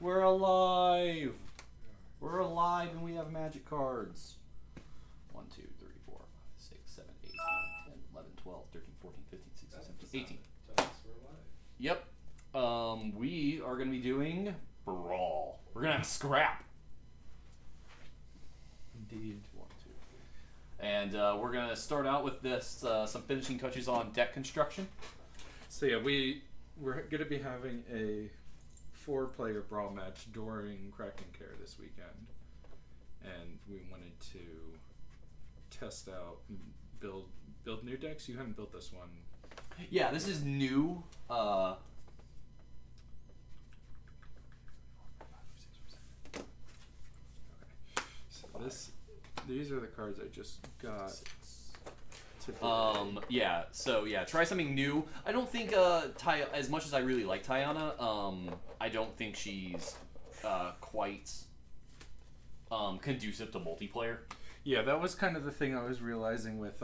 We're alive! We're alive and we have magic cards. 1, 2, 3, 4, 5, 6, 7, 8, 9, 10, 11, 12, 13, 14, 15, 16, 17, 18. Yep. We are going to be doing Brawl. We're going to have scrap. Indeed. 1, 2. And we're going to start out with this, some finishing touches on deck construction. So yeah, we're going to be having a 4-player Brawl match during Kraken Care this weekend. And we wanted to test out, build new decks. You haven't built this one. Yeah, this is new. Okay. So these are the cards I just got. Yeah. So yeah, try something new. I don't think as much as I really like Tiana, I don't think she's quite conducive to multiplayer. Yeah, that was kind of the thing I was realizing with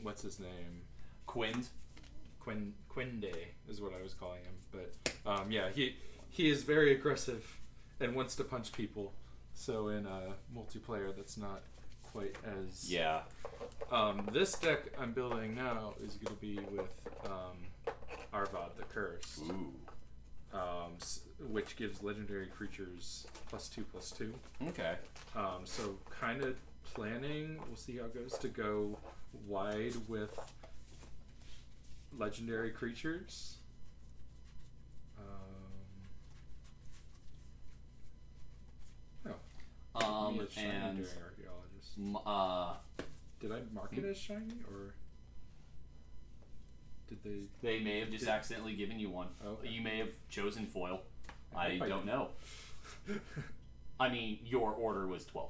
what's his name? Quinde is what I was calling him. But yeah, he is very aggressive and wants to punch people. So in multiplayer, that's not quite as... Yeah. This deck I'm building now is going to be with Arvad the Curse. Ooh. Which gives legendary creatures +2/+2. Okay. So kind of planning, we'll see how it goes, to go wide with legendary creatures. And archaeologist. Did I mark it as shiny, or did they? They may have just accidentally given you one. Okay. You may have chosen foil. I don't know. I mean, your order was $12.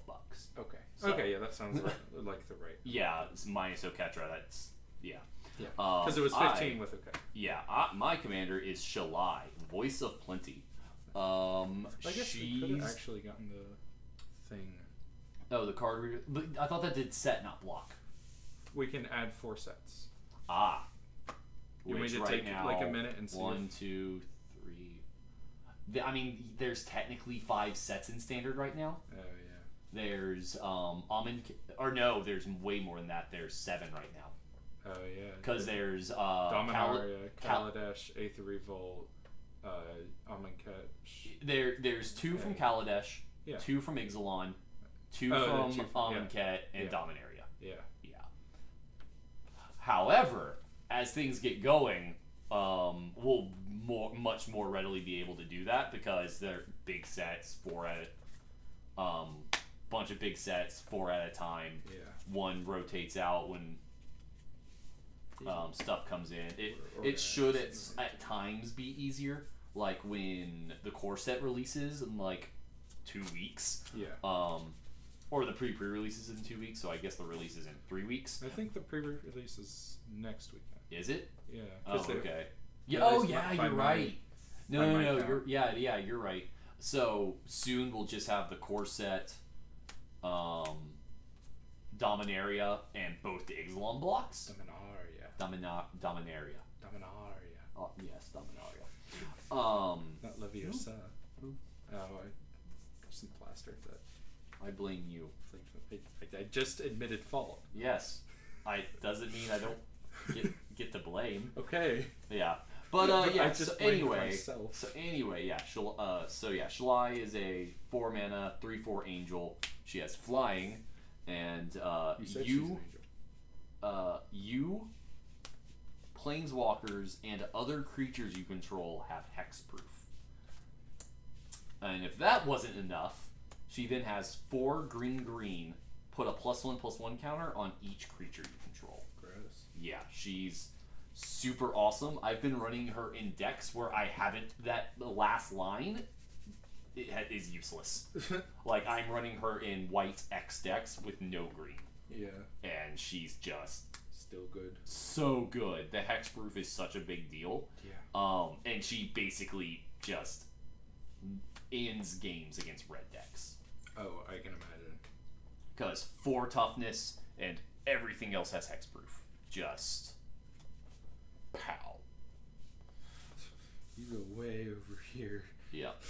Okay. So. Okay, yeah, that sounds like the right. Yeah, it's minus Oketra. That's yeah. Yeah. Because it was 15 with Oketra. Yeah, my commander is Shalai, Voice of Plenty. I guess we could have actually gotten the thing. Oh, the card reader. But I thought that did set, not block. We can add 4 sets. Ah. You want me to take now, like a minute and see? 1, 2, 3. I mean, there's technically 5 sets in standard right now. Oh yeah. There's Almond, or no, there's way more than that. There's 7 right now. Oh yeah. Because there's Dominaria, Kaladesh, Aether Revolt, Amonkhet. There's 2 from Kaladesh, 2 from Ixalan, 2 from Amonkhet, and Dominaria. Yeah. Yeah. However, as things get going, we'll much more readily be able to do that because they're big sets, 4 at bunch of big sets, 4 at a time. Yeah. One rotates out when stuff comes in. It should at times be easier, like when the core set releases in like 2 weeks. Yeah. Or the pre-releases in 2 weeks, so I guess the release is in 3 weeks. I think the pre-release is next weekend. Is it? Yeah. Oh, okay. Yeah. Oh, yeah. You're right. No. You're right. So soon we'll just have the core set, Dominaria, and both the Ixalan blocks. Dominaria. Dominaria. Oh, yes, Dominaria. Not Leviosa. Oh, I some plaster that. I blame you. I just admitted fault. Yes. Doesn't mean I don't get to blame. Okay. Yeah. But yeah. So anyway, yeah. Shalai is a 4-mana 3/4 angel. She has flying, and you, planeswalkers, and other creatures you control have hexproof. And if that wasn't enough, she then has 4 green. Put a +1/+1 counter on each creature you control. Gross. Yeah, she's super awesome. I've been running her in decks where I haven't. The last line is useless. Like, I'm running her in white X decks with no green. Yeah. And she's just still good. So good. The hexproof is such a big deal. Yeah. And she basically just ends games against red decks. Oh, I can imagine. Because 4 toughness and everything else has hexproof. Just pow. You go way way over here. Yep.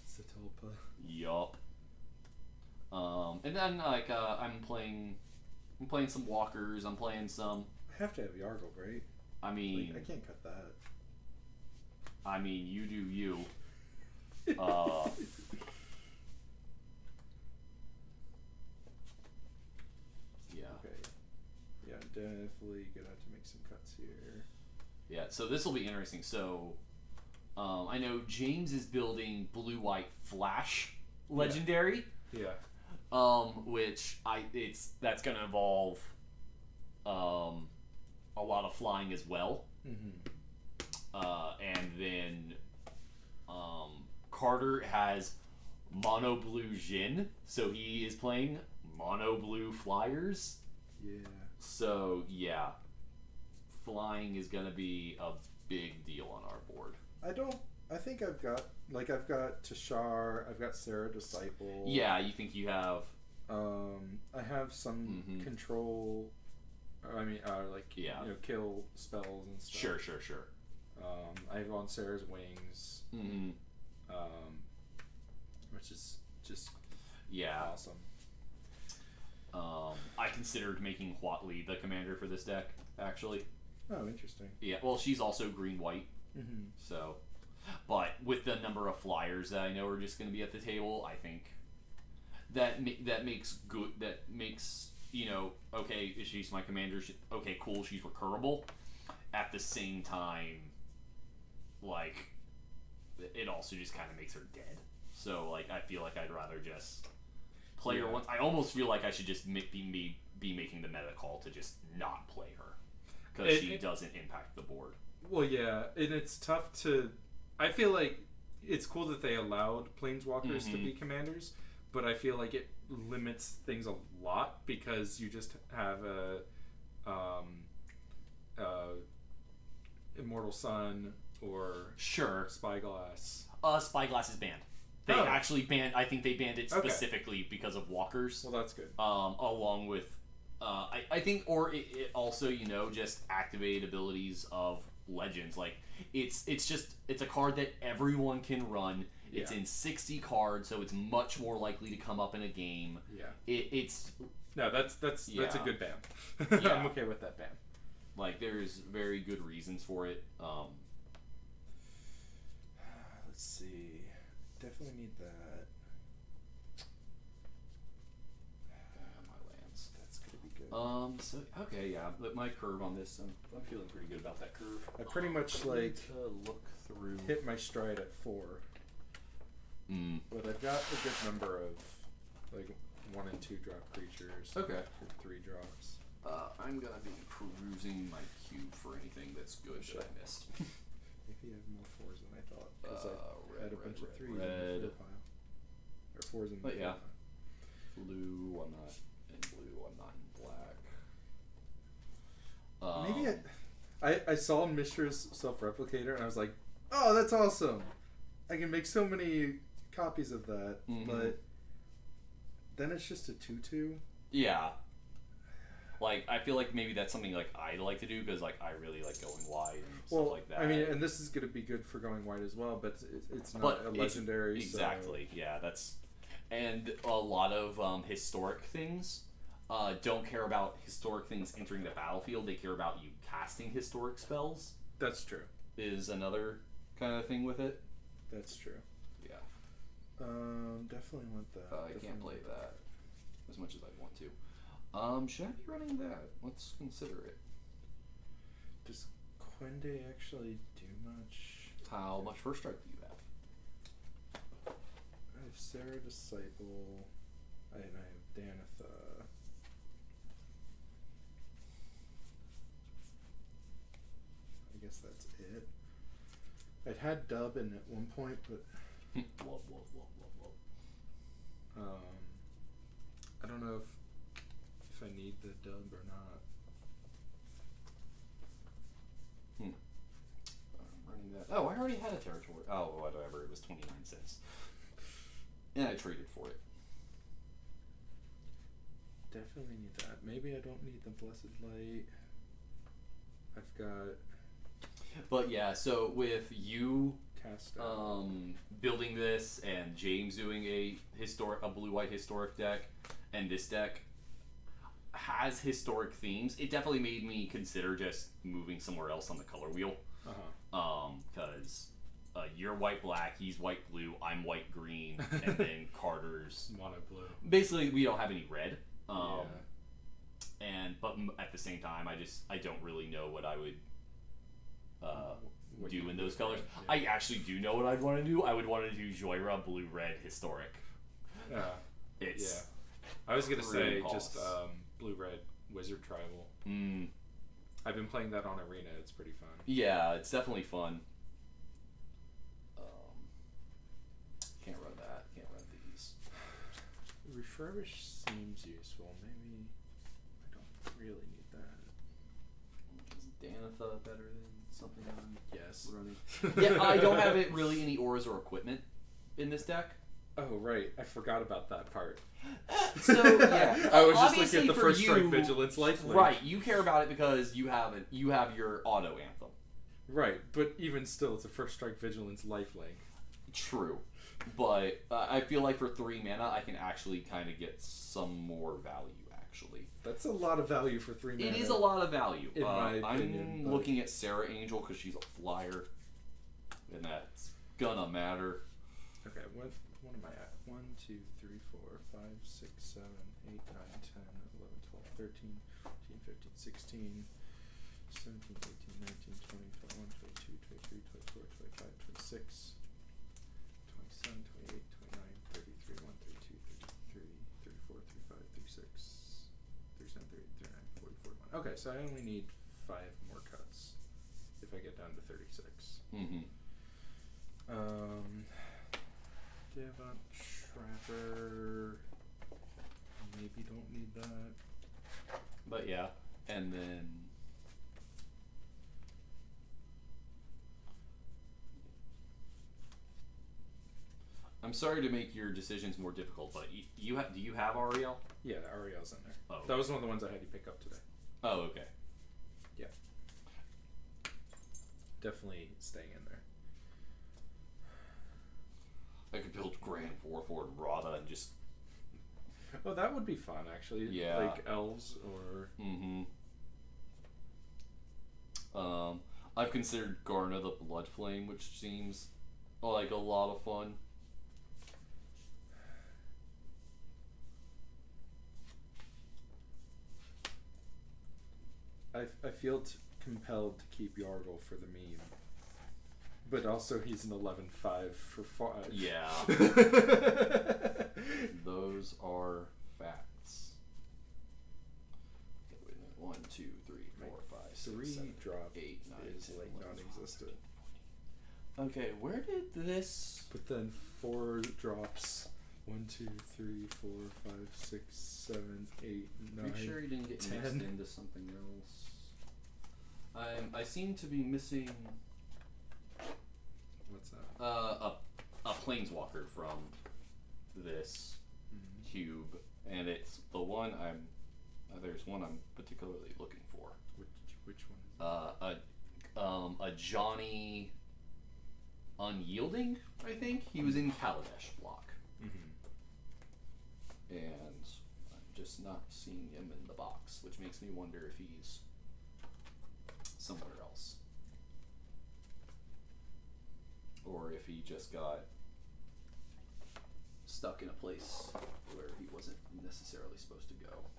Satulpa. Yup. And then like I'm playing some walkers. I'm playing some. I have to have Yargle, right? I mean, I can't cut that. I mean, you do you. Yeah. Okay. Yeah, definitely gonna have to make some cuts here. Yeah. So this will be interesting. So, I know James is building blue-white flash legendary. Yeah. Which that's gonna involve a lot of flying as well. And then Carter has mono blue Jin, so he is playing mono blue flyers. Yeah. So yeah, flying is gonna be a big deal on our board. I think I've got Tashar, I've got Sarah Disciple. Yeah, you think you have? I have some control. I mean, kill spells and stuff. Sure. I have on Sarah's wings. Which is just awesome. I considered making Huatli the commander for this deck, actually. Oh, interesting. Yeah, well, she's also green-white. So, but with the number of flyers that I know are just going to be at the table, I think that makes okay, she's my commander. Okay, cool, she's recurable. At the same time, like, it also just kind of makes her dead. So, like, I feel like I'd rather just play her once. I almost feel like I should just be making the meta call to just not play her, because she doesn't impact the board. Well, yeah, and it's tough to. I feel like it's cool that they allowed planeswalkers to be commanders, but I feel like it limits things a lot because you just have a Immortal Sun or Spyglass. Spyglass is banned. They actually banned. I think they banned it specifically because of walkers. Well, that's good. Along with, I think, or it also just activated abilities of legends. Like it's a card that everyone can run. It's in 60 cards, so it's much more likely to come up in a game. Yeah. That's a good ban. I'm okay with that ban. Like, there's very good reasons for it. Let's see. Definitely need that. My lands. That's gonna be good. So okay, yeah. But my curve on this, I'm feeling pretty good about that curve. I pretty much like look through. hit my stride at 4. But I've got a good number of like 1 and 2 drop creatures. Okay. Or 3 drops. I'm gonna be perusing my cube for anything that's good that I missed. Maybe you have more 4s than I thought. Because I had a bunch of 3s red. in the 4 pile. Or 4s in the 4 pile. Blue, I'm not in blue, I'm not in black. Maybe I saw Mishra's self-replicator and I was like, oh, that's awesome. I can make so many copies of that. But then it's just a 2/2. Yeah. Like, I feel like maybe that's something like I like to do because like I really like going wide and stuff like that. I mean, and this is going to be good for going wide as well, but it's not a legendary. Exactly. So. Yeah, that's and a lot of historic things don't care about historic things entering the battlefield. They care about you casting historic spells. That's true. Is another kind of thing with it. That's true. Yeah. Definitely want that. I can't play that as much as I want to. Should I be running that? Let's consider it. Does Quende actually do much? How much first strike do you have? I have Sarah Disciple. And I have Danitha. I guess that's it. I'd had Dub in at one point, but Love. I don't know if I need the Dub or not. I'm running that. Oh, I already had a territory. Oh, whatever. It was 29 cents. And I traded for it. Definitely need that. Maybe I don't need the Blessed Light. I've got... But yeah, so with you cast? Building this and James doing a blue-white historic deck, and this deck has historic themes. It definitely made me consider just moving somewhere else on the color wheel. Because you're white-black, he's white-blue, I'm white-green, and then Carter's mono-blue. Basically, we don't have any red. But at the same time, I don't really know what I would do in those colors. Yeah. I actually do know what I'd want to do. I would want to do Joyra blue-red historic. It's I was gonna say just blue-red wizard tribal. I've been playing that on Arena. It's pretty fun. Yeah, it's definitely fun. Can't run that. Can't run these. Refurbish seems useful. Maybe I don't really need that. Is Danitha better than something I'm running? Yeah, I don't have it really any auras or equipment in this deck. Oh right, I forgot about that part. So yeah, I was just looking at the first strike vigilance lifelink. Right, you care about it because you have your auto anthem. Right, but even still, it's a first strike vigilance lifelink. True, but I feel like for 3 mana, I can actually kind of get some more value. Actually, that's a lot of value for 3 mana. It is a lot of value. In my opinion, I'm looking at Sarah Angel because she's a flyer, and that's gonna matter. Okay, what am I at? 1, 2, 3, 4, 5, 6, 7, 8, 9, 10, 11, 12, 13, 14, 15, 16, 17, 18, 19, 20, 21, 22, 23, 24, 25, 26, 27, 28, 29, 33, 1, 32, 33, 34, 35, 36, 37, 38, 39, 40, 41. Okay, so I only need 5 more cuts if I get down to 36. Devon Trapper. Maybe don't need that. But yeah, and then I'm sorry to make your decisions more difficult, but do you have Ariel? Yeah, Ariel's in there. Oh, okay. That was one of the ones I had you pick up today. Oh, okay. Yeah. Definitely staying in there. I could build Grand Warlord Rada and just... Oh, that would be fun, actually. Yeah. Like elves or... I've considered Garna the Blood Flame, which seems like a lot of fun. I feel compelled to keep Yargle for the meme. But also he's an 11-5 for 5. Yeah. Those are facts. Okay, wait a minute. 1, 2, 3, 4, 5, 6, 3 7, drop 8, 9, is 10, like 11, non-existent. 12, 13, 14. Okay, where did this... But then 4 drops. 1, 2, 3, 4, 5, 6, 7, 8, 9. Make sure you didn't get 10. mixed into something else. I seem to be missing... What's that? A planeswalker from this cube, and it's the one there's one I'm particularly looking for. Which one? A Johnny Unyielding, I think. He was in Kaladesh block. And I'm just not seeing him in the box, which makes me wonder if he's somewhere else. Or if he just got stuck in a place where he wasn't necessarily supposed to go.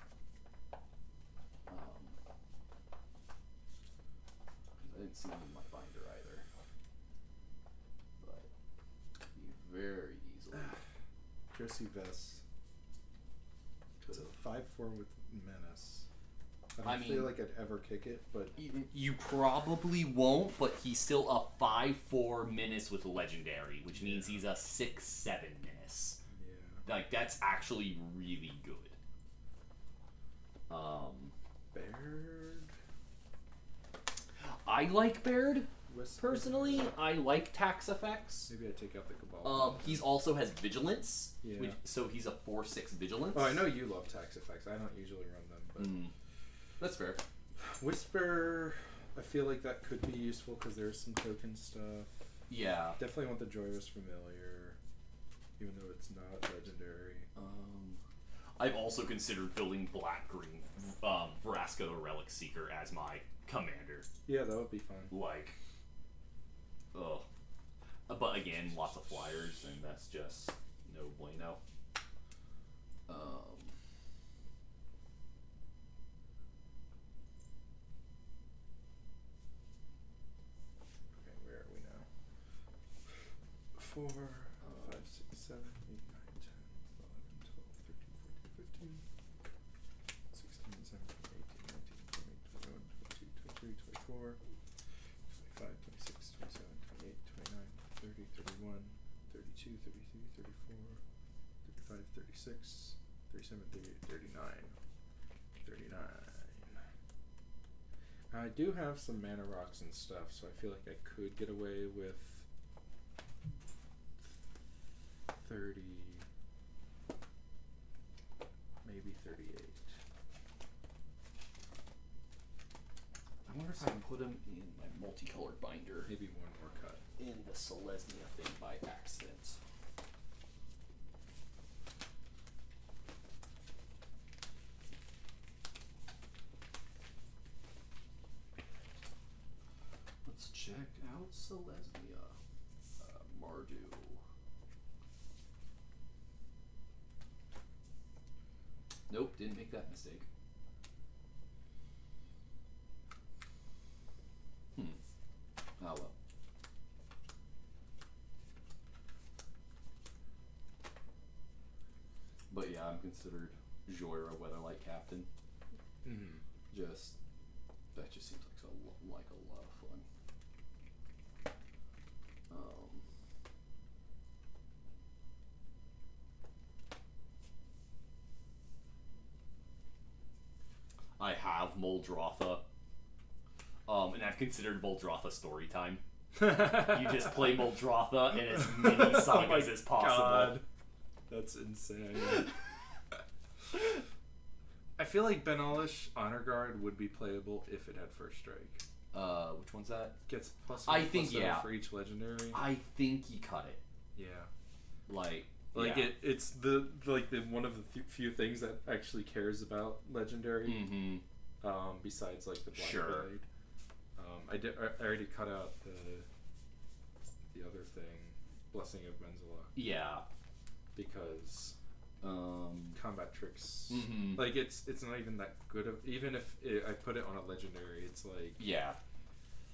I didn't see him in my binder either. But he very easily Jesse Vess. It's a 5-4 with menace. I don't feel like I'd ever kick it, but... You probably won't, but he's still a 5-4 menace with legendary, which means he's a 6-7 menace. Yeah. Like, that's actually really good. Baird? I like Baird, Whisper. personally. I like tax effects. Maybe I take out the Cabal. He's also has vigilance, yeah. So he's a 4-6 vigilance. Oh, I know you love tax effects. I don't usually run them, but... That's fair. Whisper, I feel like that could be useful because there's some token stuff. Yeah. Definitely want the Joyous Familiar, even though it's not legendary. I've also considered building black-green Vraska the Relic Seeker as my commander. Yeah, that would be fun. Like, ugh. But again, lots of flyers, and that's just no bueno. Okay, where are we now? 4, 5, 6, 7, 8, 9, 10, 11, 12, 13, 14, 15, 16, 17, 18, 19, 20, 21, 22, 23, 24, 25, 26, 27, 28, 29, 30, 31, 32, 33, 34, 35, 36, 37, 38, 39, 39. I do have some mana rocks and stuff, so I feel like I could get away with 30, maybe 38. I wonder if I put them in my multicolored binder Maybe one more cut. in the Selesnya thing by accident. Let's check out Selesnya. Mardu. Nope, didn't make that mistake. Oh well. But yeah, I'm considered Joyra Weatherlight Captain. Just that just seems like a lot of fun. I have Muldrotha. And I've considered Muldrotha story time. You just play Muldrotha in as many sagas as possible. God. That's insane. I feel like Benalish Honor Guard would be playable if it had First Strike. Which one's that? Gets plus I one, think, plus yeah. for each legendary. I think you cut it. Yeah. Like yeah. it's the one of the few things that actually cares about legendary. Mm-hmm. Besides like the Black Sure. Blade. I already cut out the other thing, Blessing of Menzala. Yeah. Because combat tricks, like it's not even that good of. Even if I put it on a legendary, it's like yeah.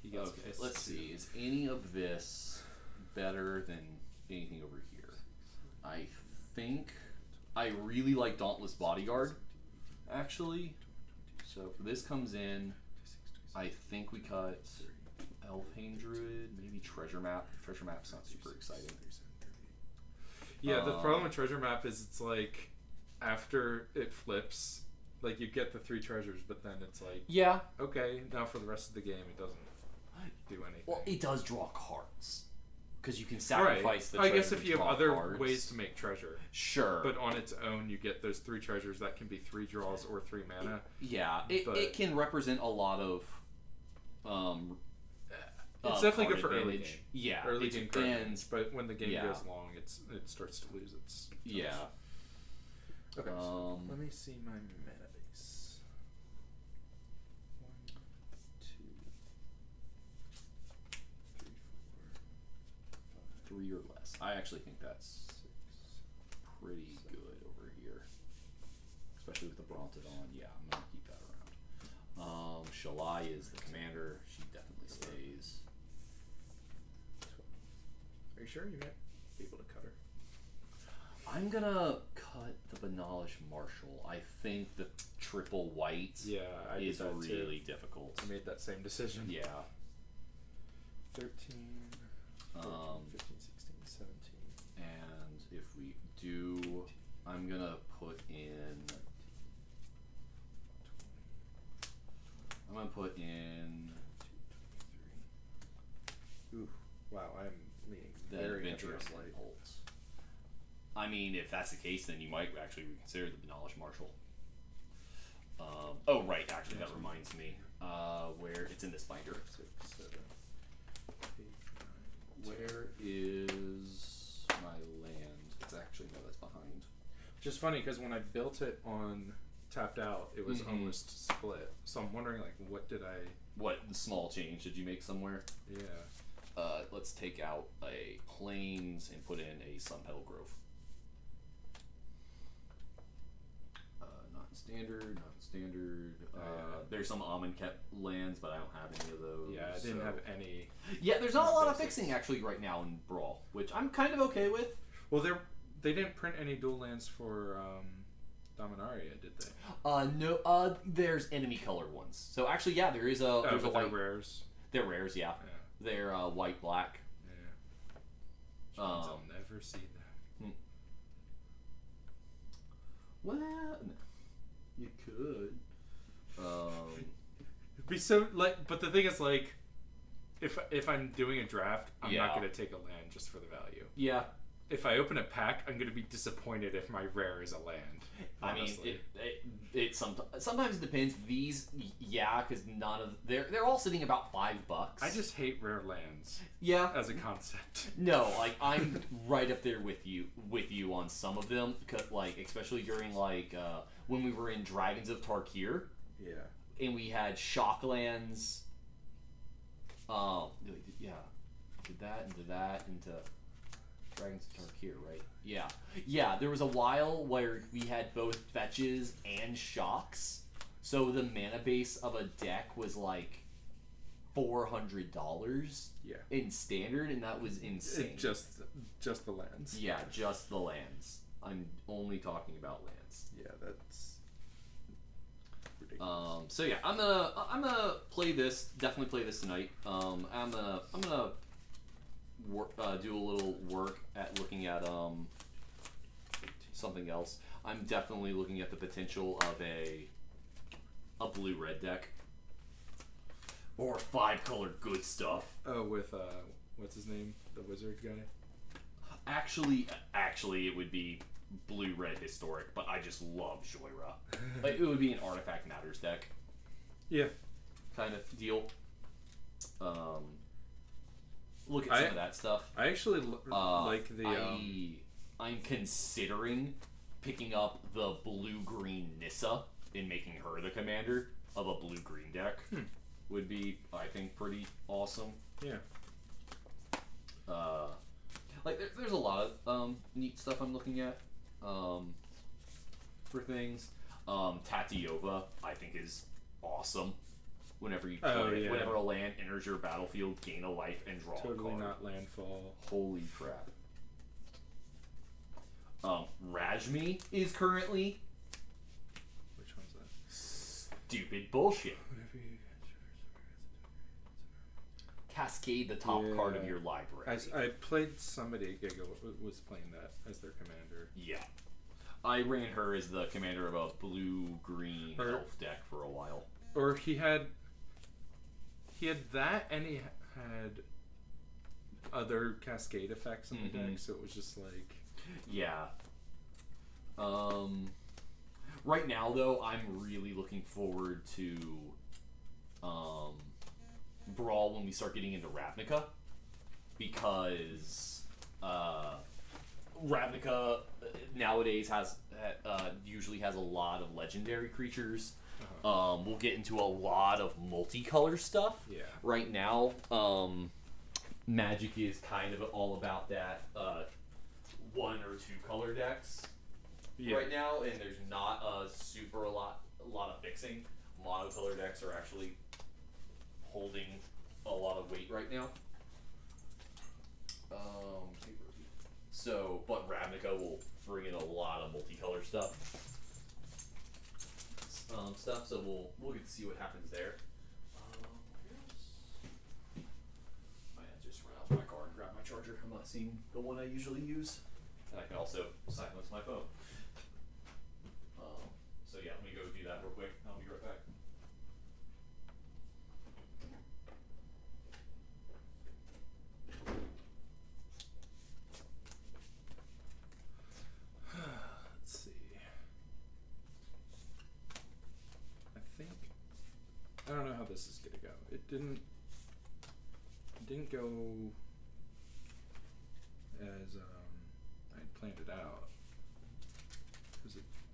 He gets Okay, let's see. Is any of this better than anything over here? I think I really like Dauntless Bodyguard, actually. So if this comes in, I think we cut Elfhane Druid, maybe Treasure Map. Treasure Map's not super exciting. Yeah, the problem with Treasure Map is it's like after it flips, like you get the 3 treasures, but then it's like Yeah. okay, now for the rest of the game it doesn't do anything. Well, it does draw cards. Because you can sacrifice the I treasure guess if to you have draw other cards. ways to make treasure. Sure. But on its own, you get those 3 treasures that can be 3 draws or 3 mana. It can represent a lot of. It's definitely good for card early advantage. game. Yeah, early it's game been- cards. But when the game yeah. goes long, it starts to lose its. touch. Yeah. Okay. So let me see my mana base. 1, 2, 3, 4, 5, 3 or less. I actually think that's 6, pretty 7. good over here. Especially with the Brontodon. Yeah, I'm going to keep that around. Shalai is the commander. She definitely stays. 12. Are you sure you might be able to cut her? I'm going to cut the Benalish Marshal. I think the triple white Yeah, I is did that really too. difficult. I made that same decision. Yeah. 13, 14, 15, 16, 17. And if we do, I'm going to put in... I'm going to put in... 23. Ooh, wow, I'm leaning the very Adventurous heavily on light. Impulse. I mean, if that's the case, then you might actually reconsider the Benalish Marshal. Oh, right, actually, that reminds me. Where it's in this binder. 6, 7, 8, 9, Where is my land? It's actually, no, that's behind. Which is funny because when I built it on tapped out, it was almost split. So I'm wondering, like, what small change did you make somewhere? Yeah. Let's take out a plains and put in a sun petal grove. Not standard. There's some almond kept lands, but I don't have any of those. Yeah, I didn't have any. Yeah, there's not a lot of fixing actually right now in Brawl, which I'm kind of okay with. Well, they didn't print any dual lands for Dominaria, did they? No. There's enemy colored ones. So actually, yeah, there's a they're white. rares. They're rares, yeah. They're white black. Yeah. Which means I'll never see that. Well, no. You could. It'd be so but the thing is, like, if I'm doing a draft, I'm not gonna take a land just for the value. Yeah. If I open a pack, I'm gonna be disappointed if my rare is a land. Honestly. I mean, it sometimes it depends. These, because none of they're all sitting about $5. I just hate rare lands. Yeah. As a concept. No, like I'm right up there with you on some of them, like especially during like when we were in Dragons of Tarkir. Yeah. And we had shock lands. Did that into Dragons of Tarkir, right? Yeah. Yeah, there was a while where we had both fetches and shocks. So the mana base of a deck was like $400 in standard, and that was insane. Just the lands. Yeah, just the lands. I'm only talking about lands. Yeah, that's ridiculous. So yeah, I'm gonna play this. Definitely play this tonight. I'm gonna do a little work at looking at something else. I'm definitely looking at the potential of a blue-red deck or 5-color good stuff. Oh, with what's his name, the wizard guy? Actually, it would be blue-red historic, but I just love Joyra. Like, it would be an Artifact Matters deck. Yeah. Kind of deal. Look at some of that stuff. I actually like the. I'm considering picking up the blue-green Nissa and making her the commander of a blue-green deck. Would be, I think, pretty awesome. Yeah. Like there's a lot of neat stuff I'm looking at for things. Tatiova, I think, is awesome. Whenever you play whenever a land enters your battlefield, gain a life and draw a card. Totally not landfall. Holy crap. Rajmi is currently. Which one's that? Stupid bullshit. Cascade the top card of your library. I played somebody at Giga was playing that as their commander. Yeah. I ran her as the commander of a blue-green elf deck for a while. Or he had that, and he had other cascade effects in the deck, so it was just like... Yeah. Right now, though, I'm really looking forward to Brawl when we start getting into Ravnica, because Ravnica nowadays usually has a lot of legendary creatures. We'll get into a lot of multicolor stuff. Yeah. Right now, Magic is kind of all about that 1 or 2 color decks right now, and there's not a lot of fixing. Monocolor decks are actually holding a lot of weight right now. But Ravnica will bring in a lot of multicolor stuff. So we'll get to see what happens there. I just run out my car and grab my charger. I'm not seeing the one I usually use, and I can also silence my phone. So yeah, let me go do that real quick. I'll be right back. Let's see. I don't know how this is gonna go. It didn't go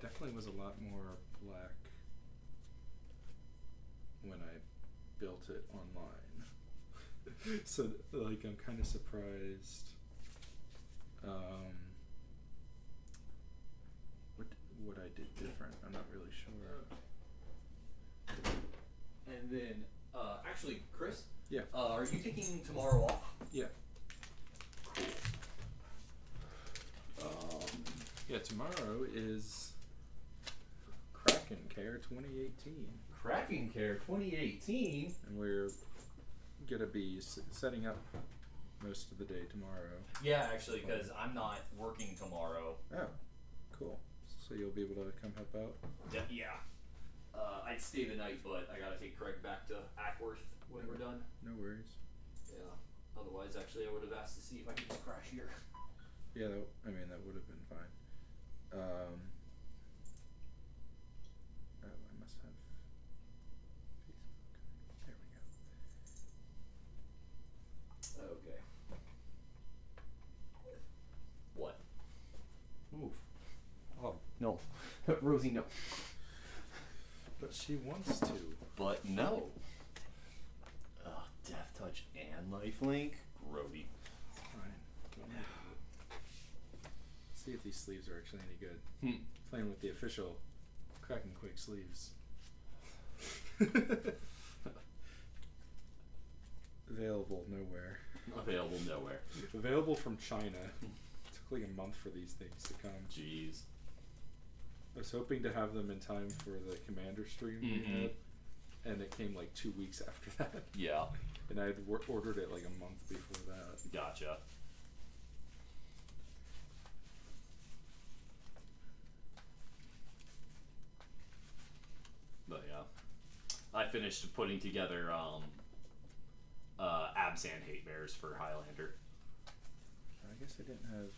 definitely was a lot more black when I built it online. So like I'm kind of surprised. What I did different, I'm not really sure. And then, actually, Chris? Yeah. Are you taking tomorrow off? Yeah. Cool. Yeah, tomorrow is Kraken Care 2018. Kraken Care 2018? And we're going to be setting up most of the day tomorrow. Yeah, actually, because I'm not working tomorrow. Oh, cool. So you'll be able to come help out? Yeah. I'd stay the night, but I gotta take Craig back to Ackworth when we're done. No worries. Yeah. Otherwise, actually, I would have asked to see if I could just crash here. Yeah, that would have been fine. Oh, I must have Facebook. There we go. Okay. What? Move. Oh, no. Rosie, no. But she wants to. But no. Death Touch and Lifelink? Grody. It's fine. See if these sleeves are actually any good. Playing with the official Kraken Quake sleeves. Available nowhere. Available nowhere. Available from China. Took like a month for these things to come. Jeez. I was hoping to have them in time for the Commander stream we had, and it came like 2 weeks after that. Yeah. And I had ordered it like a month before that. Gotcha. But yeah, I finished putting together Abzan hate bears for Highlander. I guess I didn't have.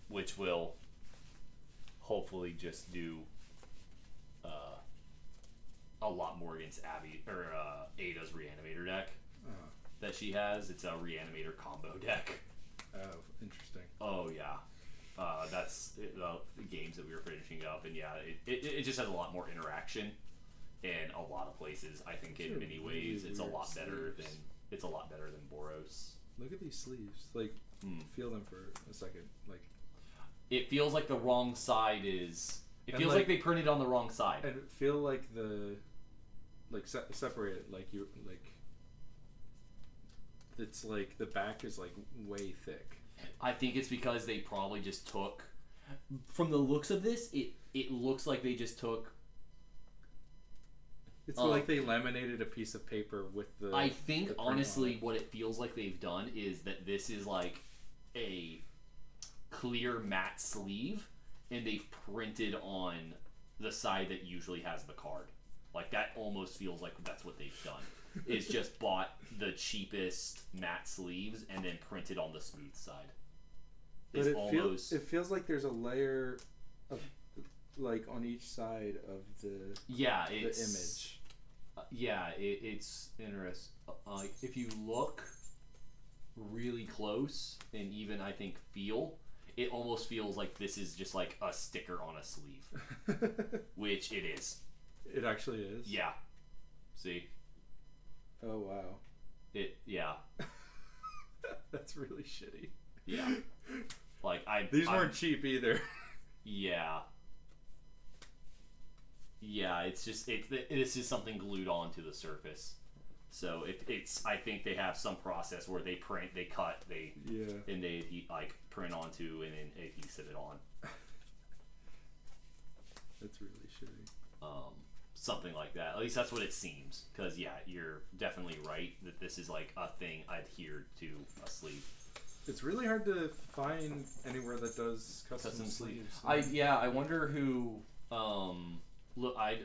Which will hopefully just do a lot more against Abby or Ada's Reanimator deck that she has. It's a Reanimator combo deck. Oh, interesting. Oh yeah, that's the games that we were finishing up, and yeah, it just has a lot more interaction in a lot of places. I think in many ways it's a lot better than Boros. Look at these sleeves. Like, feel them for a second. Like, it feels like the wrong side is. It feels like, like they printed on the wrong side. And feel like separated. Like you like. It's like the back is like way thick. I think it's because they probably just took. From the looks of this, it looks like they just took. It's like they laminated a piece of paper with the. I think honestly, what it feels like they've done is that this is like a clear matte sleeve, and they've printed on the side that usually has the card. Like that almost feels like that's what they've done. Is just bought the cheapest matte sleeves and then printed on the smooth side. But it feels like there's a layer of like on each side of the image. It's interesting. Like if you look really close and even I think feel, it almost feels like this is just like a sticker on a sleeve, which it is. It actually is. Yeah. See. Oh wow. Yeah. That's really shitty. Yeah. Like these weren't cheap either. Yeah. Yeah, it's just this is something glued onto the surface. So I think they have some process where they print, they cut, and they like print onto and then adhesive it on. That's really shitty. Something like that. At least that's what it seems. Because yeah, you're definitely right that this is like a thing adhered to a sleeve. It's really hard to find anywhere that does custom sleeves. I wonder who. Look, I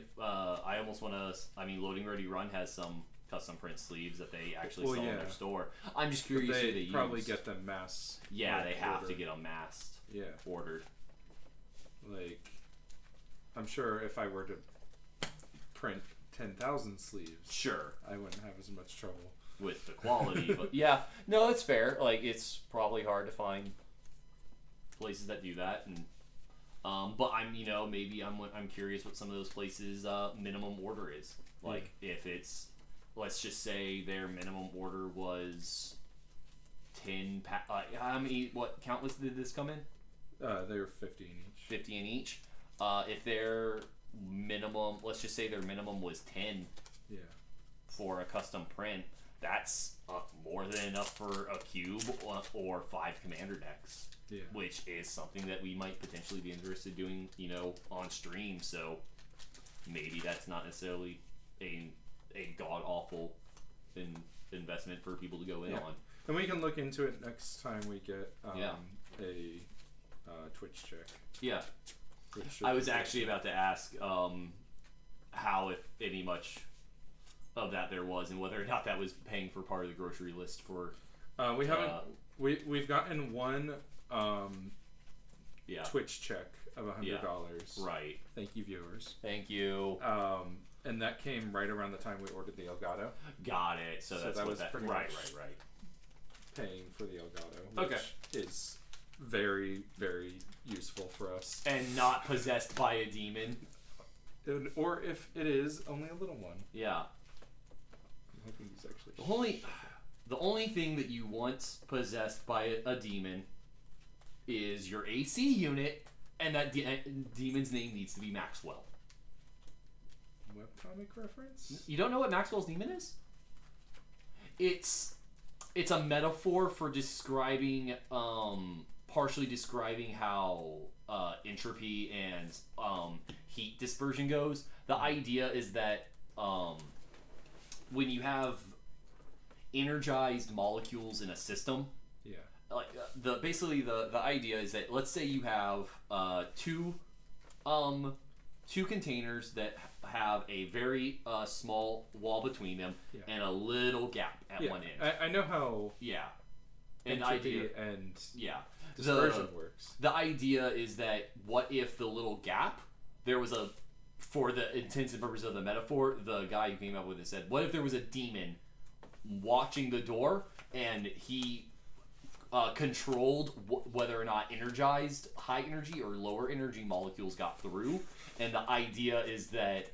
almost want to. I mean, Loading Ready Run has some custom print sleeves that they actually sell in their store. I'm just curious who they probably use. Get them mass. Yeah, they have to get them massed. Yeah, ordered. Like, I'm sure if I were to print 10,000 sleeves, sure, I wouldn't have as much trouble with the quality. But yeah, no, it's fair. Like, it's probably hard to find places that do that, and But maybe I'm curious what some of those places minimum order is. Like if it's, let's just say their minimum order was 10 what countless did this come in? They were 50 in each. 50 in each. If their minimum, let's just say their minimum was 10 for a custom print, that's more than enough for a cube or 5 commander decks. Yeah. Which is something that we might potentially be interested in doing, on stream. So maybe that's not necessarily a god awful investment for people to go in on. And we can look into it next time we get a Twitch check. Yeah. I was actually about to ask how, if any, much of that there was, and whether or not that was paying for part of the grocery list for. We haven't. We've gotten one Twitch check of $100. Right. Thank you, viewers. Thank you. And that came right around the time we ordered the Elgato. Got it. So that's that what was that. Pretty Right. Paying for the Elgato, which is very, very useful for us. And not possessed by a demon. Or if it is, only a little one. Yeah. I'm hoping he's actually... The only thing that you want possessed by a demon is your AC unit, and that demon's name needs to be Maxwell. Webcomic reference? You don't know what Maxwell's demon is? It's a metaphor for describing, partially describing how entropy and heat dispersion goes. The idea is that when you have energized molecules in a system, like basically the idea is that, let's say you have two containers that have a very small wall between them and a little gap at one end. I know how and entropy and dispersion works. The idea is that, what if the little gap, there was a, for the intents and purposes of the metaphor, the guy who came up with it said, what if there was a demon watching the door and he controlled whether or not energized high energy or lower energy molecules got through, and the idea is that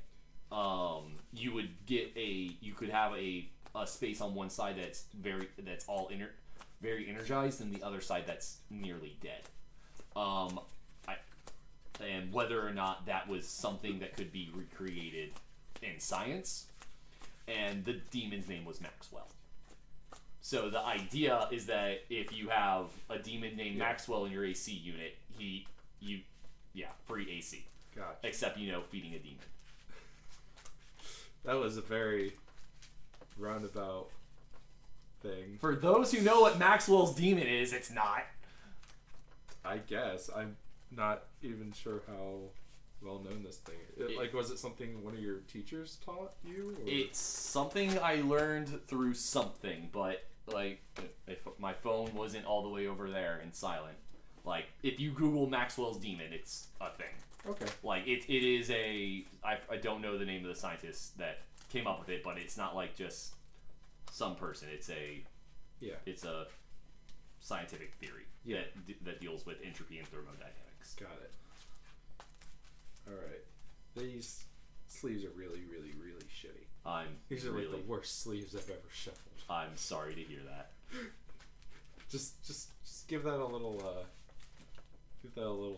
you could have a space on one side that's very energized, and the other side that's nearly dead. And whether or not that was something that could be recreated in science, and the demon's name was Maxwell. So the idea is that if you have a demon named Maxwell in your AC unit, free AC. Gotcha. Except, feeding a demon. That was a very roundabout thing. For those who know what Maxwell's demon is, it's not. I guess. I'm not even sure how well known this thing is. Was it something one of your teachers taught you? Or? It's something I learned through something, but if my phone wasn't all the way over there and silent. If you Google Maxwell's demon, it's a thing. Okay. It is I don't know the name of the scientist that came up with it, but it's not just some person. It's a scientific theory that deals with entropy and thermodynamics. Got it. All right. These sleeves are really, really, really shitty. These are the worst sleeves I've ever shuffled. I'm sorry to hear that. Just give that a little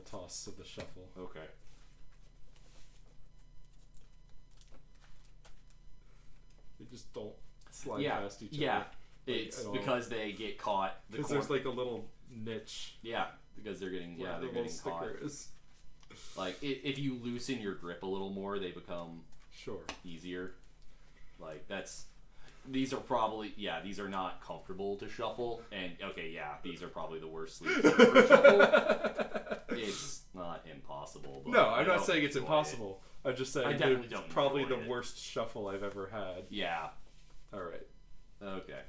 toss of the shuffle. Okay. They just don't slide past each other. Yeah. It's because they get caught. Because there's a little niche. Yeah, because they're getting they're getting caught. Is. If you loosen your grip a little more, they become easier. These are probably these are not comfortable to shuffle, and these are probably the worst sleeves ever to shuffle. It's not impossible. But no, I'm not saying it's impossible. I'm just saying I definitely don't probably the worst shuffle I've ever had. Yeah. All right. Okay.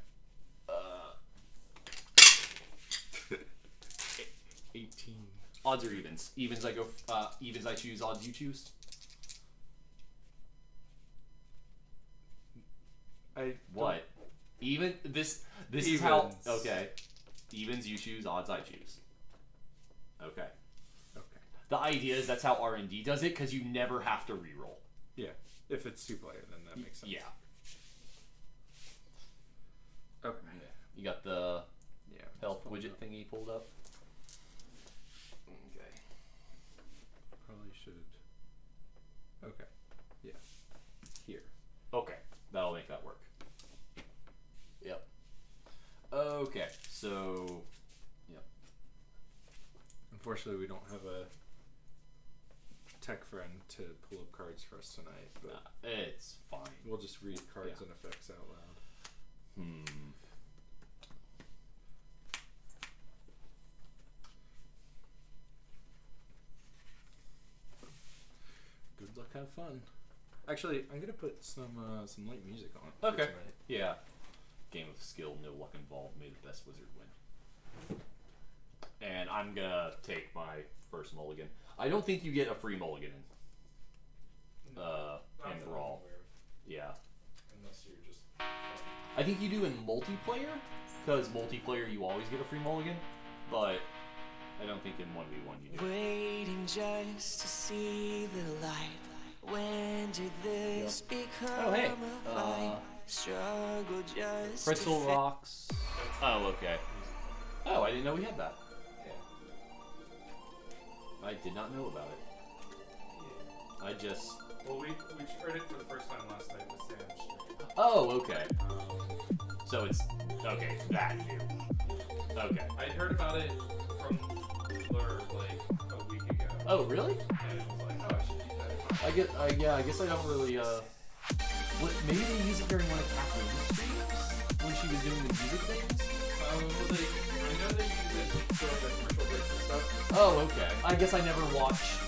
18. Odds or evens? Evens I go. Evens I choose. Odds you choose. What? Even this evens. Is how. Okay. Evens you choose. Odds I choose. Okay. The idea is that's how R&D does it, because you never have to reroll. Yeah. If it's 2-player, then that makes sense. Yeah. Okay. You got the Yeah. health widget thingy pulled up? Okay. Probably should. Okay. Yeah. Here. Okay. That'll make that work. Yep. Okay. So... Yep. Unfortunately, we don't have a tech friend to pull up cards for us tonight, but It's fine. we'll just read cards and effects out loud. Good luck, have fun. Actually, I'm gonna put some light music on. For Okay. tonight. Yeah. Game of skill, no luck involved. May the best wizard win. And I'm gonna take my first mulligan. I don't think you get a free mulligan in Brawl. Yeah. Unless you're just. I think you do in multiplayer, because multiplayer you always get a free mulligan, but I don't think in 1v1 you do. Waiting just to see the light. When did this become Oh, hey. a fight? Struggle just Crystal to rocks. Oh, okay. Oh, I didn't know we had that. I did not know about it. I just... Well, we tried it for the first time last night with Sam's stream. Oh, okay. So it's... Okay, that new. Okay. I'd heard about it from Blur like a week ago. Oh, really? And I was like, oh, I should keep that in mind. I guess I don't really, maybe they use it during one of Kathleen's streams? When she was doing the music things? Well, I know they use it during the commercial breaks and stuff. Oh, okay. I guess I never watch.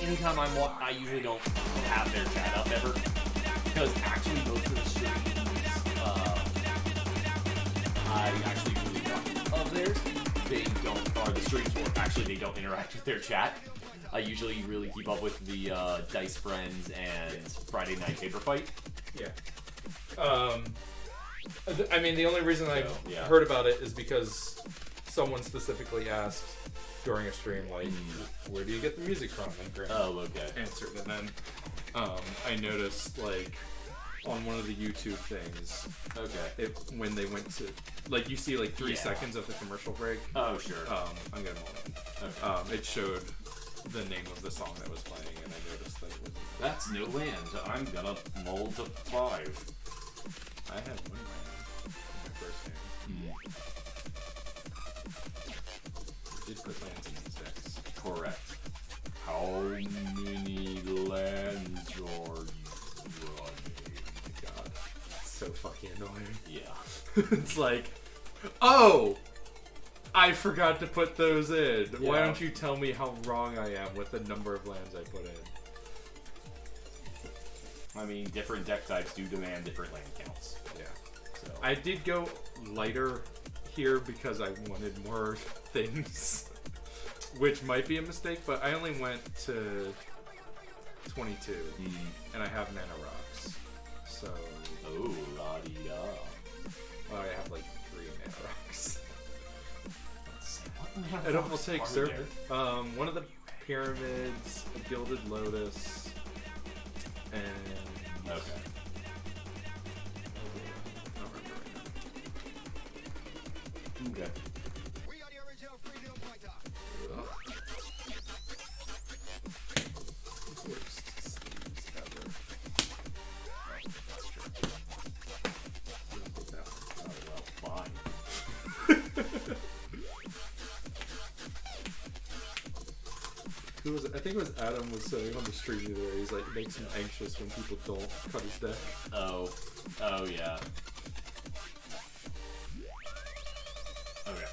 Anytime I usually don't have their chat up ever, because actually most of the streams, I actually really watch of theirs. They don't, or the streams work. Actually, they don't interact with their chat. I usually really keep up with the Dice Friends and Friday Night Paper Fight. Yeah. I mean, the only reason I yeah. heard about it is because someone specifically asked during a stream, like, where do you get the music from? And Graham okay. answered, and then I noticed, like, on one of the YouTube things, when they went to, like, you see, like, 3 seconds of the commercial break. Oh, sure. I'm gonna mold it. It showed the name of the song that was playing, and I noticed that it was... That's no land. I'm gonna mold to 5. I had 1 land in my first game. Did put lands in these decks. Correct. How many lands are you running? Oh my god. It's so fucking annoying. Yeah. It's like, oh! I forgot to put those in. Yeah. Why don't you tell me how wrong I am with the number of lands I put in? I mean, different deck types do demand different land counts. Yeah. So I did go lighter here because I wanted more things, which might be a mistake, but I only went to 22, and I have mana rocks, so... Oh, la-di-da. Well, I have like 3 mana rocks. What It almost takes Serpent. One of the pyramids, a Gilded Lotus, and... Okay. I don't remember right now. Okay. We are the original freedom fighter. Worst sleeves ever. That's true. Don't put that one. Oh, well, fine. Who was it? I think it was Adam was saying on the stream the other day, he's like, makes him anxious when people don't cut his deck. Oh, yeah. Okay,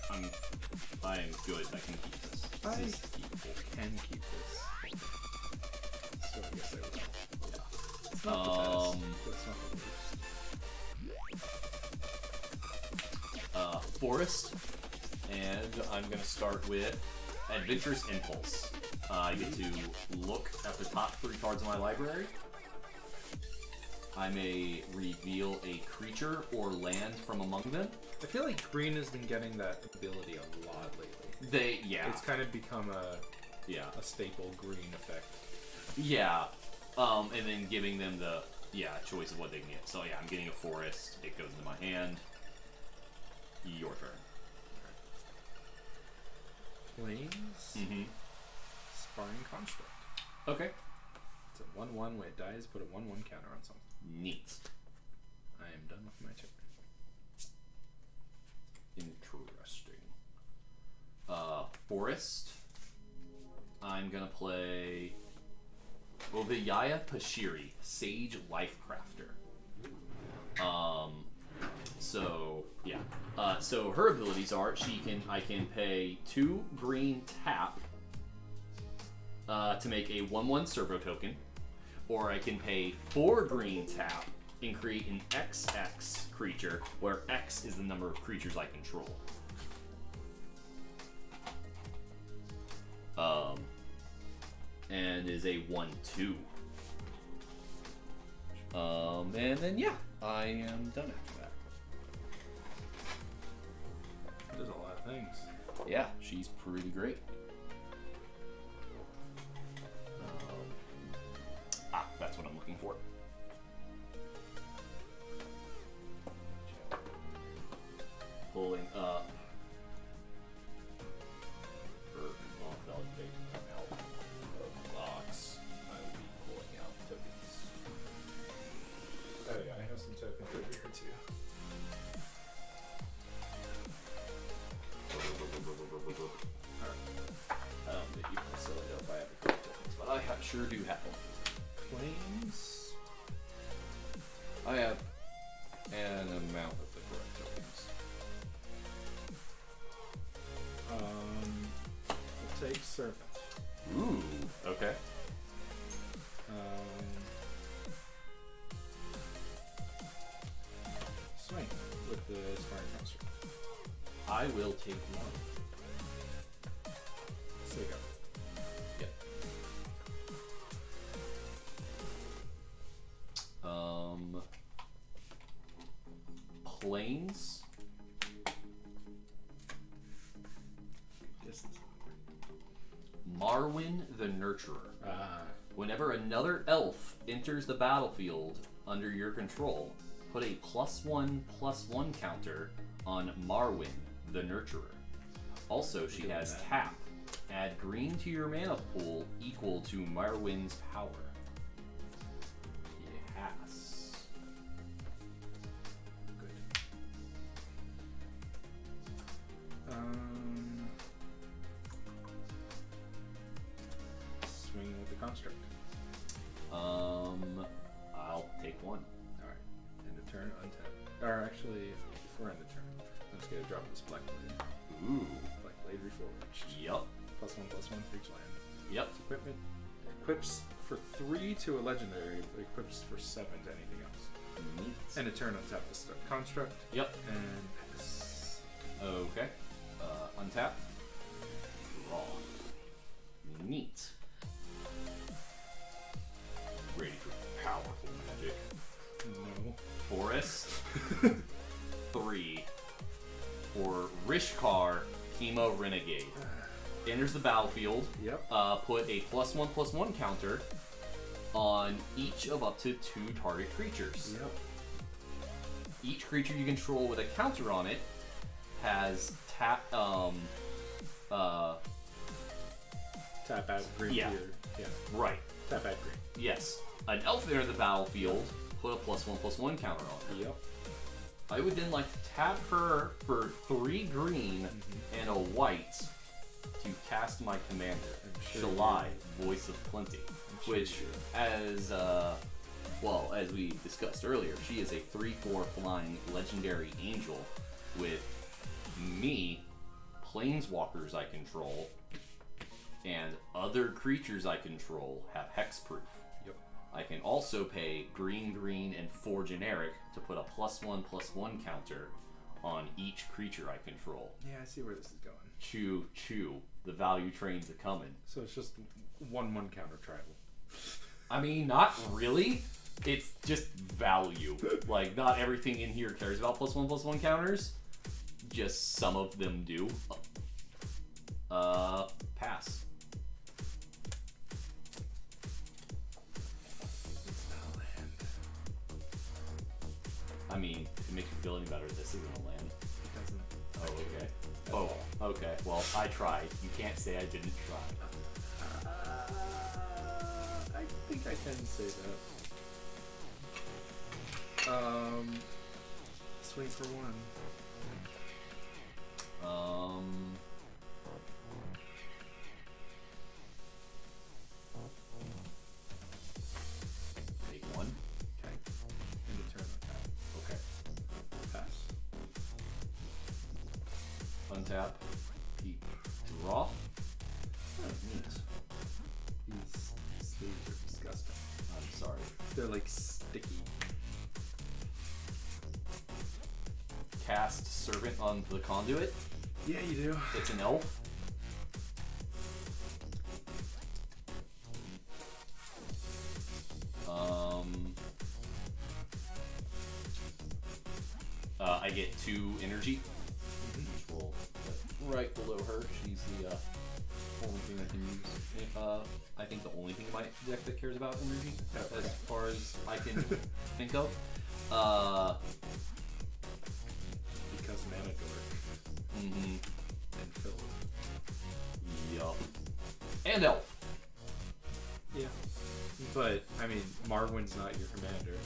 I am good. I can keep this. I This is keepable. can keep this. So I guess I will. Yeah. It's not the best, but it's not the worst. Forest, and I'm gonna start with Adventurous Impulse. I get to look at the top 3 cards in my library. I may reveal a creature or land from among them. I feel like green has been getting that ability a lot lately. Yeah. It's kind of become a Yeah. a staple green effect. Yeah. And then giving them the choice of what they can get. So yeah, I'm getting a forest. It goes into my hand. Your turn. Planes. Mm-hmm. Sparring construct. Okay. It's a 1/1. When it dies, put a 1/1 counter on something. Neat. I am done with my turn. Interesting. Forest. I'm gonna play Oviyaya Pashiri, Sage Life Crafter. So yeah. So her abilities are I can pay 2 green tap to make a 1/1 servo token, or I can pay 4 green tap and create an XX creature where X is the number of creatures I control. And is a 1/2. And then yeah, I am done after that. There's a lot of things. Yeah, she's pretty great. That's what I'm looking for. Pulling up. Validate come out of the box. I will be pulling out tokens. Oh yeah, I have some tokens over here too. I don't think you necessarily know if I have the correct tokens, but I sure do have them. Planes. I have an amount of the correct tokens. We'll take servant. Ooh, okay. Swing with the sparring construct. I will take one. Sega. Yep. Planes. Marwyn the Nurturer. Whenever another elf enters the battlefield under your control, put a +1/+1 counter on Marwyn the Nurturer. Also, she has tap. Add green to your mana pool equal to Marwyn's power. Yes. Good. Swing with the construct. I'll take one. Alright. End of turn, untap. Or actually, before end of turn, I'm just gonna drop this Black Blade. Ooh. Black Blade Reforged. Yup. +1/+1 for each land. Yep. Equipment equips for 3 to a legendary, but equips for 7 to anything else. Neat. End of turn, untap the construct. Yep. And pass. Okay. Untap. Draw. Neat. Ready for powerful magic. No. Forest. 3. For Rishkar, Chemo Renegade. Enters the battlefield. Yep. Put a +1/+1 counter on each of up to 2 target creatures. Yep. Each creature you control with a counter on it has tap. Tap out green Yeah. here. Yeah. Right. Tap out green. Yes. An elf enters the battlefield. Put a +1/+1 counter on it. Yep. I would then like to tap her for 3 green and a white to cast my commander, sure Shalai, Voice of Plenty, sure which, you do. as we discussed earlier, she is a 3/4 flying legendary angel with me, planeswalkers I control, and other creatures I control have hexproof. Yep. I can also pay green, and 4 generic to put a +1/+1 counter on each creature I control. Yeah, I see where this is going. Choo choo, the value train's a coming. So it's just 1/1 counter tribal. I mean, not really. It's just value. Like, not everything in here cares about +1/+1 counters. Just some of them do. Pass. This isn't a land. It doesn't. Oh, okay. At Oh, all. okay. Well, I tried. You can't say I didn't try. I think I can say that. Swing for one. Take one. Okay. End of turn attack. Okay. Pass. Untap. Peep. Draw. Oh, neat. These sleeves are disgusting. I'm sorry. They're like sticky. Cast Servant on the Conduit. Yeah, you do. It's an elf. I get 2 energy, which will put right below her. She's the only thing I can use. I think the only thing in my deck that cares about energy, as far as I can think of. Because Mana Dork Mm-hmm. and Philip. Yup. And elf. Yeah. But, I mean, Marwyn's not your commander.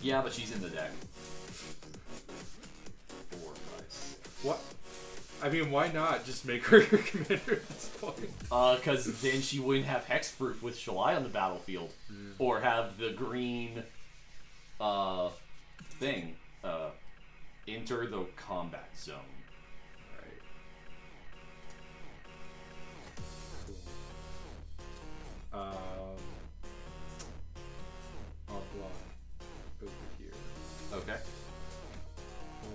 Yeah, but she's in the deck. 4, 5, 6. What? I mean, why not just make her your commander at this point? Because then she wouldn't have hexproof with Shalai on the battlefield, or have the green thing enter the combat zone. Right. Cool. I'll block over here. Okay. Or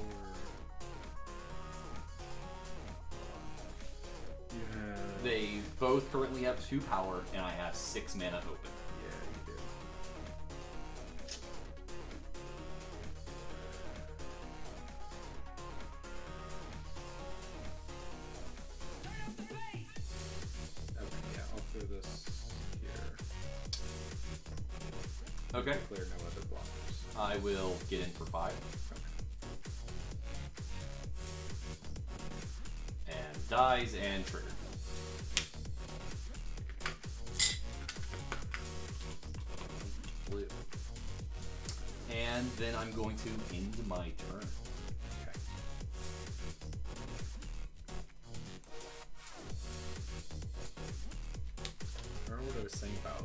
you have. They both currently have 2 power, and I have 6 mana open. Yeah, you do. Okay, yeah, I'll throw this here. Okay. Clear no other blockers. I will get in for 5. And dies and trigger. Blue. And then I'm going to end my turn. Okay. Remember what I was saying about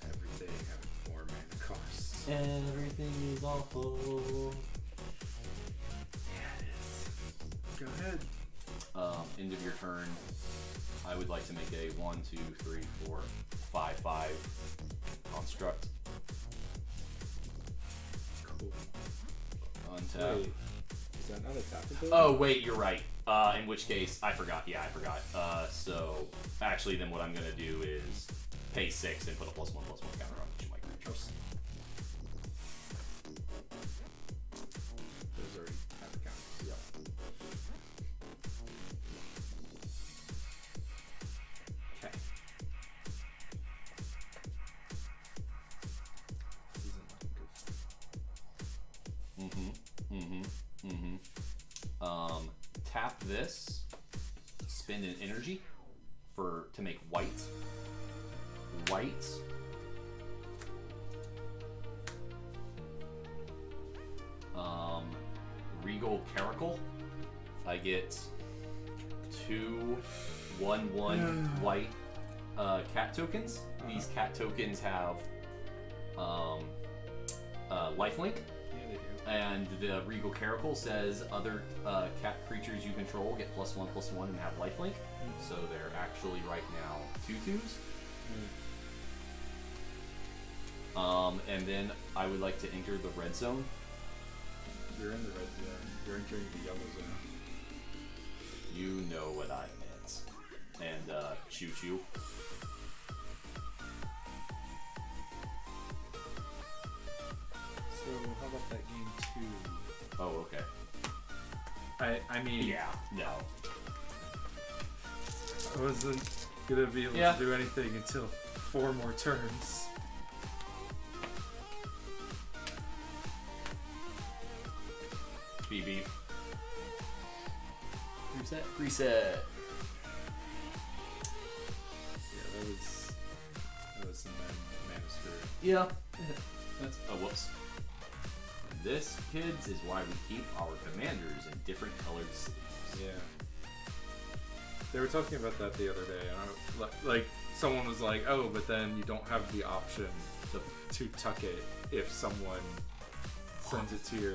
everything having 4 mana costs? Everything is awful. Yeah, it is. Go ahead. End of your turn. I would like to make a 1, 2, 3, 4, 5, 5 construct. Cool. Untap. Wait, is that not a tap ability? Oh wait, you're right. In which case, I forgot. Yeah, I forgot. So actually, then what I'm gonna do is pay 6 and put a +1/+1 counter on each of my creatures. Those already have a count. Yep. Okay. This isn't looking good. Tap this. Spend an energy to make white. White. Regal Caracal. I get 2 1/1 white cat tokens. These cat tokens have lifelink. Yeah, they do. And the Regal Caracal says other cat creatures you control get +1/+1 and have lifelink. So they're actually right now 2/2s. And then I would like to enter the red zone. You're in the red zone. You're entering the yellow zone. You know what I meant. And choo choo. So how about that game 2? Oh, okay. I mean, Yeah, no. I wasn't gonna be able Yeah. to do anything until 4 more turns. Reset. Reset. Yeah, that was some mana screw. Yeah. That's whoops. And this, kids, is why we keep our commanders in different colored sleeves. Yeah. They were talking about that the other day, and like someone was like, "Oh, but then you don't have the option to tuck it if someone sends it to your."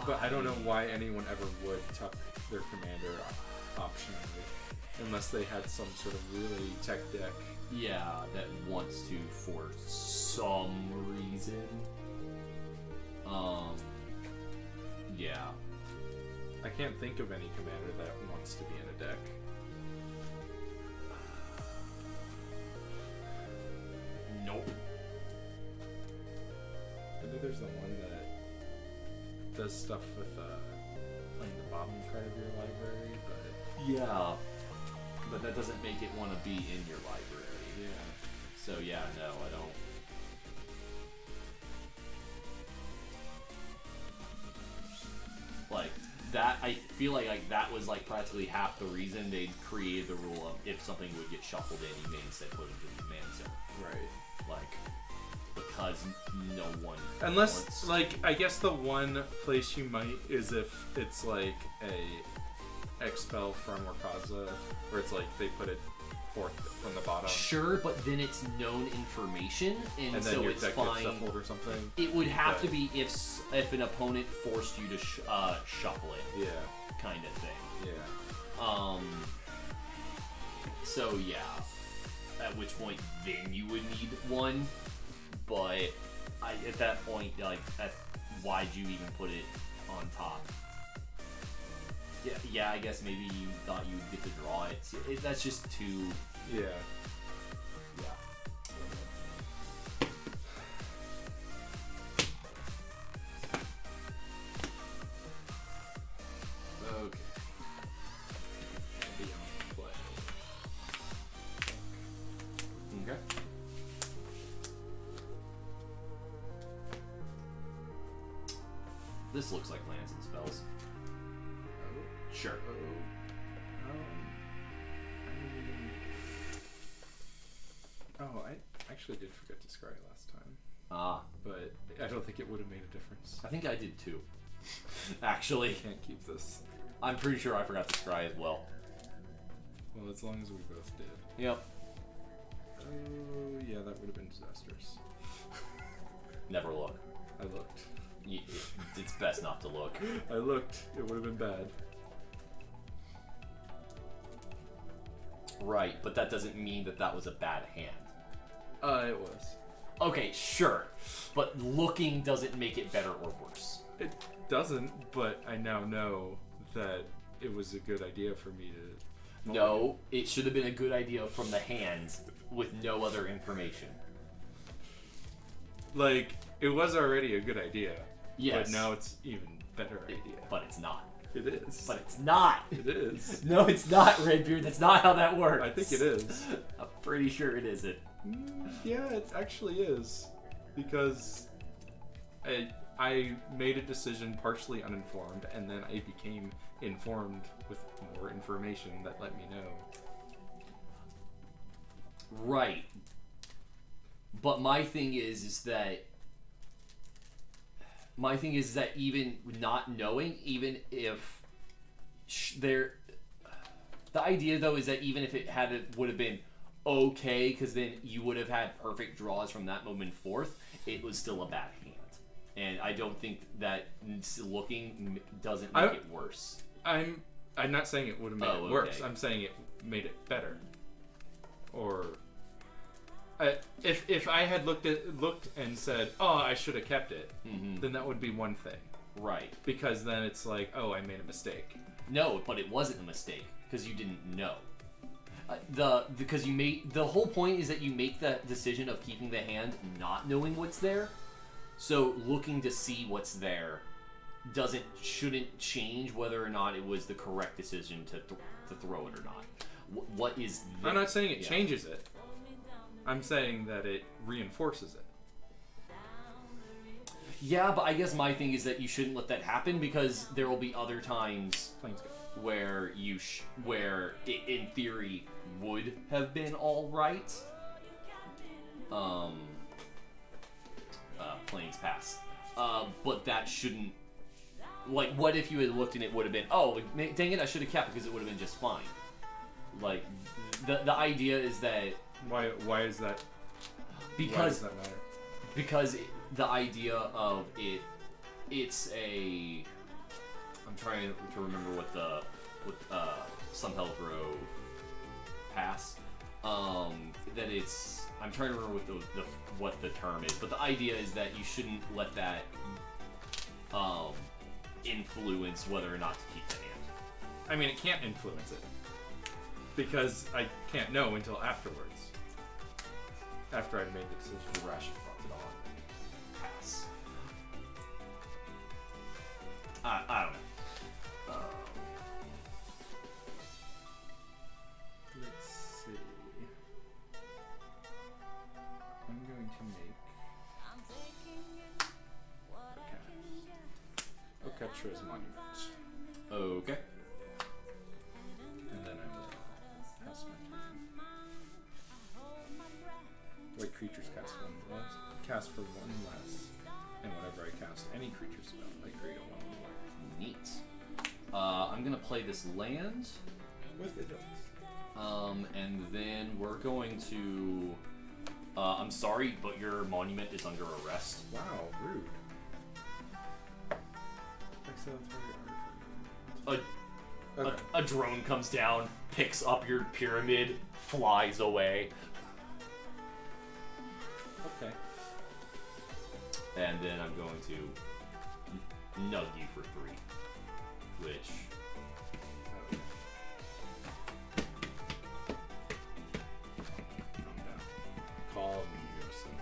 But I don't know why anyone ever would tuck their commander optionally, unless they had some sort of really tech deck. Yeah, that wants to for some reason. Yeah. I can't think of any commander that wants to be in a deck. Nope. I know there's the one that does stuff with playing the bottom card of your library, but Yeah. But that doesn't make it want to be in your library. yeah. So yeah, no, I don't. Like that, I feel like that was like practically half the reason they created the rule of if something would get shuffled in, you may instead put it in the command center. Right. Like because no one Unless, wants- like, I guess the one place you might is if it's like a expel from Wakaza, where it's like they put it fourth from the bottom, Sure, but then it's known information, and and then so your it's deck fine. gets shuffled or something. It would have to But- be if an opponent forced you to shuffle it, Yeah. kind of thing. Yeah. So yeah, at which point then you would need one, but at that point, like, why'd you even put it on top? Yeah, I guess maybe you thought you would get to draw it. That's just too. Yeah. Yeah. Okay. Be on play. Okay. This looks like lands and spells. Sure. I actually did forget to scry last time, Ah, but I don't think it would have made a difference. I think I did too. Actually, Can't keep this. I'm pretty sure I forgot to scry as well. Well, as long as we both did. Yep. Oh, yeah, that would have been disastrous. Never look. I looked. It's best not to look. I looked. It would have been bad. Right, but that doesn't mean that that was a bad hand. It was. Okay, sure. But looking doesn't make it better or worse. It doesn't, but I now know that it was a good idea for me to... No, it should have been a good idea from the hands with no other information. Like, it was already a good idea. Yes. But now it's even better idea. But it's not. It is. But it's not. It is. No, it's not, Redbeard. That's not how that works. I think it is. I'm pretty sure it isn't. Yeah, it actually is. Because I made a decision partially uninformed, and then I became informed with more information that let me know. Right. But my thing is that even not knowing, even if the idea though is that even if it would have been okay, because then you would have had perfect draws from that moment forth, it was still a bad hand, and I don't think that looking doesn't make it worse. I'm not saying it would have made Oh, it worse. okay. I'm saying it made it better. Or if I had looked and said, "Oh, I should have kept it," then that would be one thing. Right. Because then it's like, "Oh, I made a mistake." No, but it wasn't a mistake because you didn't know. Because you made the whole point is that you make that decision of keeping the hand, not knowing what's there. So looking to see what's there shouldn't change whether or not it was the correct decision to throw it or not. What is? I'm not saying it changes it. I'm saying that it reinforces it. Yeah, but I guess my thing is that you shouldn't let that happen because there will be other times where where it in theory would have been all right. Planes pass. But that shouldn't. Like, what if you had looked and it would have been, oh, dang it, I should have kept because it would have been just fine. Like, the idea is that. Why is that? Because why does that matter? Because the idea of it's a. I'm trying to remember what Sunhell Grove pass. That it's. I'm trying to remember what the term is, but the idea is that you shouldn't let that influence whether or not to keep the hand. I mean, it can't influence it because I can't know until afterwards. After I've made the decision. Ration fucked it on. Pass. I don't know. Let's see. I'm going to make Oketra's Monument. Okay. And then I will pass my turn. White creatures cast for one less. And whenever I cast any creature spell, I create a 1 more. Neat. I'm gonna play this land. With the ducks. And then we're going to. I'm sorry, but your monument is under arrest. Wow, rude. Exile target artifact. Okay. A drone comes down, picks up your pyramid, flies away. Okay. And then I'm going to nug you for 3. Which. Calm down. Calm yourself,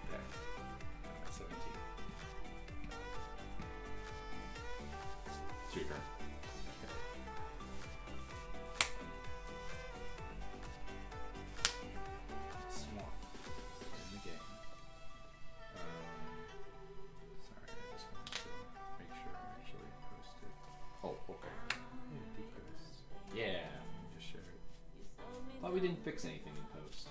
Okay. I'm at 17. It's your turn. Swamp in the game. Sorry, I just wanted to make sure I actually posted. Oh, okay. Yeah, depost. Yeah. Just share it. Thought we didn't fix anything in post.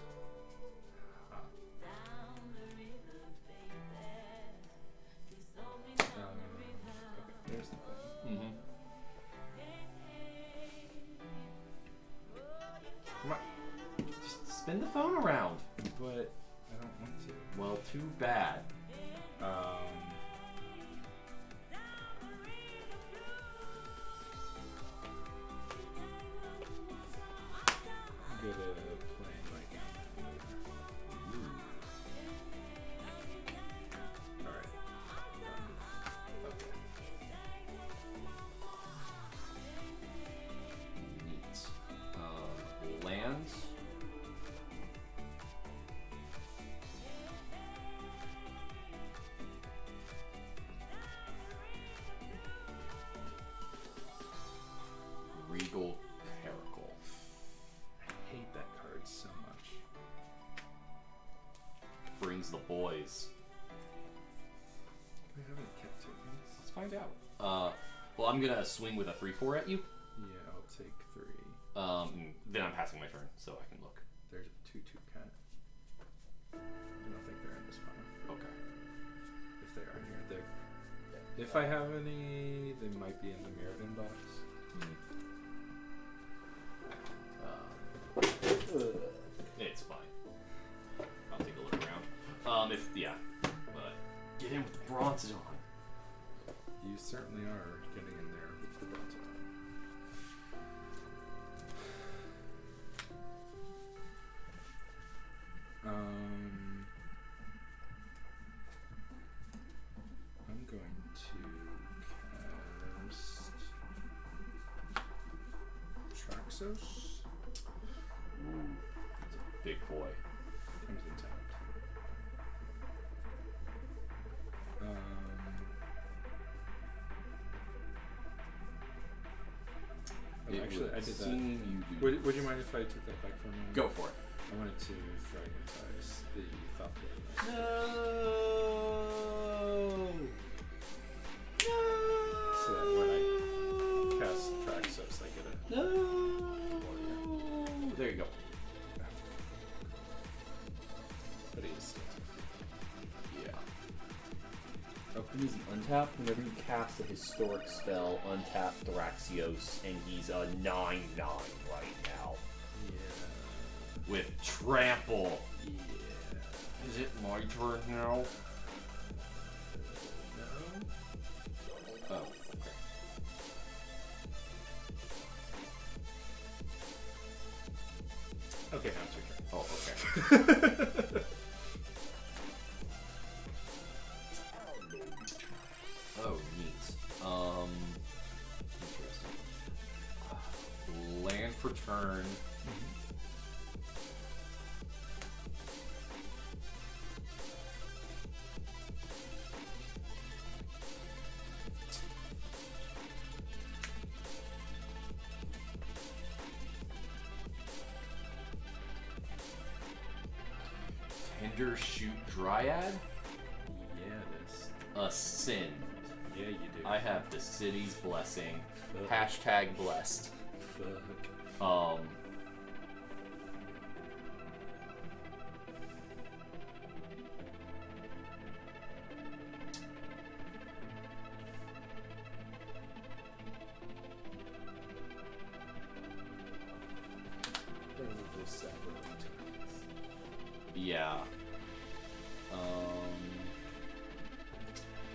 Okay, there's the button. Mm-hmm. Come on. Just spin the phone around. But I don't want to. Well, too bad. I'm gonna play like. Alright. Okay. Neat. Lands. Regal Caracal. I hate that card so much. Brings the boys. We haven't kept tokens. Let's find out. Well, I'm gonna swing with a 3/4 at you. Yeah, I'll take 3. Then I'm passing my turn, so I can look. There's a 2/2 cat. I don't think they're in this pile. Okay. If they are here, if I have any, they might be in the Mirrodin box. It's fine. I'll take a look around. But get in with the bronze on. You certainly are getting in there with the bronze. I'm going to cast Traxos. Ooh, it's a big boy. Comes in tapped. Actually, I did that. You do Would you mind if I took that back for a moment? Go for it. I wanted to fragmentize the Falcon. No. So that when I cast Traxos, I get a. No. There you go. But he is. Yeah. Oh, easy. Untap. Whenever you cast a historic spell, untap Thraxios, and he's a 9/9 right now. Yeah. With trample. Yeah. Is it my turn now? No. Oh, okay. Okay, now it's your turn. Oh, okay. Oh, neat. Interesting. Land for turn. Tender Shoot Dryad? Yeah, it is. Ascend. Yeah, you do. I have the city's blessing. Fuck. Hashtag blessed. Fuck. They will just separate. Yeah.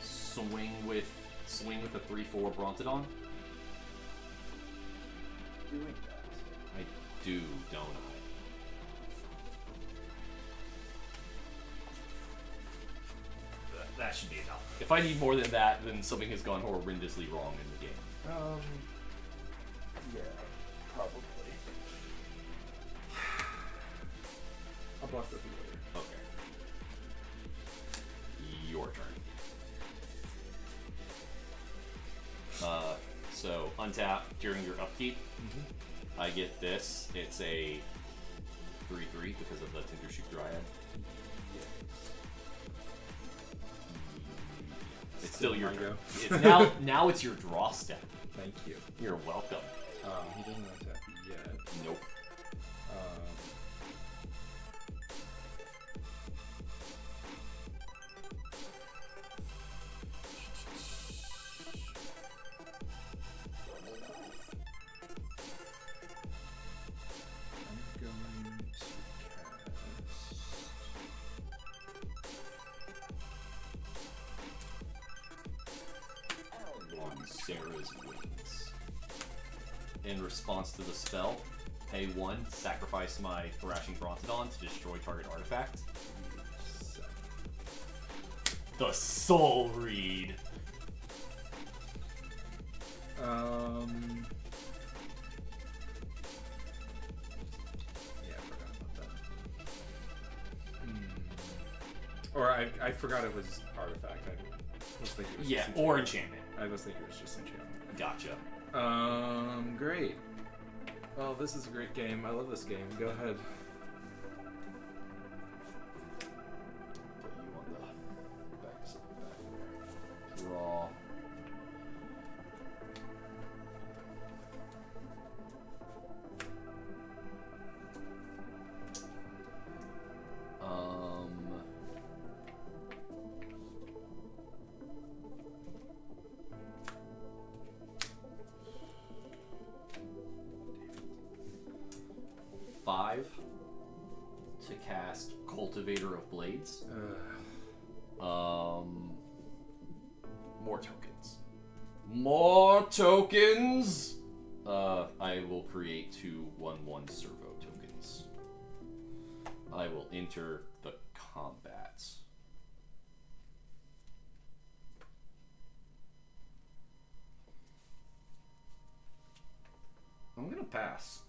Swing with the 3/4 Brontodon. Doing that. I do, don't I? That should be enough. If I need more than that, then something has gone horrendously wrong in the game. Yeah, probably. I'll block with you later. Okay. Your turn. So untap during your upkeep. I get this. It's a 3/3 because of the Tender Shoot Dryad. It's still your turn. It's now it's your draw step. Thank you. You're welcome. He doesn't attack yet. Nope. I'm going to cast On Sarah's Wings. In response to the spell, pay 1, sacrifice my Thrashing Brontodon to destroy target artifact. The Soul Read. Yeah, I forgot about that. Or I forgot it was artifact. I was thinking it was Yeah, just or enchantment. I was thinking it was just enchantment. Gotcha. Great. Well, this is a great game. I love this game. Go ahead. Put you on the back side back there. Draw. To cast Cultivator of Blades. More tokens. More tokens! I will create 2 1/1 servo tokens. I will enter the combat. I'm gonna pass.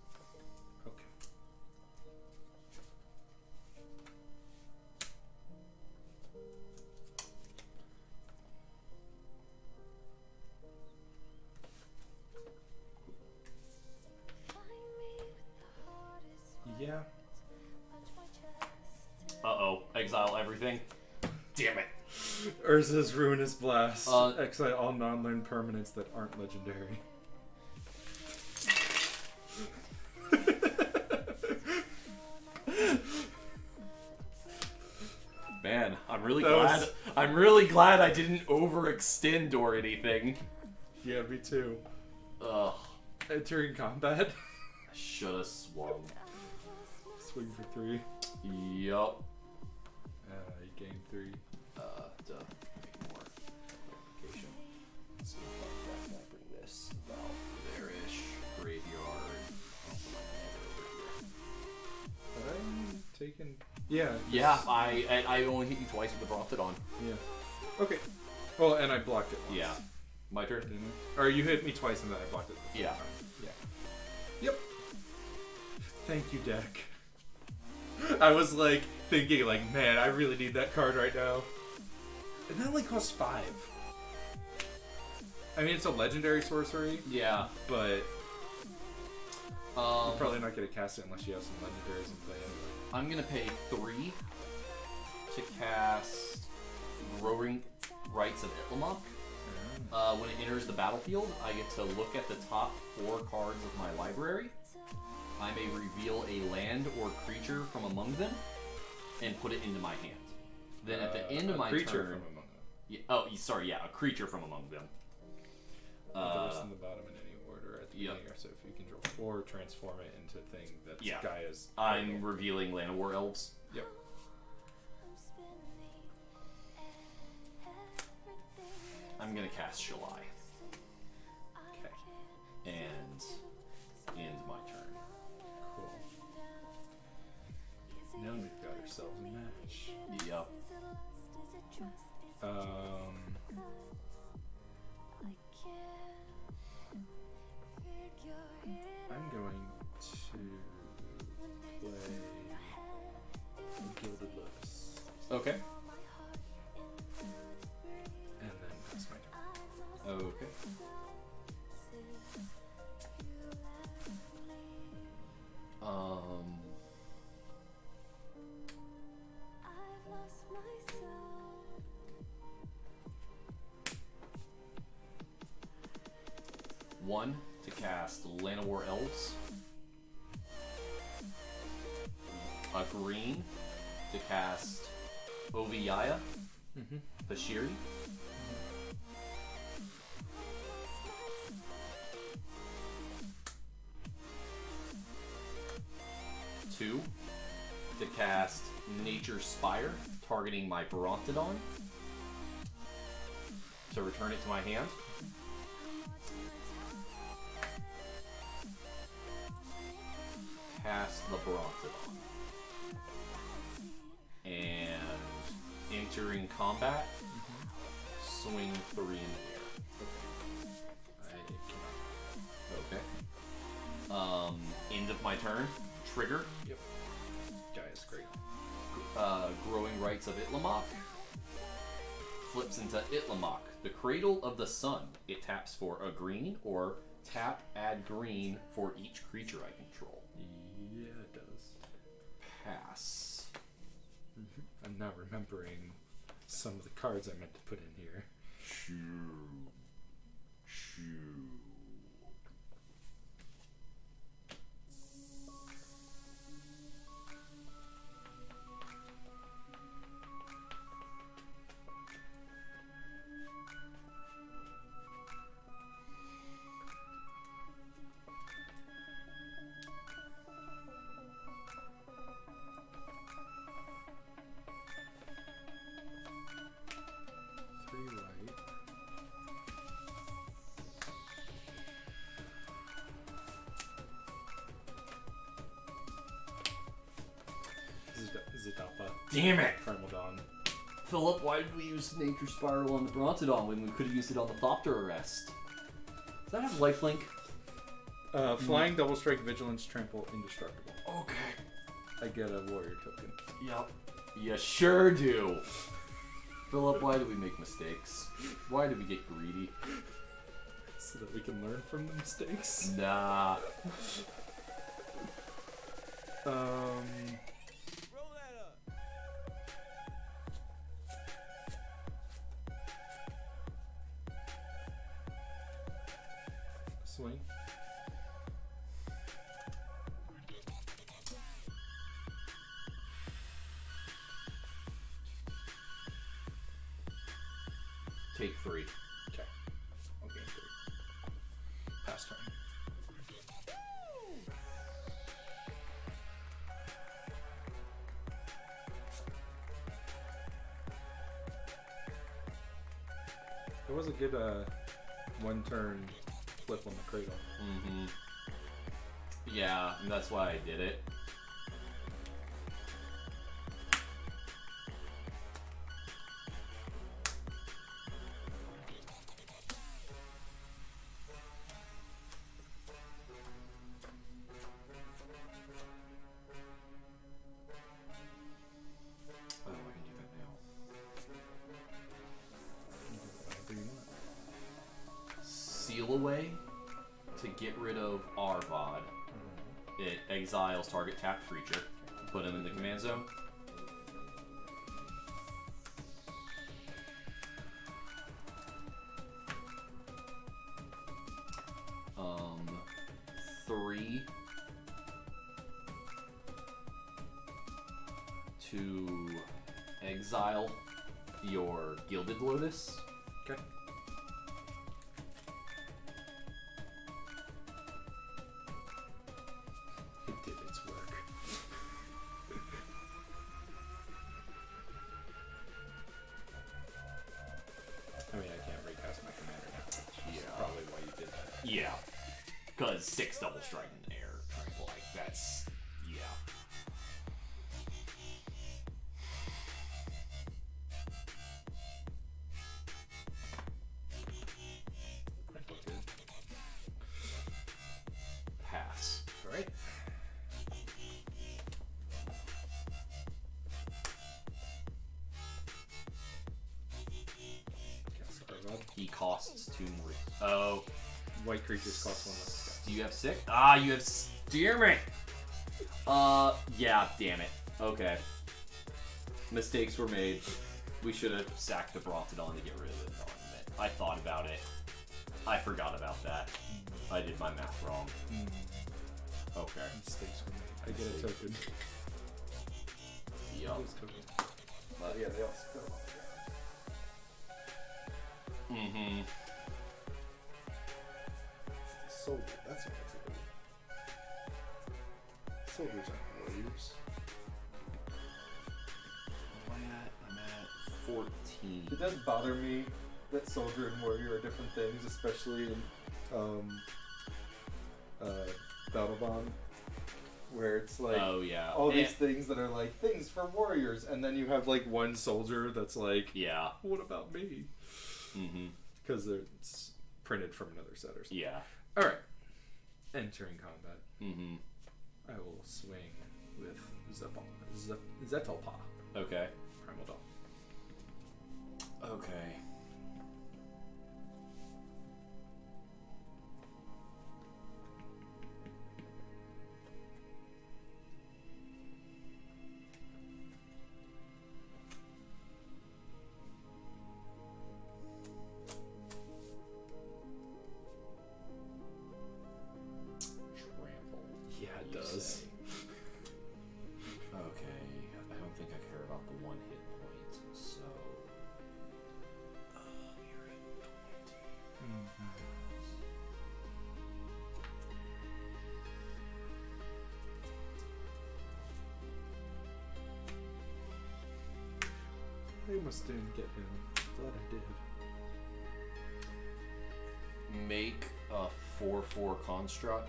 Okay. Yeah. exile everything. Damn it. Urza's Ruinous Blast. Uh, Exile all non-learned permanents that aren't legendary. Man, I'm really That glad. was- I'm really glad I didn't overextend or anything. Yeah, me too. Ugh. Entering combat. I should have swung. Swing for 3. Yup. You gain 3. Duh. Make more clarification. Let's see if I can bring this about there-ish. Graveyard. Have I taken... Yeah. Yeah, I only hit you twice with the Brontodon. Yeah. Okay. Well, and I blocked it once. Yeah. My turn? Didn't I? Or you hit me twice and then I blocked it. the Yeah. first time. Yeah. Yep. Thank you, deck. I was like thinking, like, man, I really need that card right now. And that only costs 5. I mean, it's a legendary sorcery, Yeah. but Um, you're probably not gonna cast it unless you have some legendaries in play anyway. I'm gonna pay 3 to cast Growing Rites of Itlamok. When it enters the battlefield, I get to look at the top 4 cards of my library. I may reveal a land or creature from among them and put it into my hand. Then at the end of my creature turn, from among them. a creature from among them. The list in the bottom in any order at the Yep. beginning. So if you can draw 4, transform it into a thing that's Yeah. Gaia's. I'm revealing Land of War Elves. Yep. I'm gonna cast Shalai Okay. and end my turn. Cool. Now we've got ourselves a match. Yep. I'm going to play Gilded Lotus, Okay. and then pass my turn. Okay. One to cast Llanowar Elves. A green to cast Oviyaya, Bashiri. Two to cast Nature's Spire, targeting my Brontodon. To return it to my hand. Cast the Brontodon. And entering combat, swing 3 in the air. I cannot. Okay. End of my turn. Trigger. Yep. Gaia's great. Growing Rites of Itlamok. Flips into Itlamok, the Cradle of the Sun. It taps for a green, or tap, add green for each creature I control. Yeah, it does. Pass. I'm not remembering some of the cards I meant to put in here. Shoo. Zidapa. Damn it! Primal Dawn. Philip, why did we use Nature's Spiral on the Brontodon when we could have used it on the Thopter Arrest? Does that have lifelink? Flying, Double Strike, Vigilance, Trample, Indestructible. Okay. I get a warrior token. Yup. You sure do. Philip, why do we make mistakes? Why do we get greedy? So that we can learn from the mistakes. Nah. Swing. Take 3. Okay. I'll gain 3. Pass turn. It was a good one turn flip on the cradle. Mm-hmm. Yeah, and that's why I did it. Oh, I can do that now. Whatever you want. Seal away to get rid of Arvod. It exiles target tapped creature. Put him in the command zone. Um, 3 to exile your Gilded Lotus. Okay. It did its work. I mean, I can't recast my commander now. Which is probably why you did that. Yeah, because 6 double strike in the air. Like that's yeah. I feel good. Pass. All right. Cast Arvod. He costs 2 more. Oh, White creatures cost 1 less. do you have 6? Ah, you have steer me. Yeah, damn it. Okay. Mistakes were made. We should have sacked the Brontodon to get rid of it. I thought about it. I forgot about that. I did my math wrong. Okay. Mistakes were made. I get a token. Yup. Those tokens. Oh, yeah, they all spell. Mm-hmm. Soldier, that's what it's about. Soldiers aren't warriors. Where am I at? I'm at 14. It does bother me that soldier and warrior are different things, especially in Battle Bond, where it's like Oh, yeah. all these things that are like things for warriors, and then you have like one soldier that's like, Yeah. what about me? Mm-hmm. Because it's printed from another set or something. Yeah. All right. Entering combat, Mm-hmm. I will swing with Zetalpa, Okay. Primal Dawn. Okay. Trample. Yeah, it you does. say. Okay. I don't think I care about the 1 hit point, so. You're at 20. I almost didn't get him. Glad I did. Make a 4/4 construct.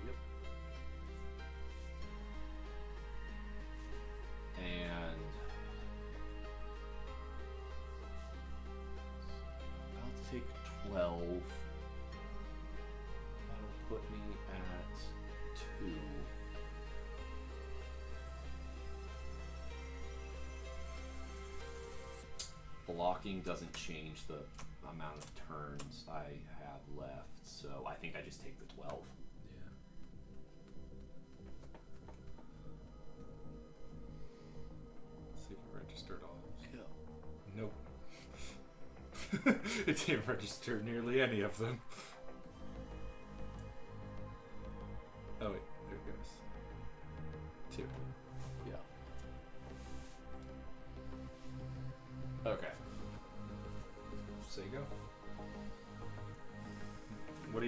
Yep. And about to take 12. That'll put me at 2. Blocking doesn't change the amount of turns I have left, so I think I just take the 12. Yeah. See if it registered all. Nope. It didn't register nearly any of them. Oh wait, there it goes. 2. Yeah. Okay. So you go. What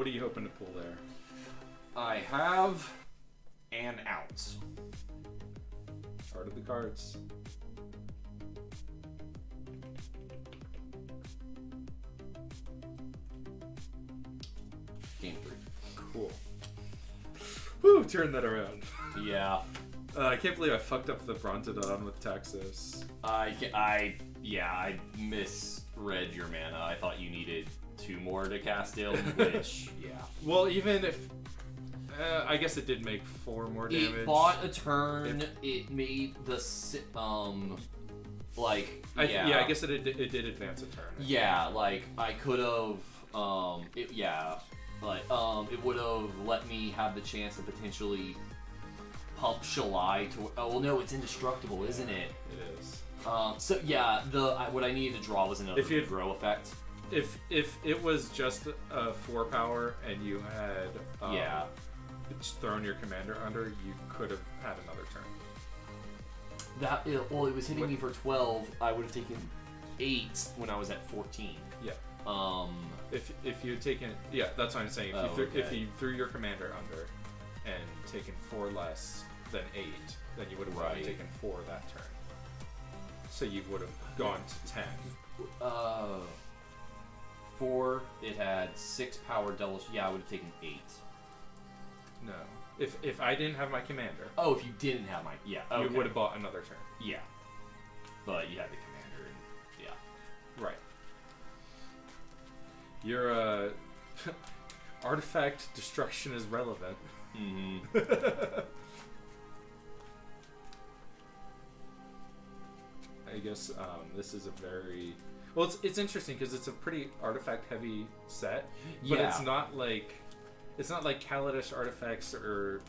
are you hoping to pull there? I have an out. Art of the cards. Game 3. Cool. Woo! Turn that around. Yeah. I can't believe I fucked up the Brontodon with Taxos. I misread your mana. I thought you needed 2 more to cast him, which, yeah. Well, even if... I guess it did make 4 more damage. It bought a turn, it made the... Like, I guess it did advance a turn. Yeah, like, I could have... it would have let me have the chance to potentially pump Shalai to... Oh, well, no, it's indestructible, isn't it? It is. So, yeah, what I needed to draw was another grow effect. If it was just a 4 power and you had thrown your commander under, you could have had another turn. It was hitting me for 12. I would have taken 8 when I was at 14. Yeah. If you had taken, that's what I'm saying. If you threw your commander under and taken 4 less than 8, then you would have probably taken 4 that turn. So you would have gone to 10. 4. It had 6 power doubles. Yeah, I would have taken 8. No. If I didn't have my commander. Oh, if you didn't have my you would have bought another turn. Yeah. But you had the commander and Right. Your artifact destruction is relevant. Mm-hmm. I guess this is a very it's interesting because it's a pretty artifact heavy set, but it's not like Kaladesh artifacts or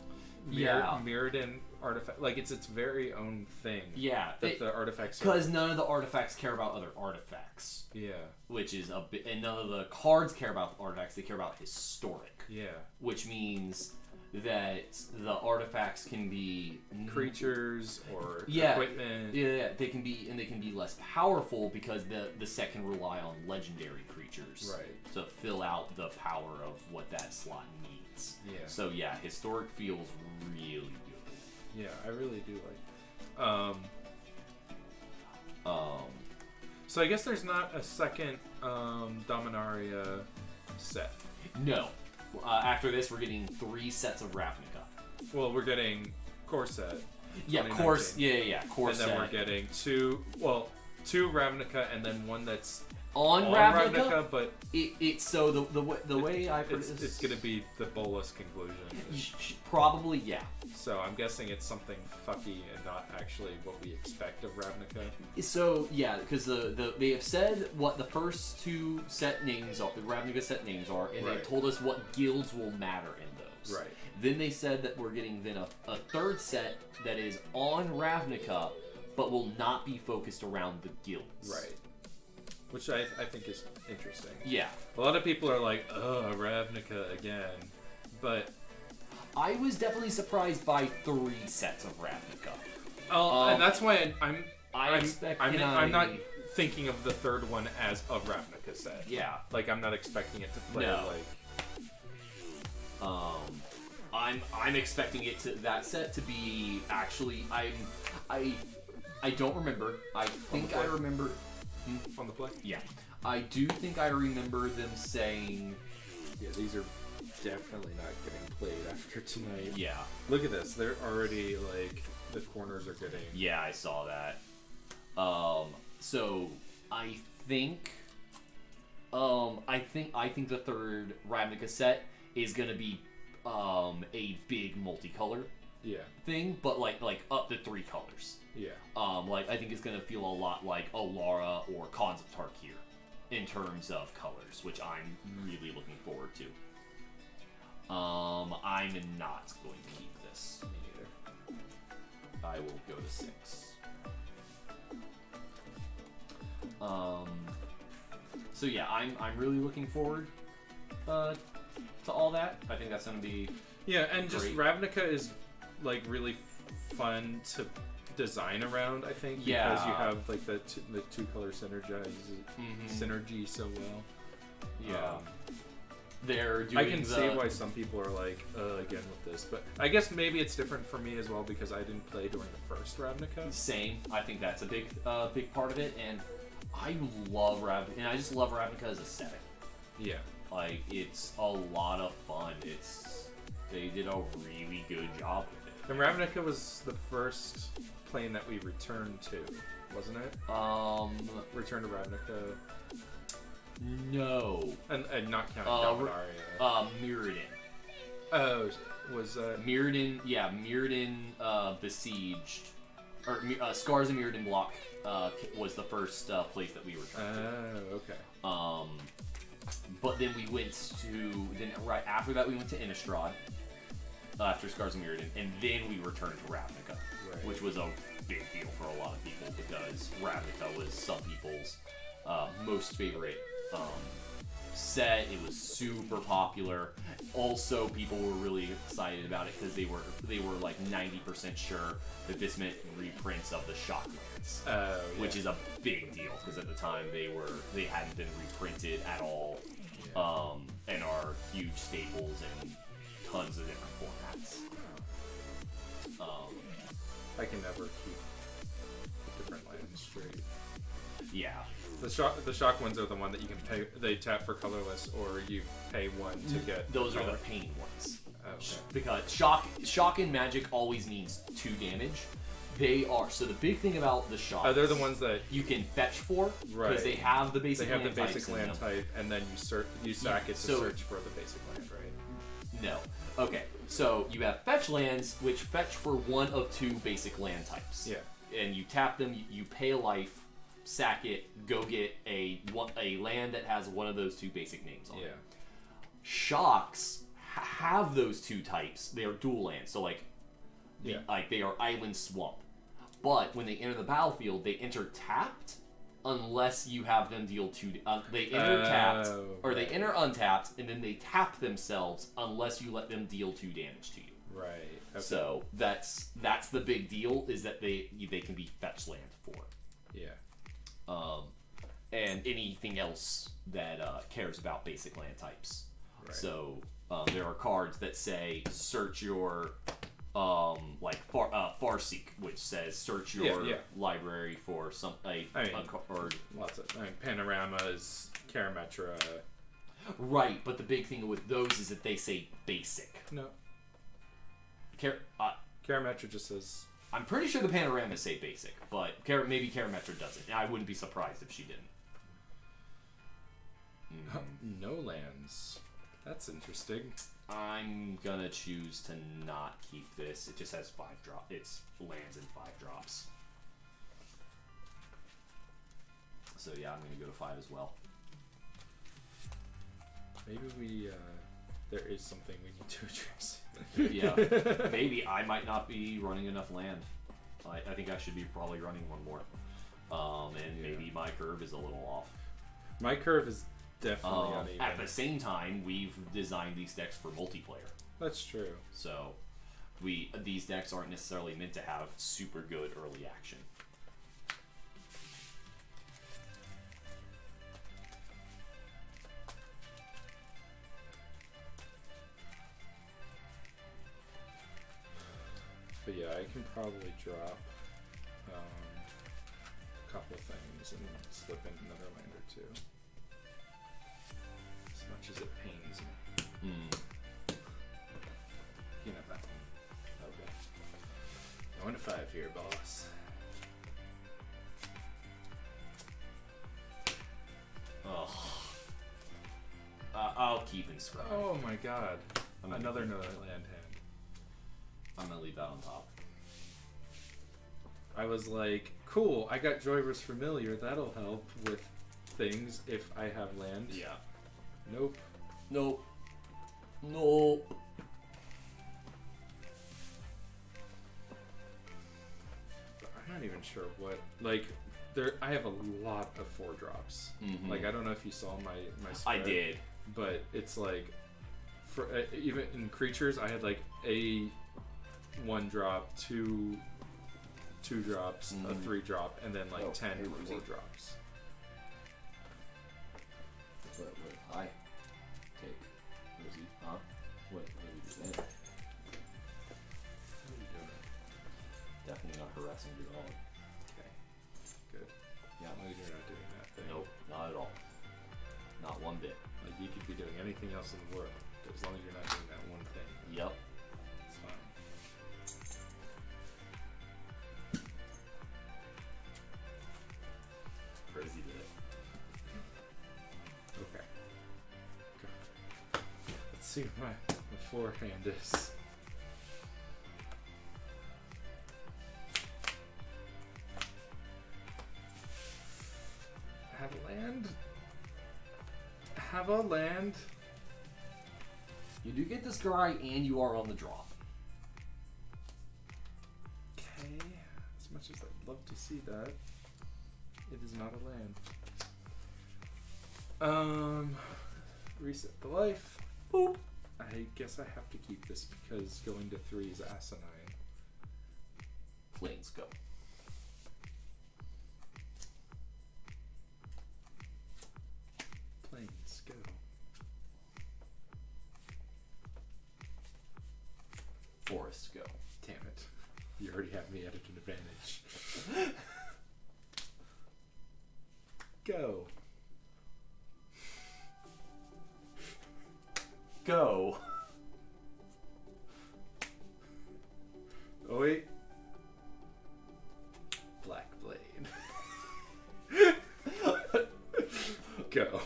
Mirrodin artifact. Like it's its very own thing. Yeah, the artifacts because none of the artifacts care about other artifacts. Yeah, which is a bit, and none of the cards care about artifacts. They care about historic. Yeah, which means that the artifacts can be creatures or equipment. Yeah, they can be less powerful because the set can rely on legendary creatures to fill out the power of what that slot needs. Yeah. So yeah, historic feels really good. Yeah, I really do like. So I guess there's not a second Dominaria set. No. After this, we're getting 3 sets of Ravnica. Well, we're getting core set. Yeah, course. Yeah. Core set. And then we're getting 2 Ravnica, and then one that's on Ravnica, but so the way I it's gonna be the Bolus conclusion. Probably, yeah. So I'm guessing it's something fucky and not actually what we expect of Ravnica. So yeah, because they have said what the first 2 set names are, the Ravnica set names are, and they've told us what guilds will matter in those. Right. Then they said that we're getting then a 3rd set that is on Ravnica, but will not be focused around the guilds. Right. Which I think is interesting. Yeah. A lot of people are like, oh, Ravnica again. But I was definitely surprised by 3 sets of Ravnica. And that's why I'm not thinking of the 3rd one as a Ravnica set. Yeah. Like I'm not expecting it to play I'm expecting that set to be actually I don't remember. I think I remember on the play. Yeah. I do think I remember them saying these are definitely not getting played after tonight. Yeah. Look at this. They're already like the corners are getting. Yeah, I saw that. So I think the 3rd Ravnica set is gonna be a big multicolor thing, but like up to 3 colors. Yeah. I think it's gonna feel a lot like Alara or Khans of Tarkir in terms of colors, which I'm really looking forward to. I'm not going to keep this. Me neither. I will go to 6. So yeah, I'm really looking forward to all that. I think that's going to be Yeah, and just great. Ravnica is like really fun to design around. I think Yeah. because you have like the two color synergy so well. Yeah. They're doing I can see why some people are like, again with this, but I guess maybe it's different for me as well because I didn't play during the first Ravnica. Same. I think that's a big part of it, and I love Ravnica, and I just love Ravnica as a setting. Yeah. Like, it's a lot of fun. They did a really good job with it. And Ravnica was the first plane that we returned to, wasn't it? Return to Ravnica. No. And not counting Dominaria. Mirrodin. Oh, was Mirrodin, yeah, Mirrodin besieged, or Scars of Mirrodin block was the first place that we returned to. Okay. But then we went to, right after that we went to Innistrad, after Scars of Mirrodin, and then we returned to Ravnica, Right. which was a big deal for a lot of people because Ravnica was some people's most favorite set. It was super popular. Also, people were really excited about it because they were like 90% sure that this meant reprints of the Shocklands, which is a big deal because at the time they hadn't been reprinted at all, and are huge staples in tons of different formats. I can never keep the different lands straight. Yeah. The shock ones are the one that you can pay. They tap for colorless, or you pay one to get. Those are color. the pain ones. Okay. Because shock in Magic always means 2 damage. They are so the big thing about the shock. They're the ones that you can fetch for because Right. they have the basic. they have the land basic types in land them. type, and then you sack it to so- search for the basic land, right? No. Okay. So you have fetch lands, which fetch for one of 2 basic land types. Yeah. And you tap them. You pay a life, sack it, go get a land that has one of those 2 basic names on Yeah. it. Shocks have those 2 types. They are dual lands. So like they are island swamp. But when they enter the battlefield, they enter tapped unless you have them deal 2. They enter tapped, or they enter untapped, and then they tap themselves unless you let them deal 2 damage to you. Right. Okay. So that's the big deal is that they can be fetch land for. Yeah. And anything else that cares about basic land types. Right. So there are cards that say search your Farseek, which says search your library for some or Lots of panoramas, Karametra. right. But the big thing with those is that they say basic. No. Karametra just says. I'm pretty sure the panoramas say basic, but maybe Karametra doesn't. And I wouldn't be surprised if she didn't. No lands. That's interesting. I'm gonna choose to not keep this. It just has 5 drop. It's lands and 5 drops. So yeah, I'm gonna go to 5 as well. Maybe there is something we need to address. Yeah, maybe I might not be running enough land. I think I should be probably running one more. And maybe my curve is a little off. My curve is definitely uneven. At the same time, we've designed these decks for multiplayer. That's true. So these decks aren't necessarily meant to have super good early action. But yeah, I can probably drop a couple things and slip in another land or 2. As much as it pains me. You know that one. Okay. Going to 5 here, boss. Ugh. I'll keep inscribed. Oh my god. I'm gonna Another keep- land hand. I'm gonna leave that on top. I was like, cool, I got Joyver's Familiar. That'll help with things if I have land. Yeah. Nope. Nope. Nope. I'm not even sure what. Like, I have a lot of 4 drops. Mhm. Like, I don't know if you saw my I spread, did. but it's like for even in creatures, I had like a 1-drop, two drops, a 3-drop, and then like 10 4-drops. What I take? Rosie, huh? What are you saying? What are you doing? Definitely not harassing your dog. Okay. Good. Yeah. Well, you're not doing that thing. Nope, not at all. Not one bit. Like you could be doing anything else in the world, but as long as you're not doing that one thing, Yep. it's fine. Rosie did it. Okay. Go. Let's see what my forehand is. Have a land. Have a land. You do get this guy, and you are on the draw. Okay. As much as I'd love to see that, it is not a land. Reset the life. Boop. I guess I have to keep this because going to 3 is asinine. Planes go. Planes go. Forests go. Damn it. You already have me at an advantage. Go. Go. Oh wait. Black Blade. Go.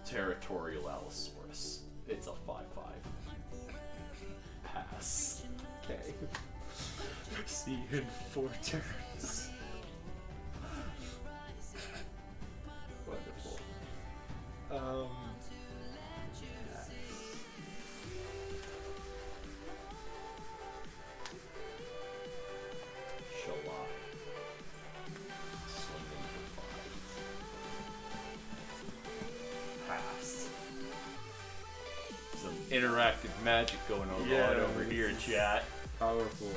Territorial Allosaurus. It's a 5/5. Pass. Okay. See you in 4 turns. Wonderful. Shalai. Swinging for 5. Pass. Some interactive magic going on over this here, is chat. Powerful.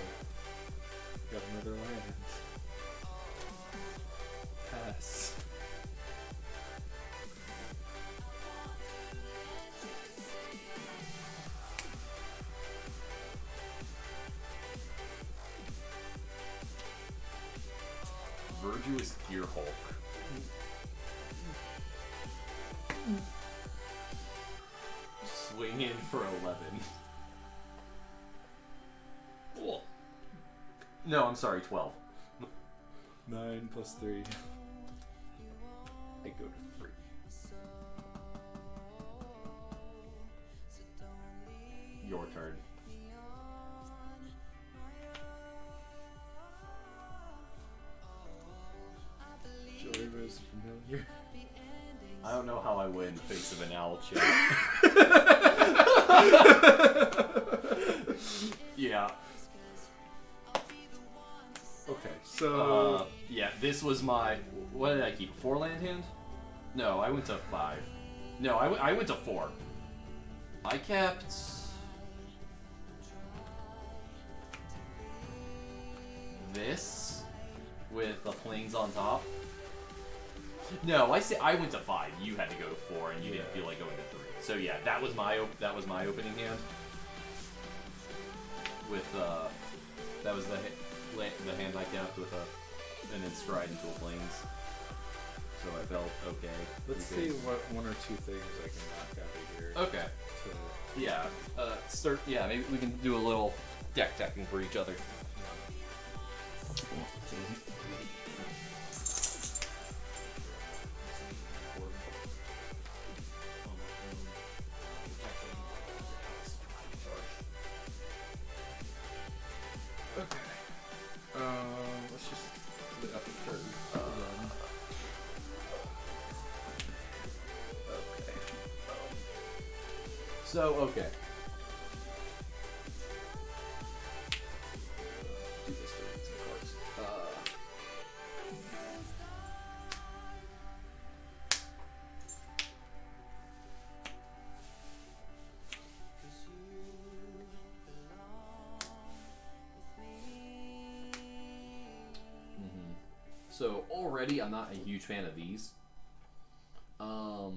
Got another land. Pass. Virtuous Gear Hulk. Swing in for 11. Cool. No, I'm sorry, 12. 9 plus 3. I go to 3. Your turn. Joy Rose familiar. I don't know how I win Face of an Owl chat. Yeah. Okay, so Yeah, this was my... What did I keep? A 4-land hand? No, I went to 5. No, I went to 4. I kept... this with the planes on top. No, I went to 5. You had to go to 4, and you didn't feel like going to 3. So yeah, that was my opening hand. With that was the hand I kept with and then stride into a planes. So I felt okay. let's see what 1 or 2 things I can knock out of here. Okay. To- Yeah. Start. Yeah. Maybe we can do a little deck teching for each other. Okay. Let's just split up the curve. Okay. So okay. So already, I'm not a huge fan of these. Oh,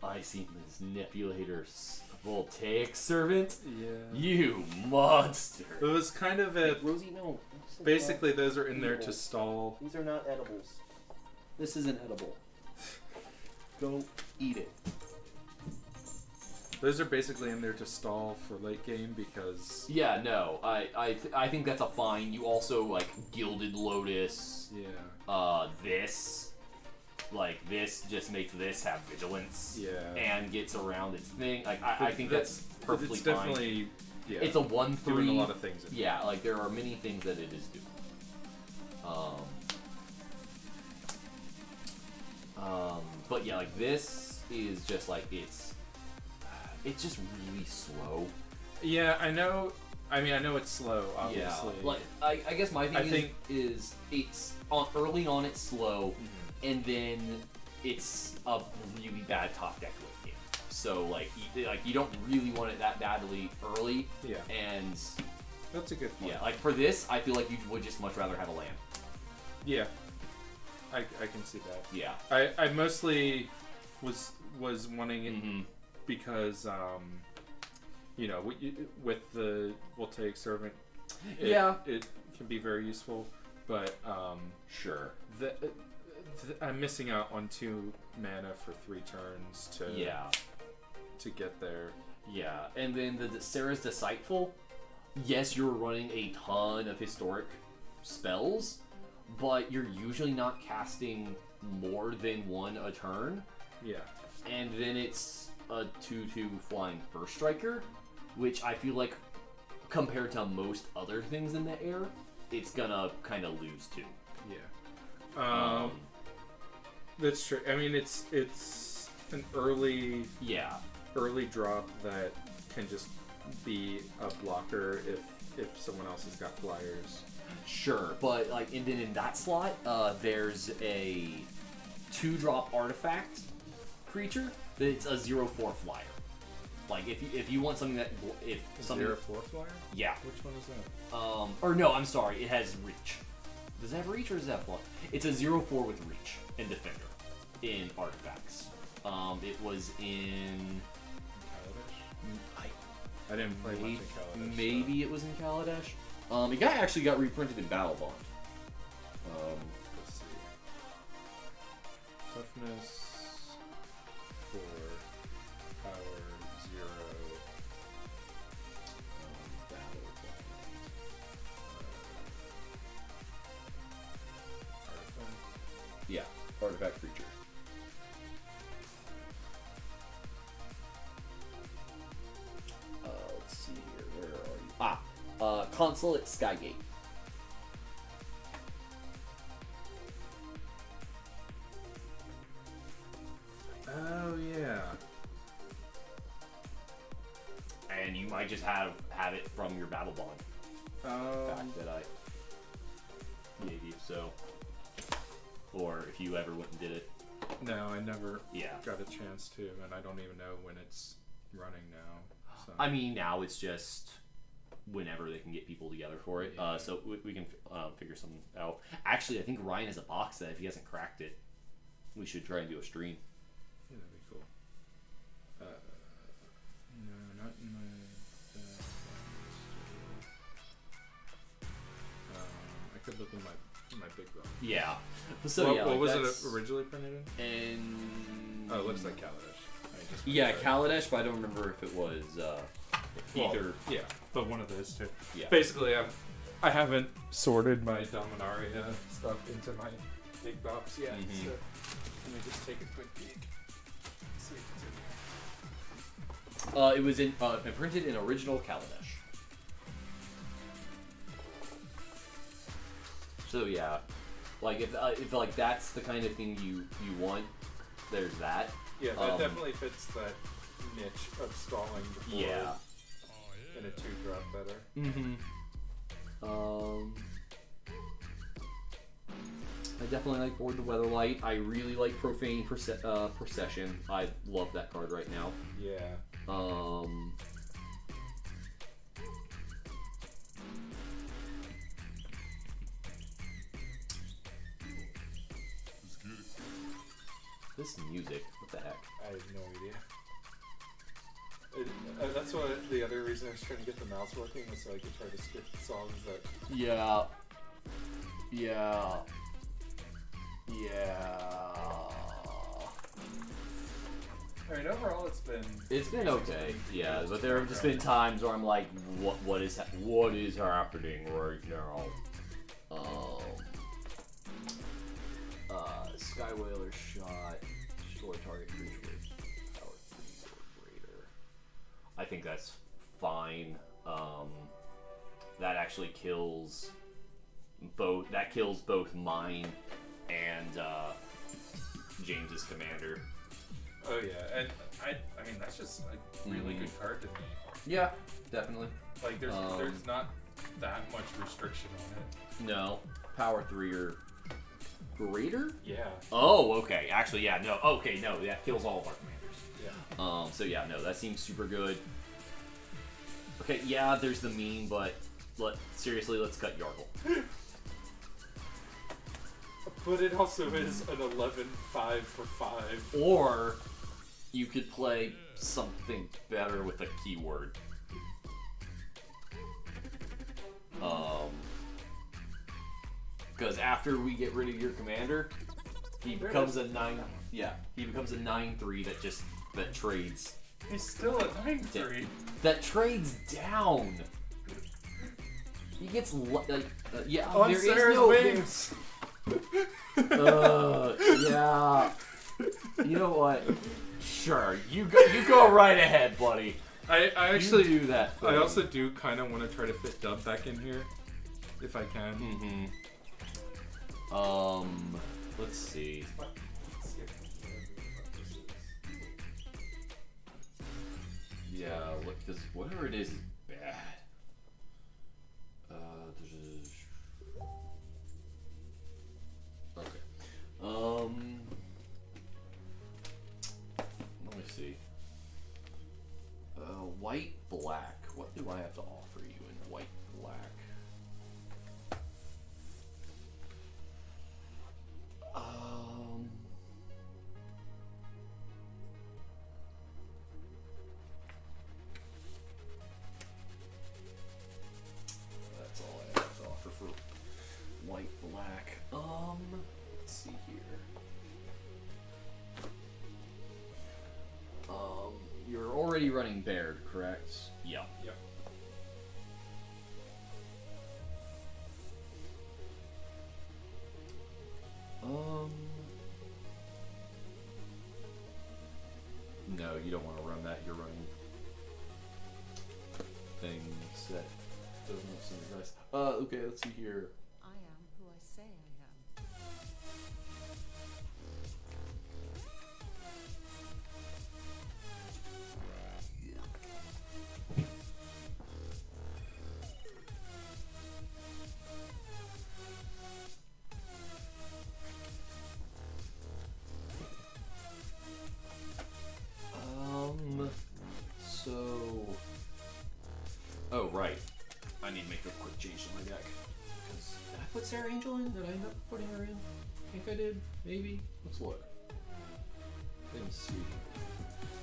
Icy Manipulator's Voltaic Servant? Yeah. You monster! It was kind of a... Rosie, no. Basically, those are in there to stall. These are not edibles. This isn't edible. Go eat it. Those are basically in there to stall for late game because... Yeah, no, I think that's a fine. You also, like, Gilded Lotus, Yeah. this. Like, this just makes this have vigilance. Yeah. And gets around its thing. Like, I think that's perfectly it's fine. definitely... Yeah. It's a 1/3. Doing a lot of things. Yeah, like, there are many things that it is doing. But yeah, like, this is just, like, it's just really slow. Yeah, I know. I mean, I know it's slow, obviously. Yeah, like, I guess my thing is it's early on it's slow, and then it's a really bad top deck late game. So like you don't really want it that badly early. Yeah. And That's a good point. yeah, like for this, I feel like you would just much rather have a land. Yeah. I can see that. Yeah. I mostly was wanting it because you know, with the Voltaic Servant, it can be very useful, but Sure. I'm missing out on 2 mana for 3 turns to get there. Yeah, and then the Sarah's Deceitful. Yes, you're running a ton of historic spells, but you're usually not casting more than 1 a turn. Yeah. And then it's a 2/2 flying first striker, which I feel like compared to most other things in the air, it's gonna kind of lose to. Yeah. That's true. I mean, it's an early drop that can just be a blocker if someone else has got flyers. Sure, but like, and then in that slot, there's a 2-drop artifact creature that's a 0/4 flyer. Like if you want something that if something 0/4 flyer. Yeah. Which one is that? Or no, I'm sorry, it has reach. Does it have reach or does it have fly? It's a 0/4 with reach and defender in artifacts. It was in Kaladesh? I didn't play much in Kaladesh. Maybe it was in Kaladesh. It actually got reprinted in Battle Bond. Let's see. Toughness 4, power 0. Battle Bond. Artifact. Yeah, artifact creature. Let's see here. Where are you? Consulate Skygate. Oh yeah. And you might just have it from your Battle Bond fact that I gave you. So, or if you ever went and did it. No, I never Yeah. got a chance to, and I don't even know when it's running now. So. I mean, now it's just whenever they can get people together for it. Yeah. So we can figure something out. Actually, I think Ryan has a box that if he hasn't cracked it, we should try and do a stream. Yeah, that'd be cool. No, not in my. I could look in my big book. Yeah. So what, yeah, what like was that's- it originally printed in? And Oh, it looks like Kaladesh. I just yeah, went there. Kaladesh, but I don't remember if it was either. Well, yeah, but one of those two. Yeah. Basically, I haven't sorted my Dominaria stuff into my big box yet, Mhm. so let me just take a quick peek. See if it's in there. It was in printed in original Kaladesh. So yeah, like if like that's the kind of thing you want, there's that. Yeah, that definitely fits that niche of stalling the board Yeah. in a 2-drop better. Mm-hmm. I definitely like Board the Weatherlight. I really like Profane Procession. I love that card right now. Yeah. This music, what the heck? I have no idea. That's what the other reason I was trying to get the mouse working was so I could try to skip songs that. Yeah. Yeah. Alright, overall it's been. It's been okay, yeah, but there have just been times where I'm like, what is happening right now? Sky Whaler shot, destroy target creature with power 3 or greater. I think that's fine. That actually kills both. That kills both mine and James's commander. Oh yeah, and I mean that's just a really good card to me. Yeah, definitely. Like there's not that much restriction on it. No, power 3 or greater. Yeah. Oh, okay. Actually, yeah. No. Okay, no. That kills all of our commanders. Yeah. So yeah, no. That seems super good. Okay, yeah. There's the meme, but seriously, let's cut Yargle. But it also is an 11-5 for 5. Or you could play something better with a keyword. Because after we get rid of your commander, he becomes a 9. Yeah, he becomes a 9/3 that trades. He's still a 9/3. That trades down. He gets yeah. On there Sarah's is no wings. Yeah. You know what? Sure, you go right ahead, buddy. I actually do that. I also do kind of want to try to fit Dub back in here, if I can. Mm-hmm. Let's see. Yeah, because whatever it is bad. Okay. Let me see. White black. What do I have to offer you in white black? That's all I have to offer for white black. Let's see here. You're already running Baird, correct? Yeah. Yep. No, you don't want to run that. You're running things that doesn't have some dice. Okay, let's see here. I am who I say I am. Oh, right. I need to make a quick change to my deck. Because did I put Sarah Angel in? Did I end up putting her in? I think I did. Maybe. Let's look. Didn't see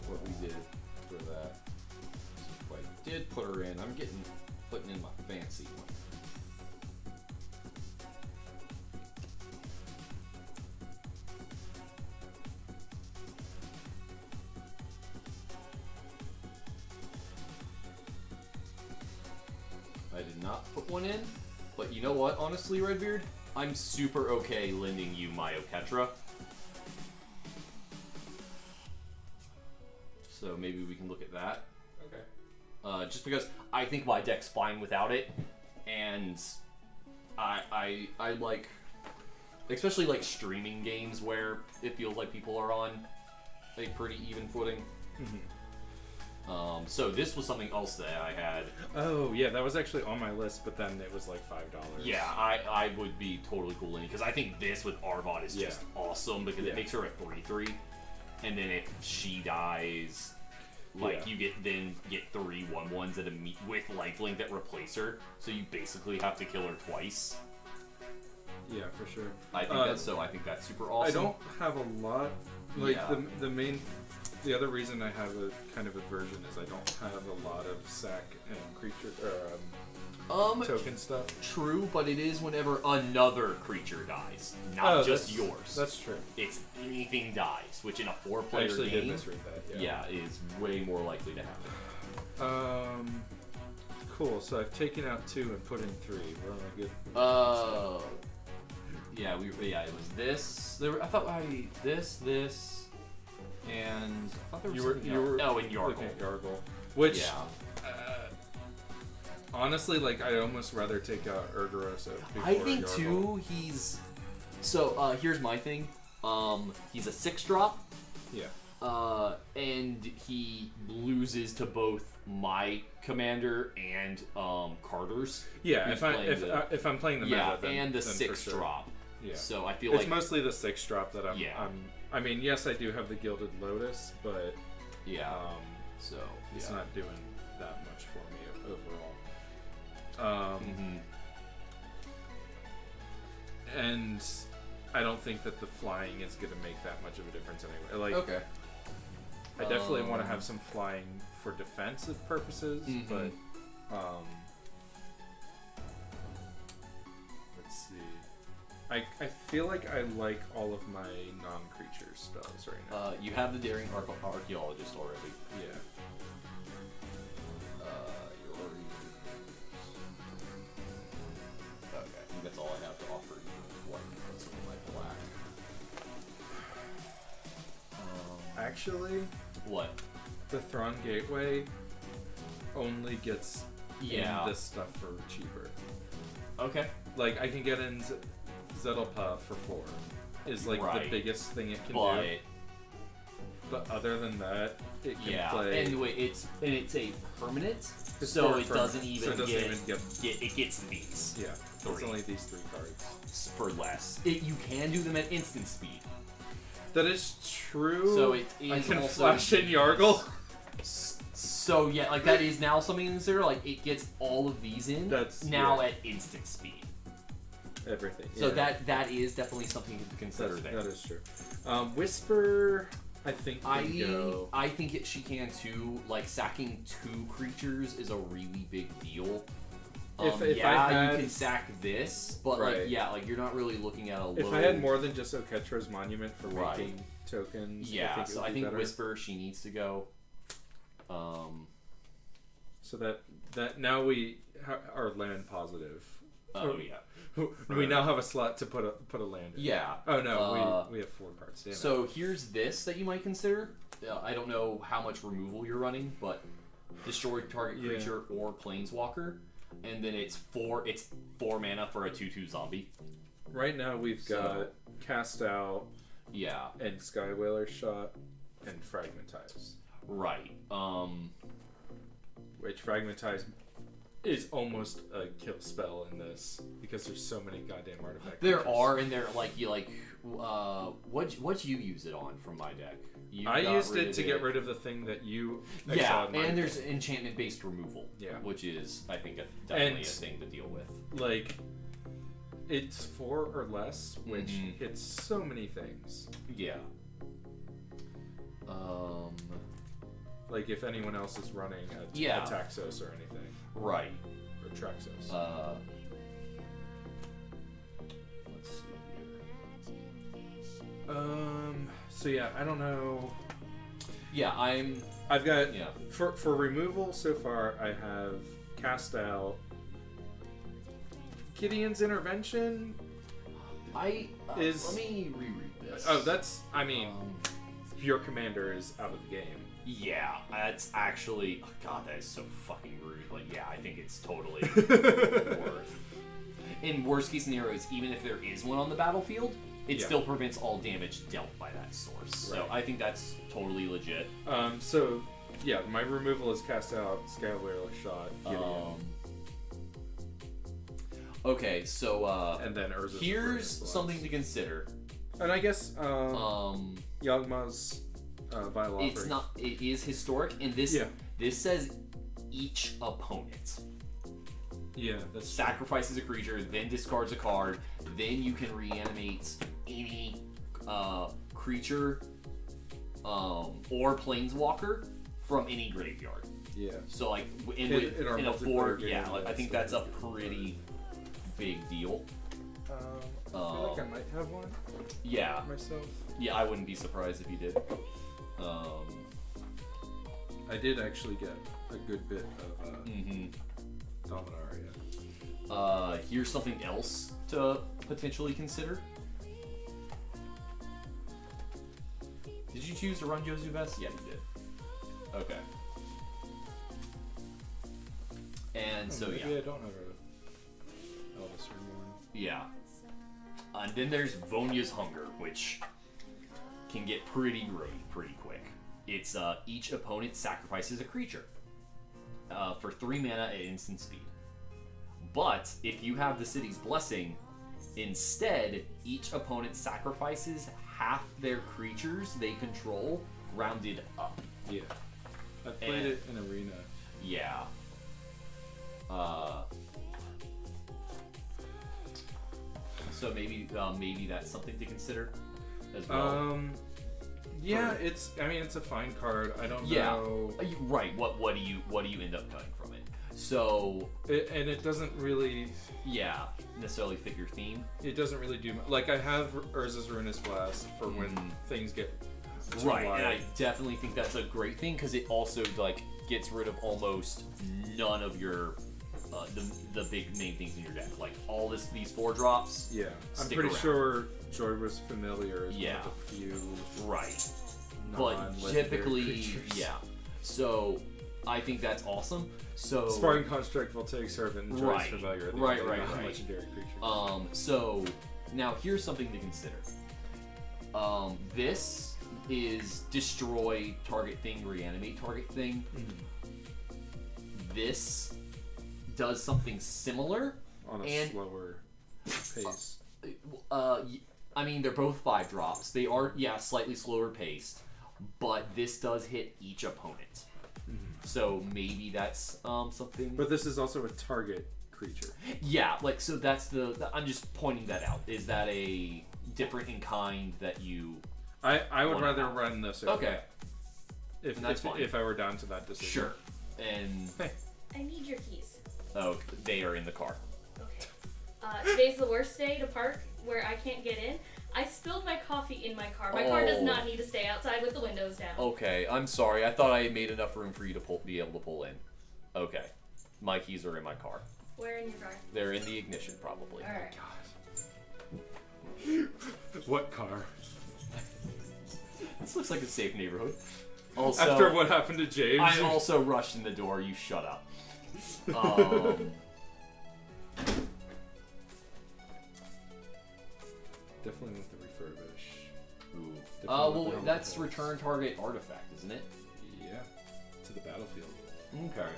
what we did for that. If I did put her in, I'm putting in my fancy one. I did not put one in, but you know what, honestly, Redbeard? I'm super okay lending you my Oketra. So maybe we can look at that. Okay. Just because I think my deck's fine without it, and I like, especially like streaming games where it feels like people are on a pretty even footing. So this was something else that I had. Oh yeah, that was actually on my list, but then it was like $5. Yeah, I would be totally cool in it because I think this with Arvod is just awesome because it makes her a 3/3, and then if she dies, like you get 3 1/1s at with lifelink that replace her, so you basically have to kill her twice. Yeah, for sure. I think that's super awesome. I don't have a lot. Like Yeah. The other reason I have a kind of aversion is I don't have a lot of sack and creature token stuff. True, but it is whenever another creature dies, not just yours. That's true. It's anything dies, which in a I 4-player actually did game, misread that. yeah, is way more likely to happen. Cool. So I've taken out 2 and put in 3. We're on a good. Yeah, it was this. I thought this, and I thought there was something else. And Yargle. Looking at Yargle, which honestly, like I'd almost rather take out Urgarosa before I think Yargle. too. Here's my thing. He's a 6-drop. Yeah. And he loses to both my commander and Carter's. Yeah, who's if I'm playing the yeah, meta, then, and the then 6-drop. Sure. Yeah. So I feel it's like mostly the 6-drop that I'm. Yeah. I mean, yes, I do have the Gilded Lotus, but yeah. So it's yeah. not doing that much for me overall. And I don't think that the flying is going to make that much of a difference anyway. Like, Okay. I definitely want to have some flying for defensive purposes, but let's see. I feel like I like all of my non-creature spells right now. You have the Daring Archaeologist already. Yeah. You're already... Okay, I think that's all I have to offer you. White and some of my black. Actually, What? the Thrawn Gateway only gets in this stuff for cheaper. Okay. Like, I can get in Zettelpa for 4. Is like the biggest thing it can do. But other than that, it can play. Anyway, it's a permanent, It's so for it permanent, doesn't even get. it gets these. Yeah, Three. it's only these 3 cards. For less. You can do them at instant speed. That is true. So it I is can also flash in Yargle. So yeah, like that is now something to consider. Like it gets all of these in at instant speed. Everything. So that is definitely something to consider. That is true. Whisper, I think can go. I think she can too. Like sacking 2 creatures is a really big deal. If you can sack this, but like you're not really looking at a low... If I had more than just Oketra's Monument for making tokens, I think better. Whisper, she needs to go. So that now we are land positive. Oh yeah. We now have a slot to put a land in. Yeah. Oh no, we have 4 cards. Damn so here's this that you might consider. I don't know how much removal you're running, but destroy target creature or planeswalker, and then it's 4 mana for a 2/2 zombie. Right now we've got Cast Out, and Skywhaler Shot, and Fragmentize. Right. Which Fragmentize is almost a kill spell in this because there's so many goddamn artifacts. There are, and they're like what you use it on from my deck? I used it to get rid of the thing that you exiled. Yeah, and there's enchantment based removal. Yeah, which is I think definitely a thing to deal with. Like it's 4 or less, which hits so many things. Yeah. Like if anyone else is running a Taxos or anything. Right. Or Traxos. Let's see here. So yeah, I don't know. Yeah, I've got for removal so far I have Cast Out, Gideon's Intervention. Let me reread this. Oh, that's your commander is out of the game. Yeah, that's actually... Oh God, that is so fucking rude. But yeah, I think it's totally worth. In worst case scenarios, even if there is one on the battlefield, it still prevents all damage dealt by that source. So I think that's totally legit. So Yeah, my removal is cast out, Skylark Shot, Gideon, Okay, so and then Urza's here's Ruinous Blast. something to consider. And I guess Yagma's Vile Offering. It's not. It is historic, and this says each opponent Yeah, that's sacrifices a creature, then discards a card, then you can reanimate any creature or planeswalker from any graveyard. Yeah. So like in our a multiplayer board, game, yeah, like, I think that's that's a pretty big deal. I feel like I might have one Yeah, myself. yeah, I wouldn't be surprised if you did. I did actually get a good bit of Dominaria. Here's something else to potentially consider. Did you choose to run Josu Vest? Yeah, you did. Okay. And so maybe yeah. I don't have a Elvis Reborn. Yeah. And then there's Vonya's Hunger, which can get pretty grody pretty quick. It's each opponent sacrifices a creature for 3 mana at instant speed. But if you have the City's Blessing, instead, each opponent sacrifices half their creatures they control rounded up. Yeah. I played it in Arena. Yeah. So maybe that's something to consider as well. Yeah, it's a fine card. I don't Yeah. know. Right. What do you end up cutting from it? So And it doesn't really yeah, necessarily fit your theme. it doesn't really do like I have Urza's Ruinous Blast for when things get too Right, wide. and I definitely think that's a great thing because it also like gets rid of almost none of your the big main things in your deck. Like all these 4-drops. Yeah, I'm Stick pretty around. sure Joy was familiar as Yeah. one of the few Right. But non-legendary typically, creatures. yeah. So I think that's awesome. So Sparring Construct, Voltaic Servant, and Joy's Right. Familiar. These Right, are right, non-legendary creatures. So now here's something to consider. This is destroy target thing, reanimate target thing. This does something similar. On a and- slower pace. I mean, they're both 5-drops. They are, slightly slower paced, but this does hit each opponent. So maybe that's something. But this is also a target creature. Yeah, like so. That's I'm just pointing that out. Is that a different in kind that you? I would One rather out. run this. Okay, If that's fine. if I were down to that decision. sure. And I need your keys. oh, they are in the car. Okay. Today's the worst day to park where I can't get in. I spilled my coffee in my car. My car does Oh. not need to stay outside with the windows down. Okay, I'm sorry. I thought I had made enough room for you to be able to pull in. Okay, my keys are in my car. Where in your car? They're in the ignition, probably. All right. What car? This looks like a safe neighborhood. Also, After what happened to James? I also rushed in the door. You shut up. Definitely with the refurbish. Ooh. Definitely Well, with the that's helmet return target artifact, isn't it? Yeah. To the battlefield. Okay.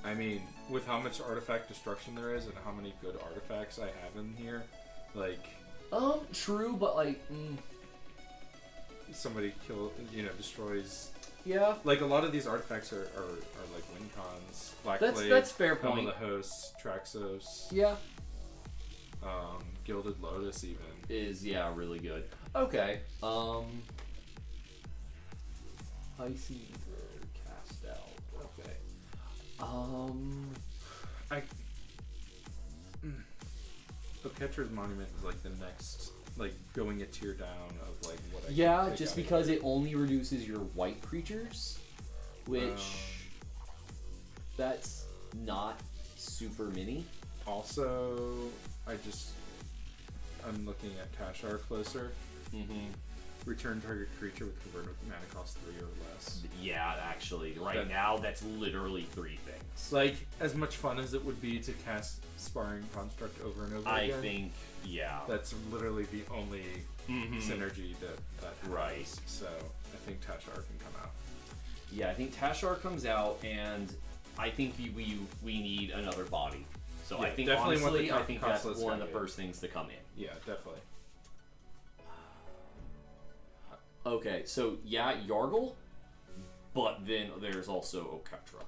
I mean, with how much artifact destruction there is and how many good artifacts I have in here, like True, but like, somebody destroys. yeah. Like a lot of these artifacts are like win cons. Blackblade, That's fair Helm point. of the Hosts, Traxos, Yeah. Gilded Lotus even. Is really good. Okay. Icy Ether cast out. Okay. Catcher's Monument is like the next, like going a tier down of like what I Yeah, can pick just out of because here. it only reduces your white creatures, which that's not super many. Also, I'm looking at Tashar closer. Mm-hmm. Return target creature with convert with mana cost 3 or less. Yeah, actually, right That- now that's literally 3 things. Like, as much fun as it would be to cast Sparring Construct over and over I again, think, that's literally the only Mhm. synergy that has. Right. So, I think Tashar can come out. Yeah, I think Tashar comes out, and I think we need another body. So Yeah, I think definitely want honestly, the I think that's costless one of guy, the yeah. first things to come in. Yeah, definitely. Okay, so yeah, Yargle, but then there's also Oketra.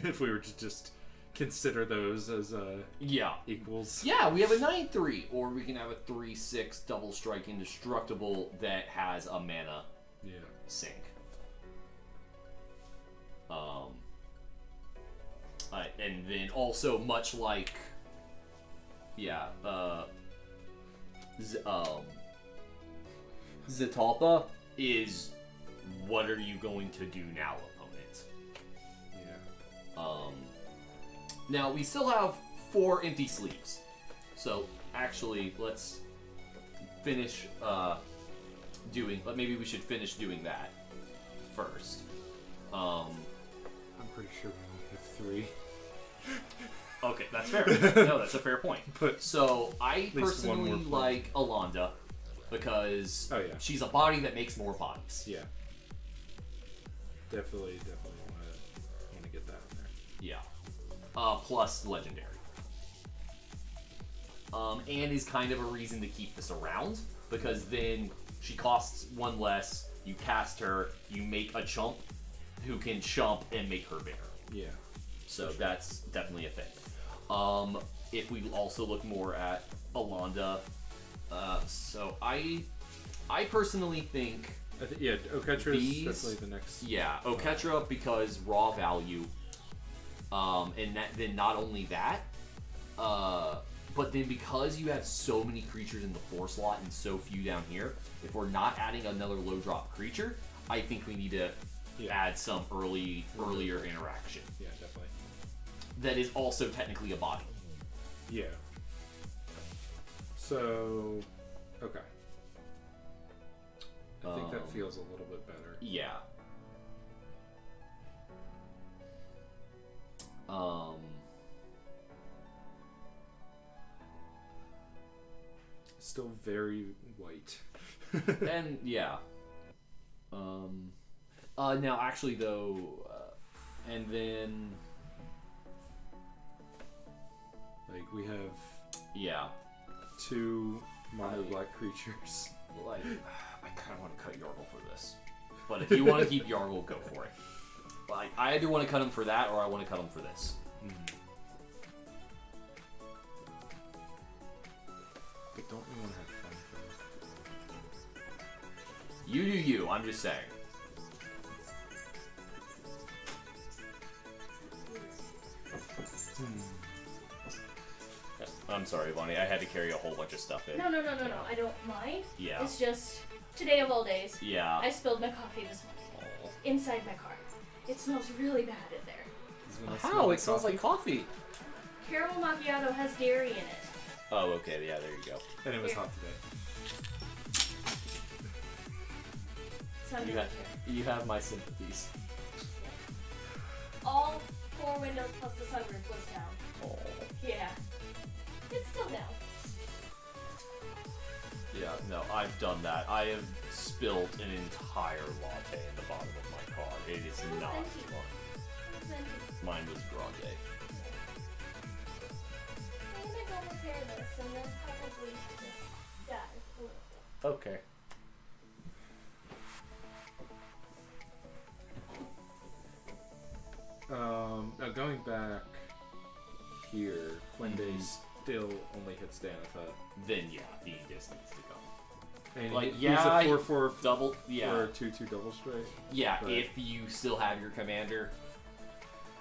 If we were to just consider those as Yeah. equals. Yeah, we have a 9/3, or we can have a 3/6 double strike indestructible that has a mana Yeah. sink. And then also much like, Zatalpa is, what are you going to do now, opponent? Yeah. Now we still have 4 empty sleeves, so actually let's finish maybe we should finish doing that first. I'm pretty sure we only have 3. Okay, that's fair. No, that's a fair point. But So I least one personally more point. like Alonda because Oh, yeah. she's a body that makes more bodies. yeah. Definitely want to get that in there. Yeah. Plus legendary. And is kind of a reason to keep this around because then she costs 1 less. You cast her. You make a chump who can chump and make her bigger. Yeah. So that's definitely a thing. If we also look more at Alonda, so I personally think Yeah, Oketra is These- definitely the next. Oketra because raw value, and then not only that, but then because you have so many creatures in the 4 slot and so few down here, if we're not adding another low drop creature, I think we need to add some earlier interaction Yeah, definitely. that is also technically a body. Yeah. So, okay. I think that feels a little bit better. Yeah. Still very white. And yeah. Now actually though, and then Like, we have yeah, 2 mono black creatures. like I kind of want to cut Yargle for this, but if you want to keep Yargle, go for it. Like I either want to cut him for that or I want to cut him for this. But don't we want to have fun first? You do you. I'm just saying. I'm sorry, Bonnie. I had to carry a whole bunch of stuff in. No. I don't mind. Yeah. It's just today of all days. Yeah. I spilled my coffee this morning inside my car. It smells really bad in there. How? It smells like coffee. Caramel macchiato has dairy in it. Oh, okay. Yeah, there you go. And it was Here. hot today. It's under You my have, chair. you have my sympathies. All 4 windows plus the sunroof was down. Oh. Yeah. It's still down. Yeah, no, I've done that. I have spilled an entire latte in the bottom of my car. It is It was not empty. fun. It was empty. Mine was grande. I'm gonna go repair this and then probably just dive a little bit. Okay. Now going back here, when they still only hits Danitha. Then yeah, the Aegis needs to go. And Like, he's yeah, a 4/4 Double, yeah, or a 2/2 double strike. yeah. but- If you still have your commander,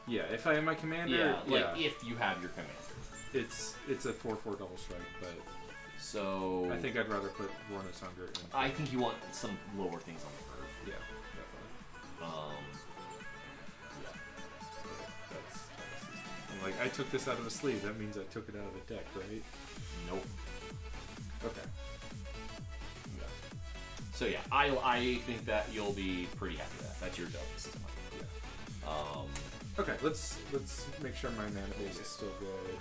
Yeah, if I am my commander, yeah, like yeah, if you have your commander. it's a 4/4 double strike, but So I think I'd rather put Rorna's Hunger in. I think you want some lower things on the curve. Yeah, definitely. Yeah. That's I'm like, I took this out of the sleeve. That means I took it out of the deck, right? Nope. Okay. Yeah. So yeah, I think that you'll be pretty happy with that. That's your job. Yeah. Okay, let's make sure my mana base is still good.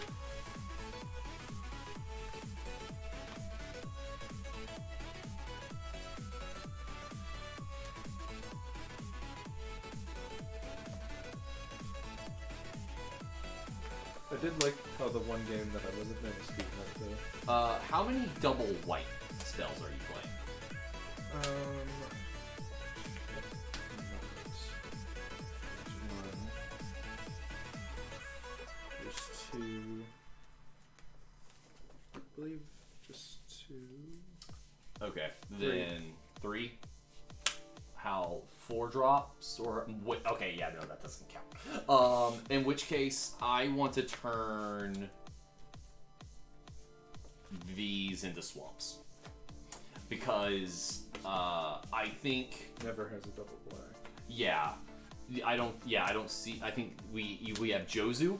did like how the one game that I wasn't there to speak of though. How many double white spells are you playing? There's two. I believe just two. Okay, then 3. How 4 drops or wait, okay, yeah, no, that doesn't count. In which case, I want to turn these into swamps because I think Never has a double black. yeah, I don't see. I think we have Jozu,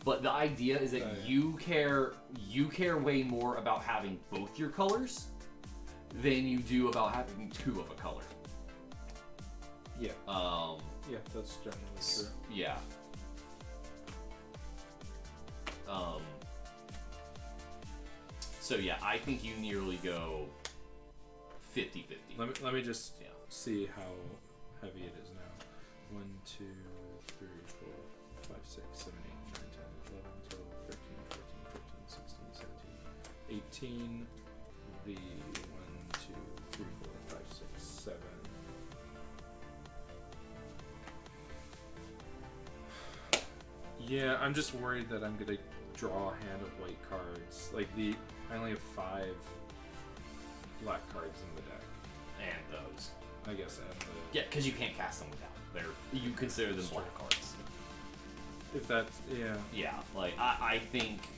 but the idea is that you care way more about having both your colors than you do about having 2 of a color. Yeah. Yeah, that's generally true. Yeah. So yeah, I think you nearly go 50-50. Let me just see how heavy it is now. 1, 2, 3, 4, 5, 6, 7, 8, 9, 10, 11, 12, 13, 14, 15, 16, 17, 18. The 1, 2, 3, 4, 5, 6, 7. Yeah, I'm just worried that I'm gonna draw a hand of white cards. Like I only have 5 black cards in the deck. And those. I guess, and the... Yeah, because you can't cast them without. You consider them black cards. If that's... Yeah. Yeah, like, I think...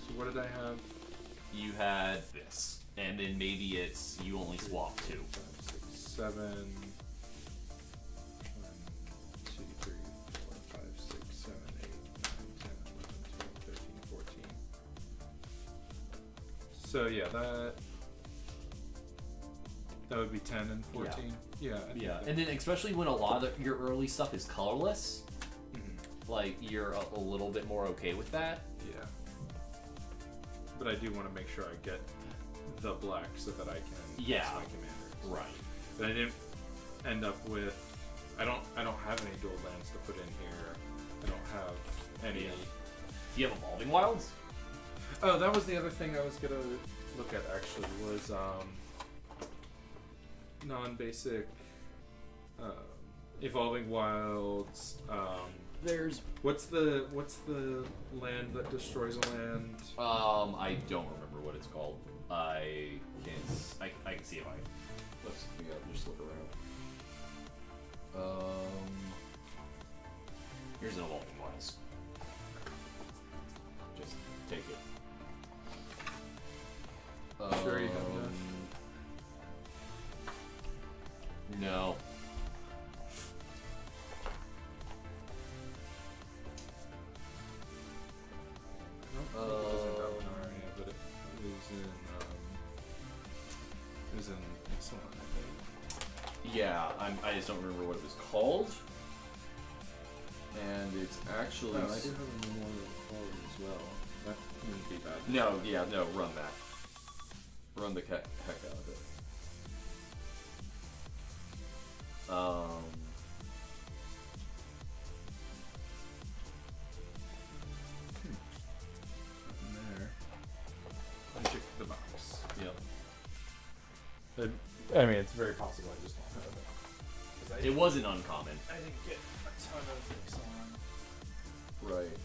So what did I have? You had this. And then maybe it's... You only swap 2. 5, 6, 7... 1, 2, 3, 4, 5, 6, 7, 8, 9, 10, 11, 12, 13, 14. So yeah, that would be 10 and 14. Yeah. Yeah, and then especially when a lot of your early stuff is colorless, like you're a little bit more okay with that. Yeah. But I do want to make sure I get the black so that I can use my commanders. Right. But I didn't end up with. I don't have any dual lands to put in here. I don't have any. Do you have Evolving Wilds? Oh, that was the other thing I was gonna look at actually was non-basic Evolving Wilds. There's what's the land that destroys a land? I don't remember what it's called. I can see if let's just look around. Here's an Evolving Wilds. Just take it. Sure you have that? No. I don't think it was in Dominaria, but it was in Excellent, I think. Yeah, I just don't remember what it was called. And it's actually. Oh, I do have a Memorial Quality as well. That wouldn't be bad. No, yeah, no, run that. Run the heck out of it. Nothing there. I checked the box. Yep. I mean, it's very possible I just don't have it. It wasn't uncommon. I didn't get a ton of Excellent. Right.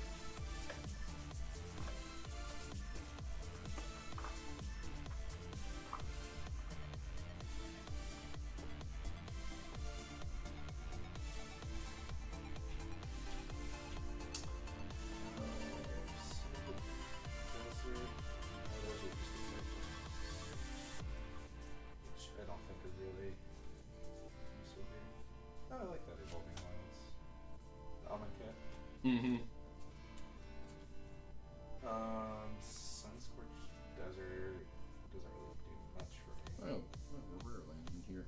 I don't think is really useful here. Oh, I like that Evolving Wilds. The Almond Cat. Mm-hmm. Sunscorched Desert doesn't really do much for me. Oh, we're rare land in here.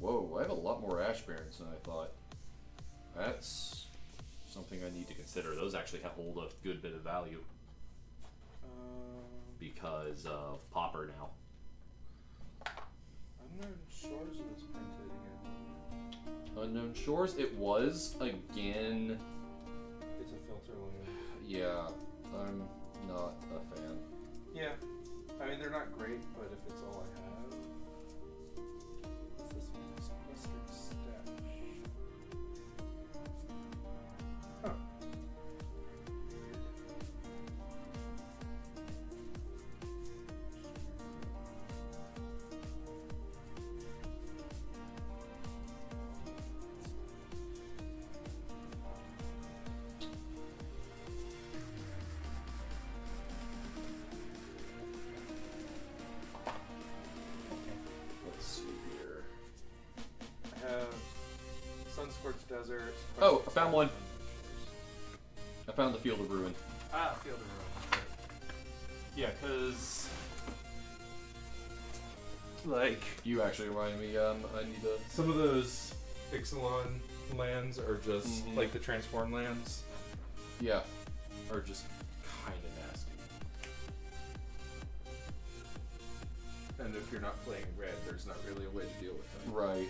Whoa, I have a lot more Ash Barrens than I thought. That's something I need to consider. Those actually hold a good bit of value because of Popper now. I'm not sure if it's printed again. Unknown Shores. It was again. It's a filter limit. Yeah, I'm not a fan. Yeah. I mean, they're not great, but if it's all I have. What's this one? Sequestered Stash. Huh. Let's see here. I have Sunscorched Desert. Oh, I found one. I found the Field of Ruin. Ah, Field of Ruin. Yeah, because like You actually reminded me. I need to. some of those Ixalan lands are just Mhm. like the transform lands Yeah. are just kind of nasty. And if you're not playing red, there's not really a way to deal with them. Right.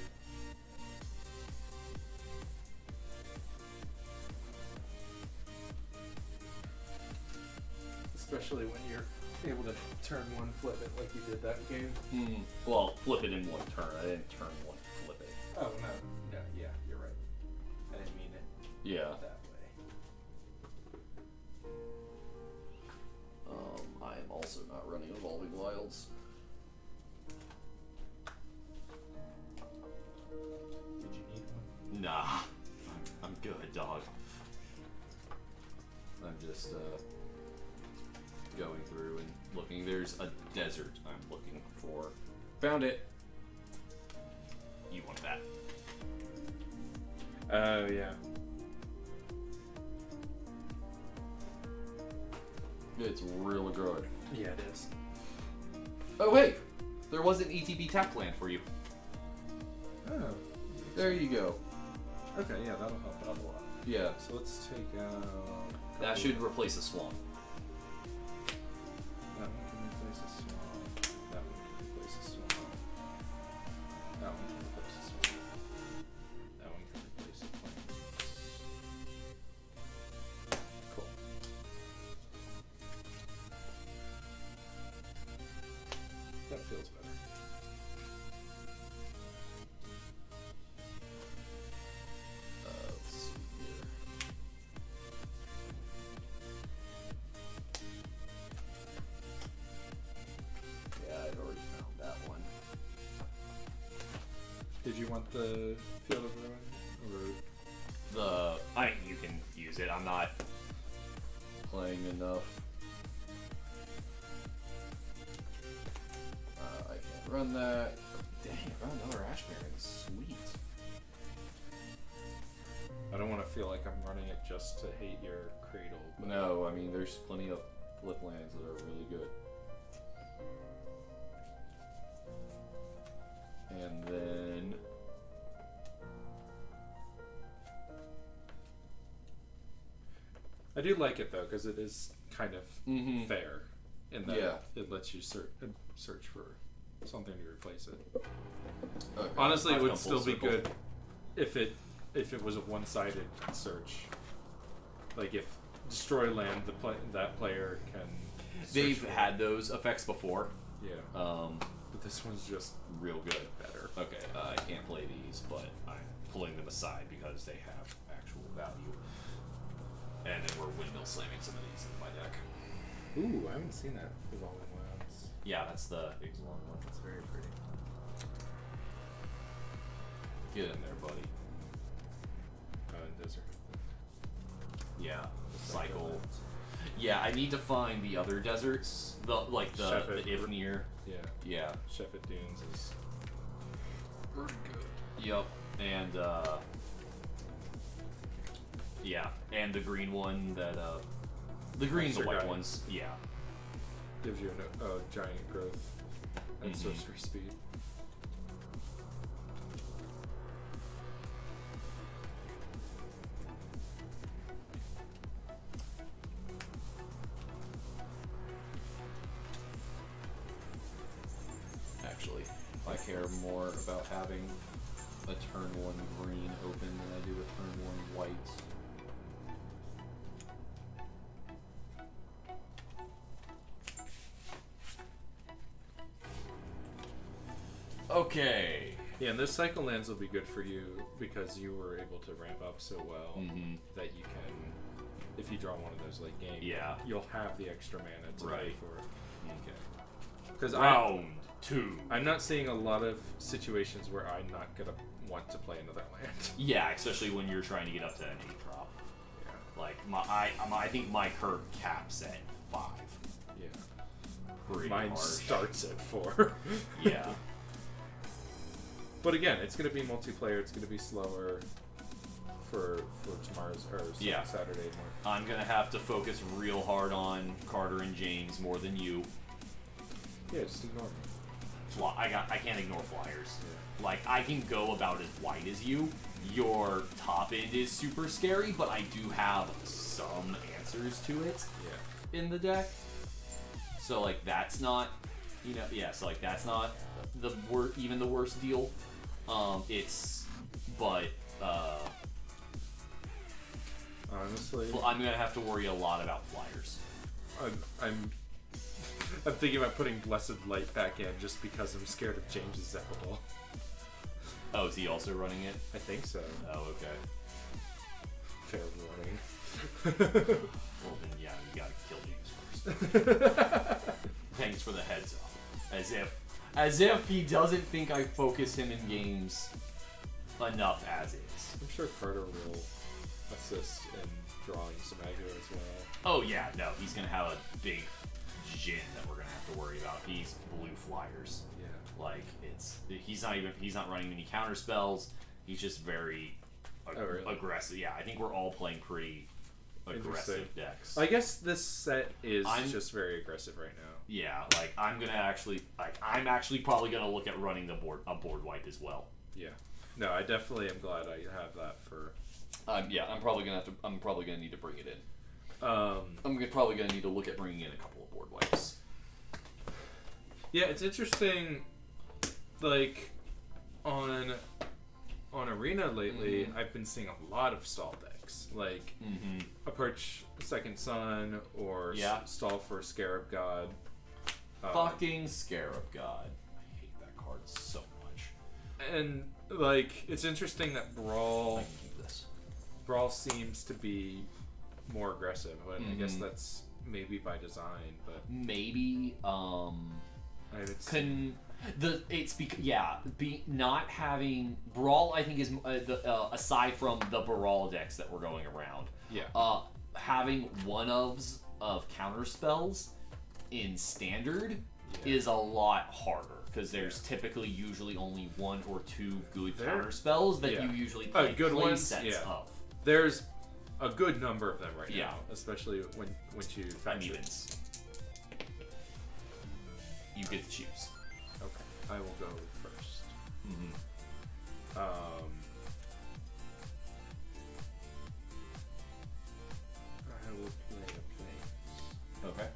Especially when you're able to turn one, flip it like you did that game. Hmm. Well, flip it in one turn. I didn't turn one, flip it. Oh no, yeah, you're right. I didn't mean it Yeah. that way. I am also not running Evolving Wilds. Did you need one? Nah, I'm good, dog. I'm just Going through and looking. There's a desert I'm looking for. found it. You want that? Oh yeah. It's really good. Yeah, it is. Oh hey, There was an ETB tap land for you. Oh. there you go. Okay, yeah, that'll help out a lot. Yeah. So let's take out. That should replace a swamp. That one can replace a swamp. That one can replace a swamp. That one can replace a swamp. That one can replace a plains. Cool. That feels better. Let's see here. Yeah, I'd already found that one. Did you want the Field of Ruin? You can use it. I'm not. Playing enough. I can't run that. Dang, I found another Ash Baron. Sweet. I don't want to feel like I'm running it just to hate your cradle. but- No, I mean, there's plenty of flip lands that are really good. And then... I do like it though because it is kind of Mhm. fair in that Yeah. it lets you search for something to replace it. Okay. Honestly, it I've would come still full be circle. good if it was a one-sided search. Like if destroy land, that player can. They've search for had those effects before. it. Yeah, but this one's just Real good. better. Okay, I can't play these, but I'm pulling them aside because they have actual value. And then we're windmill slamming some of these in my deck. Ooh, I haven't seen that Evolving Wilds. Yeah, that's the Ixalan one. That's very pretty. Get in there, buddy. In Desert. Yeah, cycle. Yeah, I need to find the other deserts. The Shepard. Ifnir. Yeah, Yeah. Shepard Dunes is pretty good. Yep. And yeah, and the green one that the green and the Monster white guy. ones. Yeah. Gives you a giant growth and Mhm. sorcery speed. Actually, I care more about having a turn 1 green open than I do a turn 1 white. Okay. Yeah, and those cycle lands will be good for you because you were able to ramp up so well that you can, if you draw one of those late game, you'll have the extra mana to pay for it. Okay. Because Round 2. I'm not seeing a lot of situations where I'm not gonna want to play another land. Yeah, especially when you're trying to get up to an 8 drop. Yeah. Like I think my curve caps at 5. Yeah. Pretty Mine harsh. starts at 4. Yeah. But again, it's going to be multiplayer. It's going to be slower for tomorrow's or Saturday morning. I'm gonna have to focus real hard on Carter and James more than you. Yeah, just ignore me. I can't ignore flyers. Yeah. Like I can go about as wide as you. Your top end is super scary, but I do have some answers to it. Yeah. In the deck. So like that's not, so like that's not even the worst deal. Honestly, I'm gonna have to worry a lot about flyers. I'm thinking about putting Blessed Light back in just because I'm scared of James's Zeppelin. Oh, is he also running it? I think so. Oh, okay. Fair warning. Well then, yeah, you gotta kill James first. Thanks for the heads up. As if he doesn't think I focus him in games enough as is. I'm sure Carter will assist in drawing some aggro as well. Oh yeah, no, he's gonna have a big Jin that we're gonna have to worry about. He's blue flyers. Yeah. Like he's not running any counter spells. He's just very aggressive. Yeah, I think we're all playing pretty aggressive decks. I guess this set is just very aggressive right now. Yeah, like I'm actually probably gonna look at running a board wipe as well. Yeah. No, I definitely am glad I have that for. Yeah, I'm probably gonna need to bring it in. I'm probably gonna need to look at bringing in a couple of board wipes. Yeah, it's interesting. Like on Arena lately, I've been seeing a lot of stall decks, like Approach Second Sun or stall for Scarab God. Fucking Scarab God. I hate that card so much. And like, it's interesting that Brawl seems to be more aggressive, and I guess that's maybe by design, but maybe not having Brawl, I think, is aside from the Brawl decks that were going around. Yeah. Having one-ofs of counter spells in standard is a lot harder because there's usually only 1 or 2 good counter spells that you usually play good ones sets of. There's a good number of them right now, especially when you Unevens. You get to choose. Okay, I will go first. I will play a place. Okay.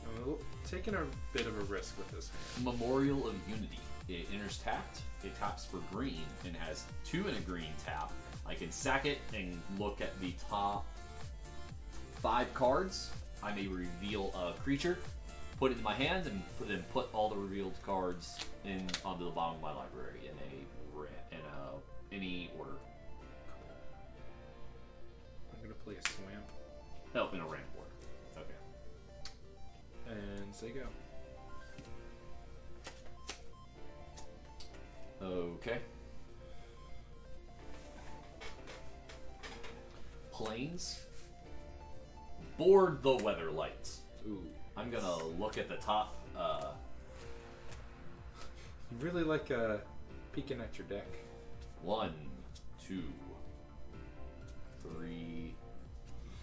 I'm taking a bit of a risk with this hand. Memorial of Unity. It enters tapped. It taps for green and has 2 in a green tap. I can sack it and look at the top 5 cards. I may reveal a creature, put it in my hand, and then put all the revealed cards onto the bottom of my library in any order. I'm gonna play a swamp. No, in a random order. Okay. And say go. Okay. Planes. Board the weather lights. Ooh. I'm gonna look at the top. You really like peeking at your deck. 1, 2, 3,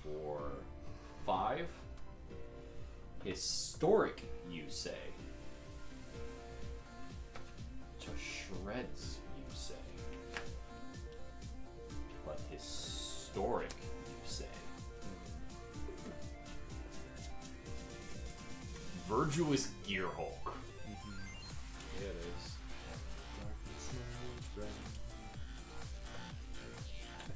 4, 5. Historic, you say. To shreds, you say. But historic, you say. Virtuous Gearhulk. Yeah, it is.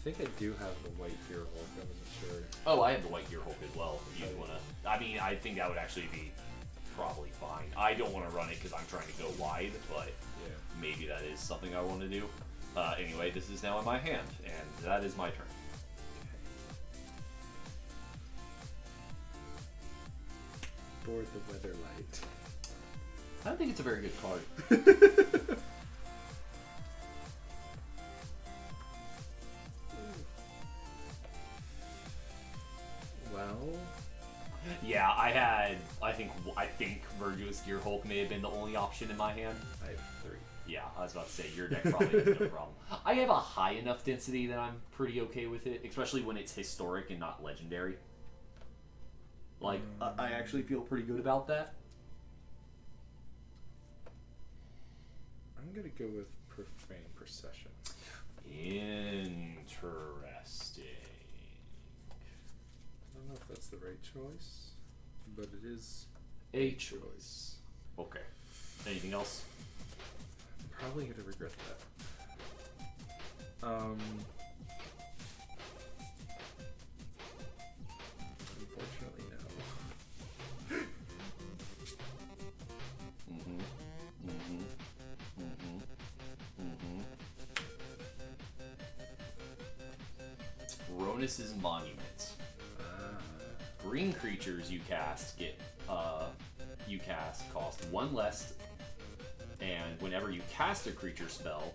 think I do have the white Gear Hulk. I wasn't sure. Oh, I have the white Gear Hulk as well. If you wanna, I mean, I think that would actually be probably fine. I don't want to run it because I'm trying to go wide, but Yeah. maybe that is something I want to do. Anyway, this is now in my hand, and that is my turn. Board the Weatherlight. I don't think it's a very good card. Well, Yeah, I think Virtuous Gear Hulk may have been the only option in my hand. I have 3. Yeah, I was about to say your deck probably has no problem. I have a high enough density that I'm pretty okay with it, especially when it's historic and not legendary. Like, I actually feel pretty good about that. I'm gonna go with Profane Procession. Interesting. I don't know if that's the right choice, but it is A choice. Okay. Anything else? I'm probably gonna regret that. Unfortunately, no. Ronus's Monuments. Green creatures you cast cost 1 less, and whenever you cast a creature spell,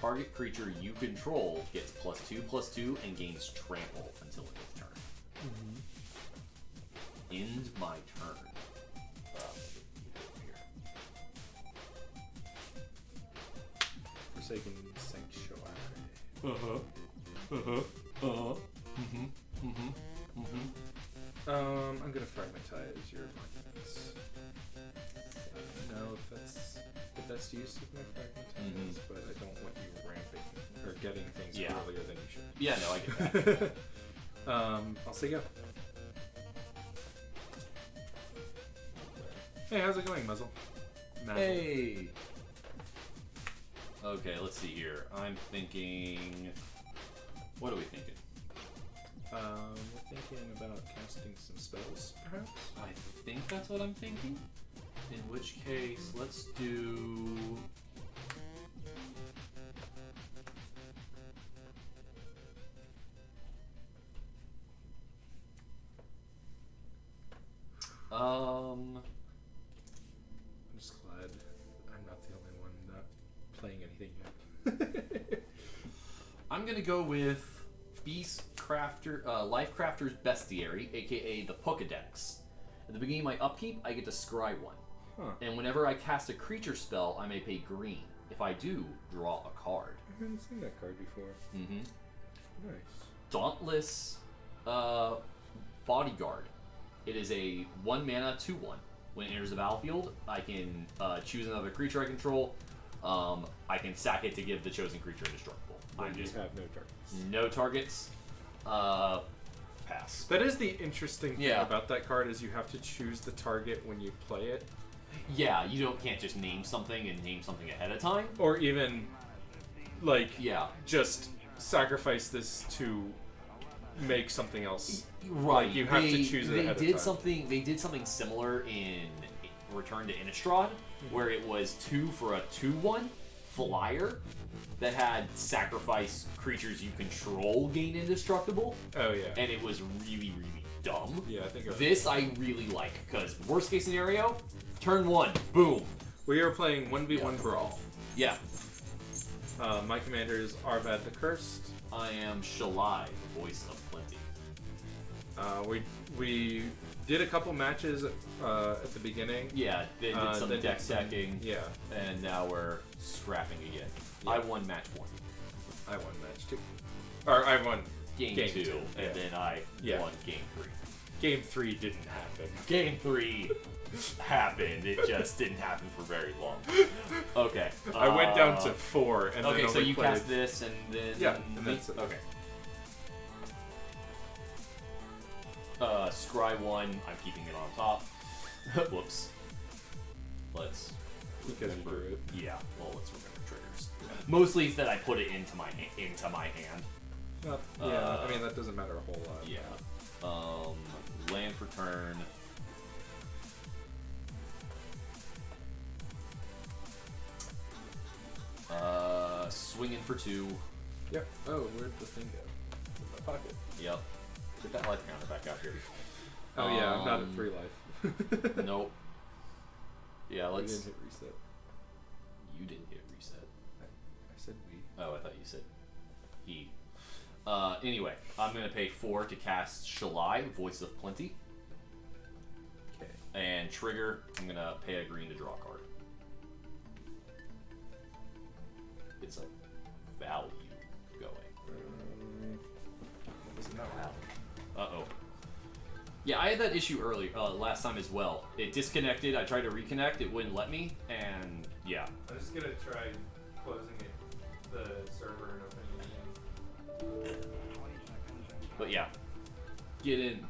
target creature you control gets +2/+2 and gains trample until end of turn. End my turn. Forsaken Sanctuary. I'm gonna fragmentize your monuments. I don't know if that's the best use of my fragmentize, but I don't want you ramping or getting things earlier than you should. Yeah, no, I get that. I'll say go. Hey, how's it going, Muzzle? Hey! Okay, let's see here. I'm thinking... What are we thinking? We're thinking about casting some spells, perhaps? I think that's what I'm thinking. In which case, let's do... I'm just glad I'm not the only one not playing anything yet. I'm gonna go with Life Crafter's Bestiary, aka the Pokedex. At the beginning of my upkeep, I get to scry 1. Huh. And whenever I cast a creature spell, I may pay green. If I do, draw a card. I haven't seen that card before. Mm-hmm. Nice. Dauntless Bodyguard. It is a 1 mana 2/1. When it enters the battlefield, I can choose another creature I control. I can sack it to give the chosen creature indestructible. I just have no targets. no targets. Pass. That is the interesting thing Yeah. about that card is you have to choose the target when you play it. Yeah, you can't just name something and name something ahead of time. Or even, like, Yeah. just sacrifice this to make something else. Right. Like, you have to choose it ahead of time. They did something similar in Return to Innistrad, where it was 2 for a 2/1 flyer that had sacrifice creatures you control gain indestructible. Oh, yeah. And it was really, really dumb. Yeah, I think This I really like, because worst case scenario, turn 1, boom. We are playing 1v1 Brawl. Yeah. My commander is Arvad the Cursed. I am Shalai, the voice of plenty. We did a couple matches at the beginning. Yeah, they did some then deck stacking. Yeah. And now we're scrapping again. Yeah. I won match 1. I won match 2. Or I won Game 2. And then I won game 3. Game 3 didn't happen. Game 3 happened. It just didn't happen for very long. Okay. I went down to 4 and okay, then so you played. cast this and then... Yeah, and that's it. Okay. Scry 1, I'm keeping it on top. Whoops. Let's... Because you drew it. Yeah, well, let's remember triggers. Mostly it's that I put it into my hand. Yeah, I mean that doesn't matter a whole lot. Yeah. Land for turn. Swinging for 2. Yep. Oh, where'd the thing go? In my pocket. Yep. Get that life counter back out here. Oh yeah, I'm not at 3 life. Nope. Yeah, We let's. didn't hit reset. You didn't hit reset. I said we. Oh, I thought you said he. Anyway, I'm gonna pay 4 to cast Shalai, Voice of Plenty. Okay. And trigger, I'm gonna pay a green to draw a card. It's a value going. Was it not valid? Uh-oh. Yeah, I had that issue earlier, last time as well. It disconnected, I tried to reconnect, it wouldn't let me, and yeah. I'm just gonna try closing the server and opening it again. But yeah,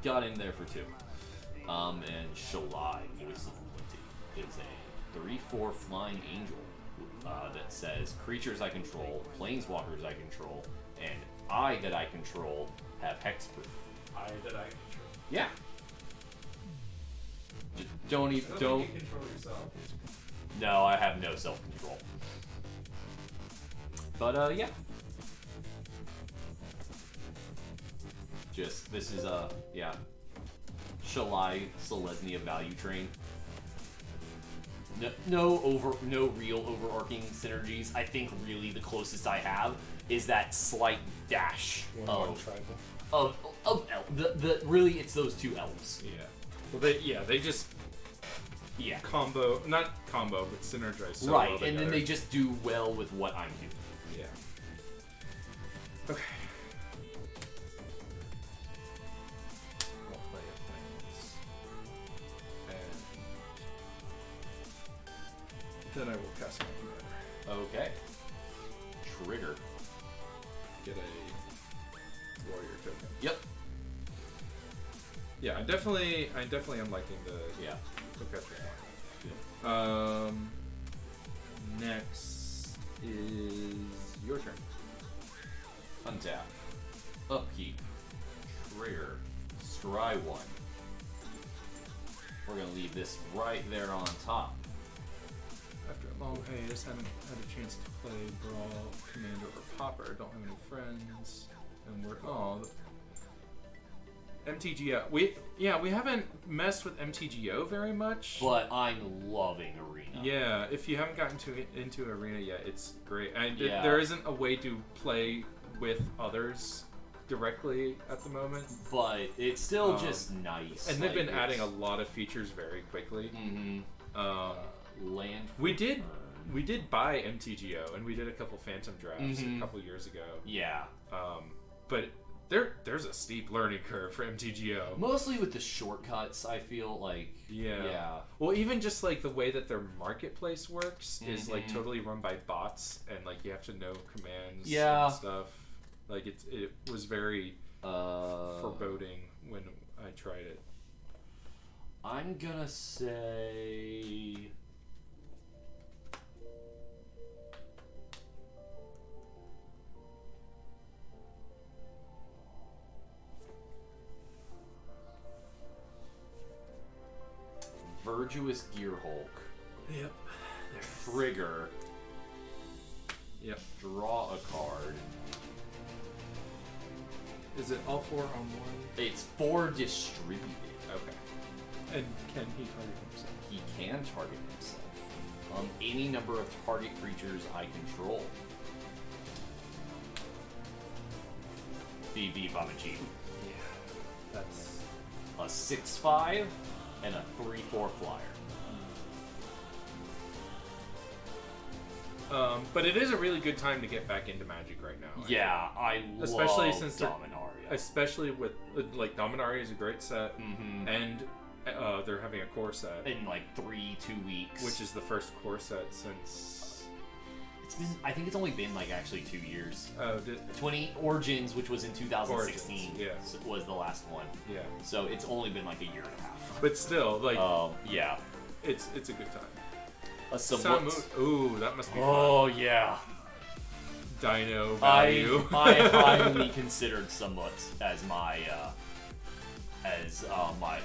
got in there for 2. And Shalai, Voice of Plenty, is a 3/4 flying angel that says creatures I control, planeswalkers I control, and I that I control have hexproof. I that I control. Yeah. Don't even You control yourself. No, I have no self-control. But yeah. Just this is yeah. Shalai Selesnya value train. No real overarching synergies. I think really the closest I have is that slight dash of really it's those 2 elves. Yeah. Well, they just combo, not combo, but synergize. So right, well and then they just do well with what I'm doing. Yeah. Okay. I'll play a planes. And then I will cast my commander. Okay. Trigger. Get a warrior token. Yep. Yeah, I definitely am liking the perpetual one. Next is your turn. Untap. Upkeep. Trigger. Scry 1. We're gonna leave this right there on top. After a long hiatus, haven't had a chance to play Brawl, Commander, or Popper. Don't have any friends, and we're MTGO. We haven't messed with MTGO very much. But I'm loving Arena. Yeah, if you haven't gotten into Arena yet, it's great. And there isn't a way to play with others directly at the moment. But it's still just nice. And they've been adding a lot of features very quickly. Mm-hmm. Land. We did buy MTGO, and we did a couple Phantom drafts a couple years ago. Yeah. But there's a steep learning curve for MTGO. Mostly with the shortcuts, I feel like. Yeah. Well, even just like the way that their marketplace works is like totally run by bots, and like you have to know commands and stuff. Like it was very foreboding when I tried it. I'm gonna say. Virtuous Gearhulk. Yep. Trigger. Yep. Draw a card. Is it all 4 on 1? It's 4 distributed. Okay. And can he target himself? He can target himself. Any number of target creatures I control. BB Bamachi. Yeah. That's a 6/5 and a 3/4 flyer. But it is a really good time to get back into Magic right now. Yeah, I especially love since Dominaria. Especially with like Dominaria is a great set, and they're having a core set in like 2 weeks, which is the first core set since. It's been. I think it's only been like actually 2 years. Oh, 20 Origins, which was in 2016, Origins, was the last one. Yeah. So it's only been like a year and a half. But still, like, yeah, it's a good time. A somewhat. Ooh, that must be fun. Oh yeah. dino I value. highly considered somewhat as my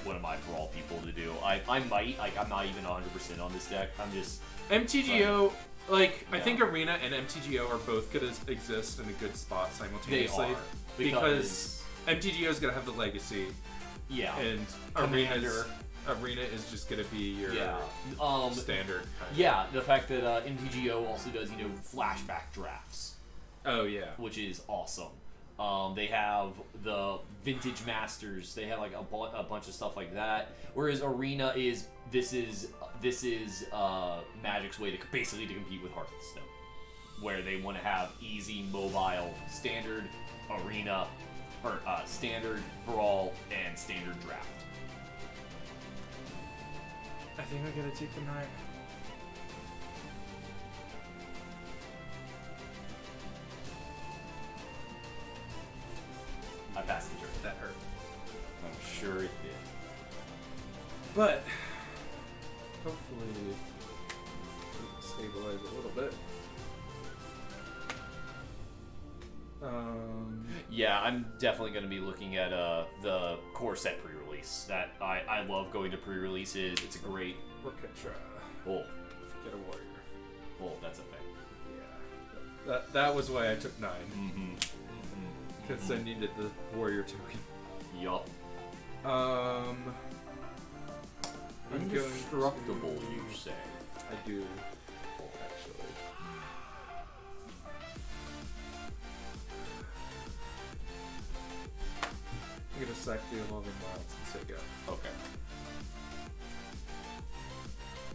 one of my Brawl people to do. I might, like, I'm not even 100% on this deck. I'm just MTGO, like, I Yeah. think Arena and MTGO are both going to exist in a good spot they simultaneously. are Because MTGO is going to have the legacy, yeah, and Commander. Arena is just going to be your yeah, standard kind of. yeah. The fact that MTGO also does flashback drafts, Oh, yeah. which is awesome. They have the Vintage Masters. They have like a bunch of stuff like that. Whereas Arena is Magic's way to basically to compete with Hearthstone, where they want to have easy mobile standard Arena or standard Brawl and standard Draft. I think I got to take the 9. I passed the turn. That hurt. I'm sure it did. But hopefully we can stabilize a little bit. Yeah, I'm definitely going to be looking at the core set pre-release. That I love going to pre-releases. It's a great. Orchestra. Oh, Get a warrior. oh, that's a thing. Yeah. That was why I took 9. Mm-hmm. Because I needed the warrior token. Yup. I'm going to- Indestructible, you say? I do, actually. I'm gonna sack the Evolving Wilds and say go. Okay.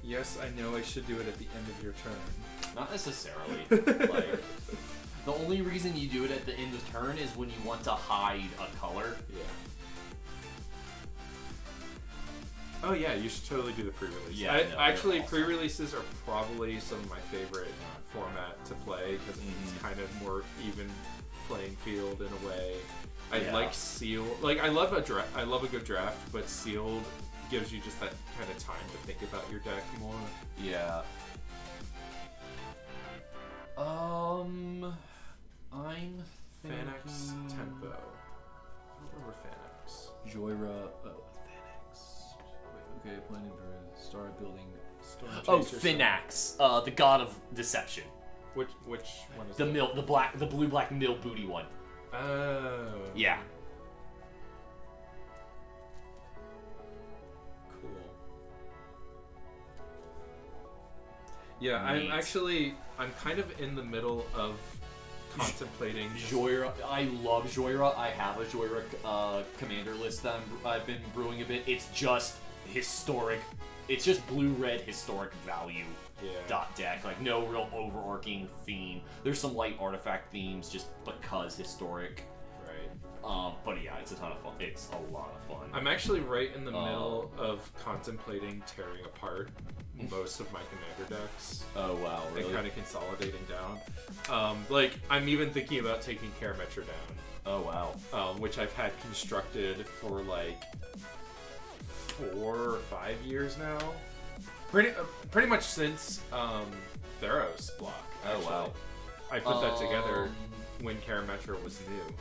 Yes, I know I should do it at the end of your turn. Not necessarily. Like, the only reason you do it at the end of turn is when you want to hide a color. Yeah. Oh yeah, you should totally do the pre-release. Yeah, I, no, they're actually, awesome. pre-releases are probably some of my favorite format to play because it's kind of more even playing field in a way. I Yeah. like sealed. Like I love I love a good draft, but sealed gives you just that kind of time to think about your deck more. Yeah. I'm Fanax thinking... Tempo. I don't remember Fanax. Joyra. Oh, Phoenix. Okay, planning to start building. Oh, Finax, the god of deception. Which one is The that? the blue-black mill booty one. Oh. Yeah. Cool. Yeah, Neat. I'm kind of in the middle of contemplating. Joyra, I love Joyra. I have a Joyra commander list that I've been brewing a bit. It's just historic. It's just blue-red historic value dot deck. Like no real overarching theme. There's some light artifact themes just because historic. Right. But yeah, it's a ton of fun. It's a lot of fun. I'm actually right in the middle of contemplating tearing apart most of my commander decks. Oh wow, really? And kind of consolidating down. Like I'm even thinking about taking Karametra down. Oh wow. Which I've had constructed for like 4 or 5 years now. Pretty much since Theros block. Oh Actually. wow. I put that together when Karametra was new.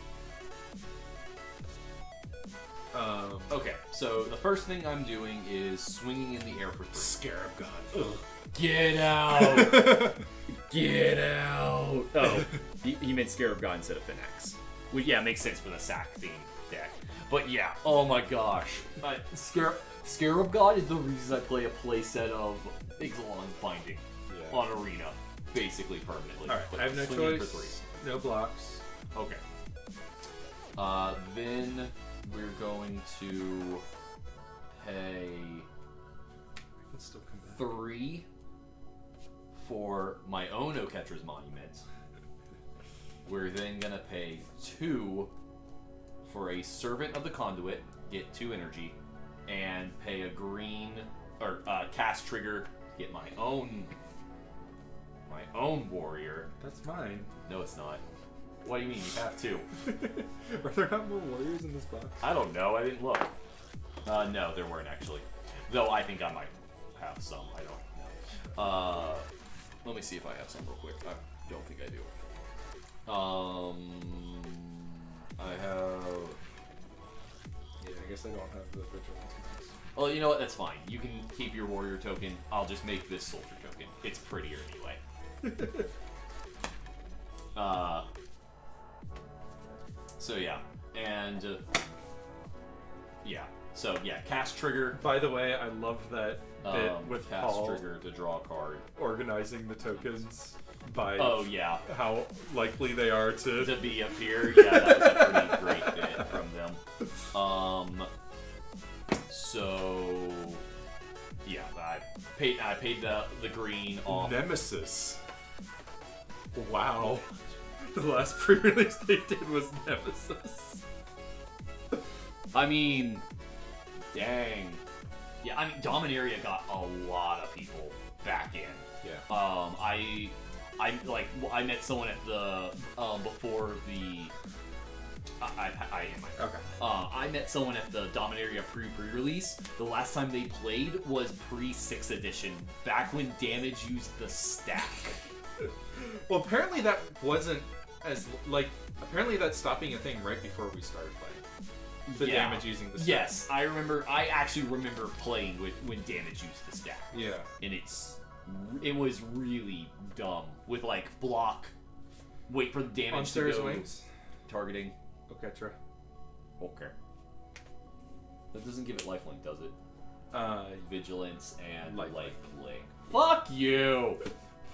Okay, so the first thing I'm doing is swinging in the air for 3. Scarab God. Ugh. Get out! Get out! Oh, he meant Scarab God instead of Finax. Well, yeah, it makes sense for the sack theme deck. But yeah, oh my gosh. Scarab God is the reason I play a playset of Ixalan's Binding on Arena, basically permanently. Alright, I have no Swinging choice. For 3. No blocks. Okay. Then we're going to pay Let's still come back. 3 for my own Oketra's Monument. We're then gonna pay 2 for a Servant of the Conduit, get 2 energy, and pay a green or cast trigger, get my own warrior. That's mine. No, it's not. What do you mean? You have 2. Are there not more warriors in this box? I don't know. I didn't look. No, there weren't actually. Though I think I might have some. I don't know. Let me see if I have some real quick. I don't think I do. I have. Yeah, I guess I don't have the vigilance ones. Well, you know what? That's fine. You can keep your warrior token. I'll just make this soldier token. It's prettier anyway. So yeah, and yeah. So yeah, cast trigger. By the way, I love that bit with cast Paul trigger to draw a card. organizing the tokens by Oh yeah, how likely they are to be up here. Yeah, that was a pretty great bit from them. So yeah, I paid the green off. Nemesis. Wow. The last pre-release they did was Nemesis. I mean, dang. Yeah, I mean, Dominaria got a lot of people back in. Yeah. I met someone at the before the. I am. Okay. I met someone at the Dominaria pre-release. The last time they played was pre-6th edition, back when damage used the stack. Well, apparently that wasn't as apparently that stopped being a thing right before we started playing. The damage using the stack. Yes, I actually remember playing when damage used the stack. Yeah. And it was really dumb with block, wait for the damage On to Sarah's go. wings. Targeting. Oketra. Okay. That doesn't give it lifelink, does it? Vigilance and lifelink. Fuck you!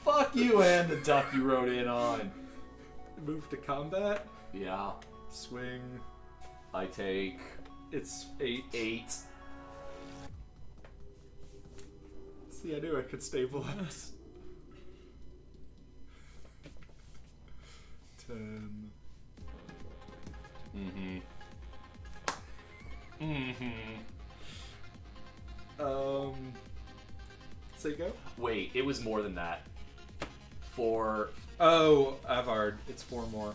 Fuck you and the duck you rode in on. Move to combat. Yeah. Swing. I take. It's 8. 8. See, I knew I could stabilize. 10. Mm-hmm. Say go? Wait, it was more than that. For. Oh, Avard. It's 4 more.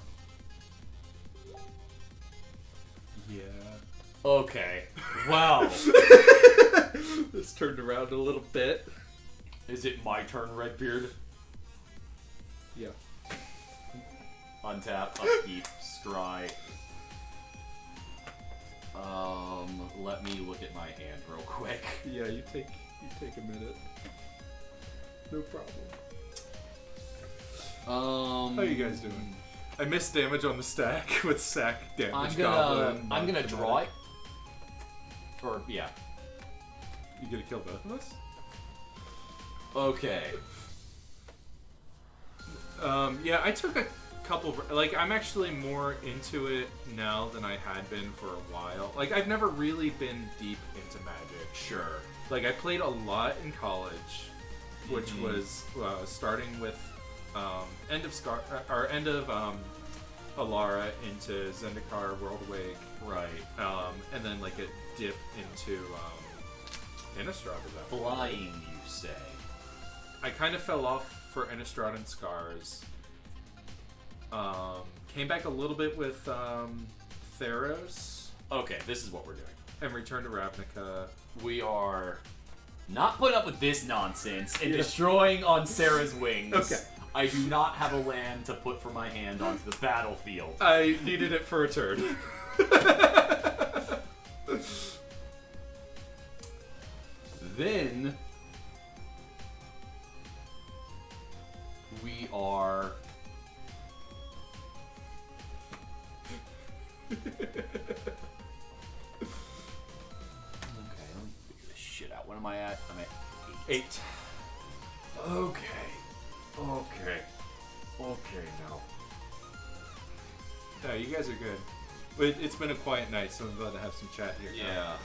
Yeah. Okay. Wow. This turned around a little bit. Is it my turn, Redbeard? Yeah. Untap, upkeep, scry. Let me look at my hand real quick. Yeah, you take a minute. No problem. How you guys doing? I missed damage on the stack with sack damage. I'm gonna draw it. Or yeah. You gonna kill both of us? Okay. Yeah, I took a couple. I'm actually more into it now than I had been for a while. I've never really been deep into Magic. Sure. I played a lot in college, which was starting with end of Alara into Zendikar Worldwake. Right. And then a dip into Innistrad at that point. Flying, you say? I kind of fell off for Innistrad and Scars. Came back a little bit with Theros. Okay, this is what we're doing. And returned to Ravnica. We are not putting up with this nonsense and destroying on Sarah's wings. Okay. I do not have a land to put from my hand onto the battlefield. I needed it for a turn. Then we are. Okay, let me figure this shit out. What am I at? I'm at 8. 8. Okay now. Yeah, you guys are good. It's been a quiet night, so I'm glad to have some chat here. Yeah.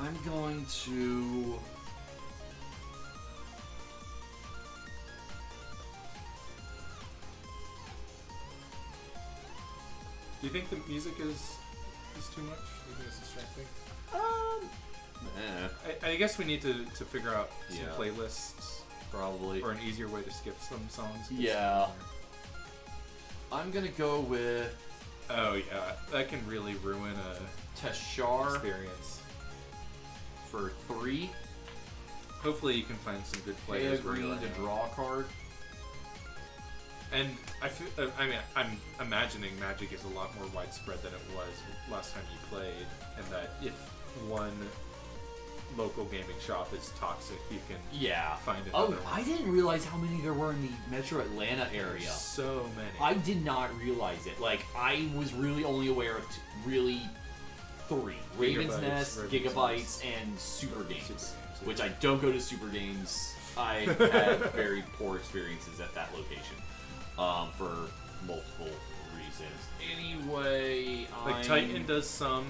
I'm going to. Do you think the music is too much? Do you think it's distracting? I guess we need to figure out some playlists. Probably. Or an easier way to skip some songs. Yeah. I'm gonna go with. Oh yeah, that can really ruin a Teshar experience. For 3. Hopefully you can find some good Pay a players. green to draw a card. And I mean, I'm imagining Magic is a lot more widespread than it was last time you played, and that if one local gaming shop is toxic, you can find another one. I didn't realize how many there were in the Metro Atlanta area. So many. I did not realize it. Like, I was really only aware of three. Raven's Nest, Gigabytes, and Super Games. Which I don't go to Super Games. I had very poor experiences at that location. For multiple reasons. Anyway, like Titan does some.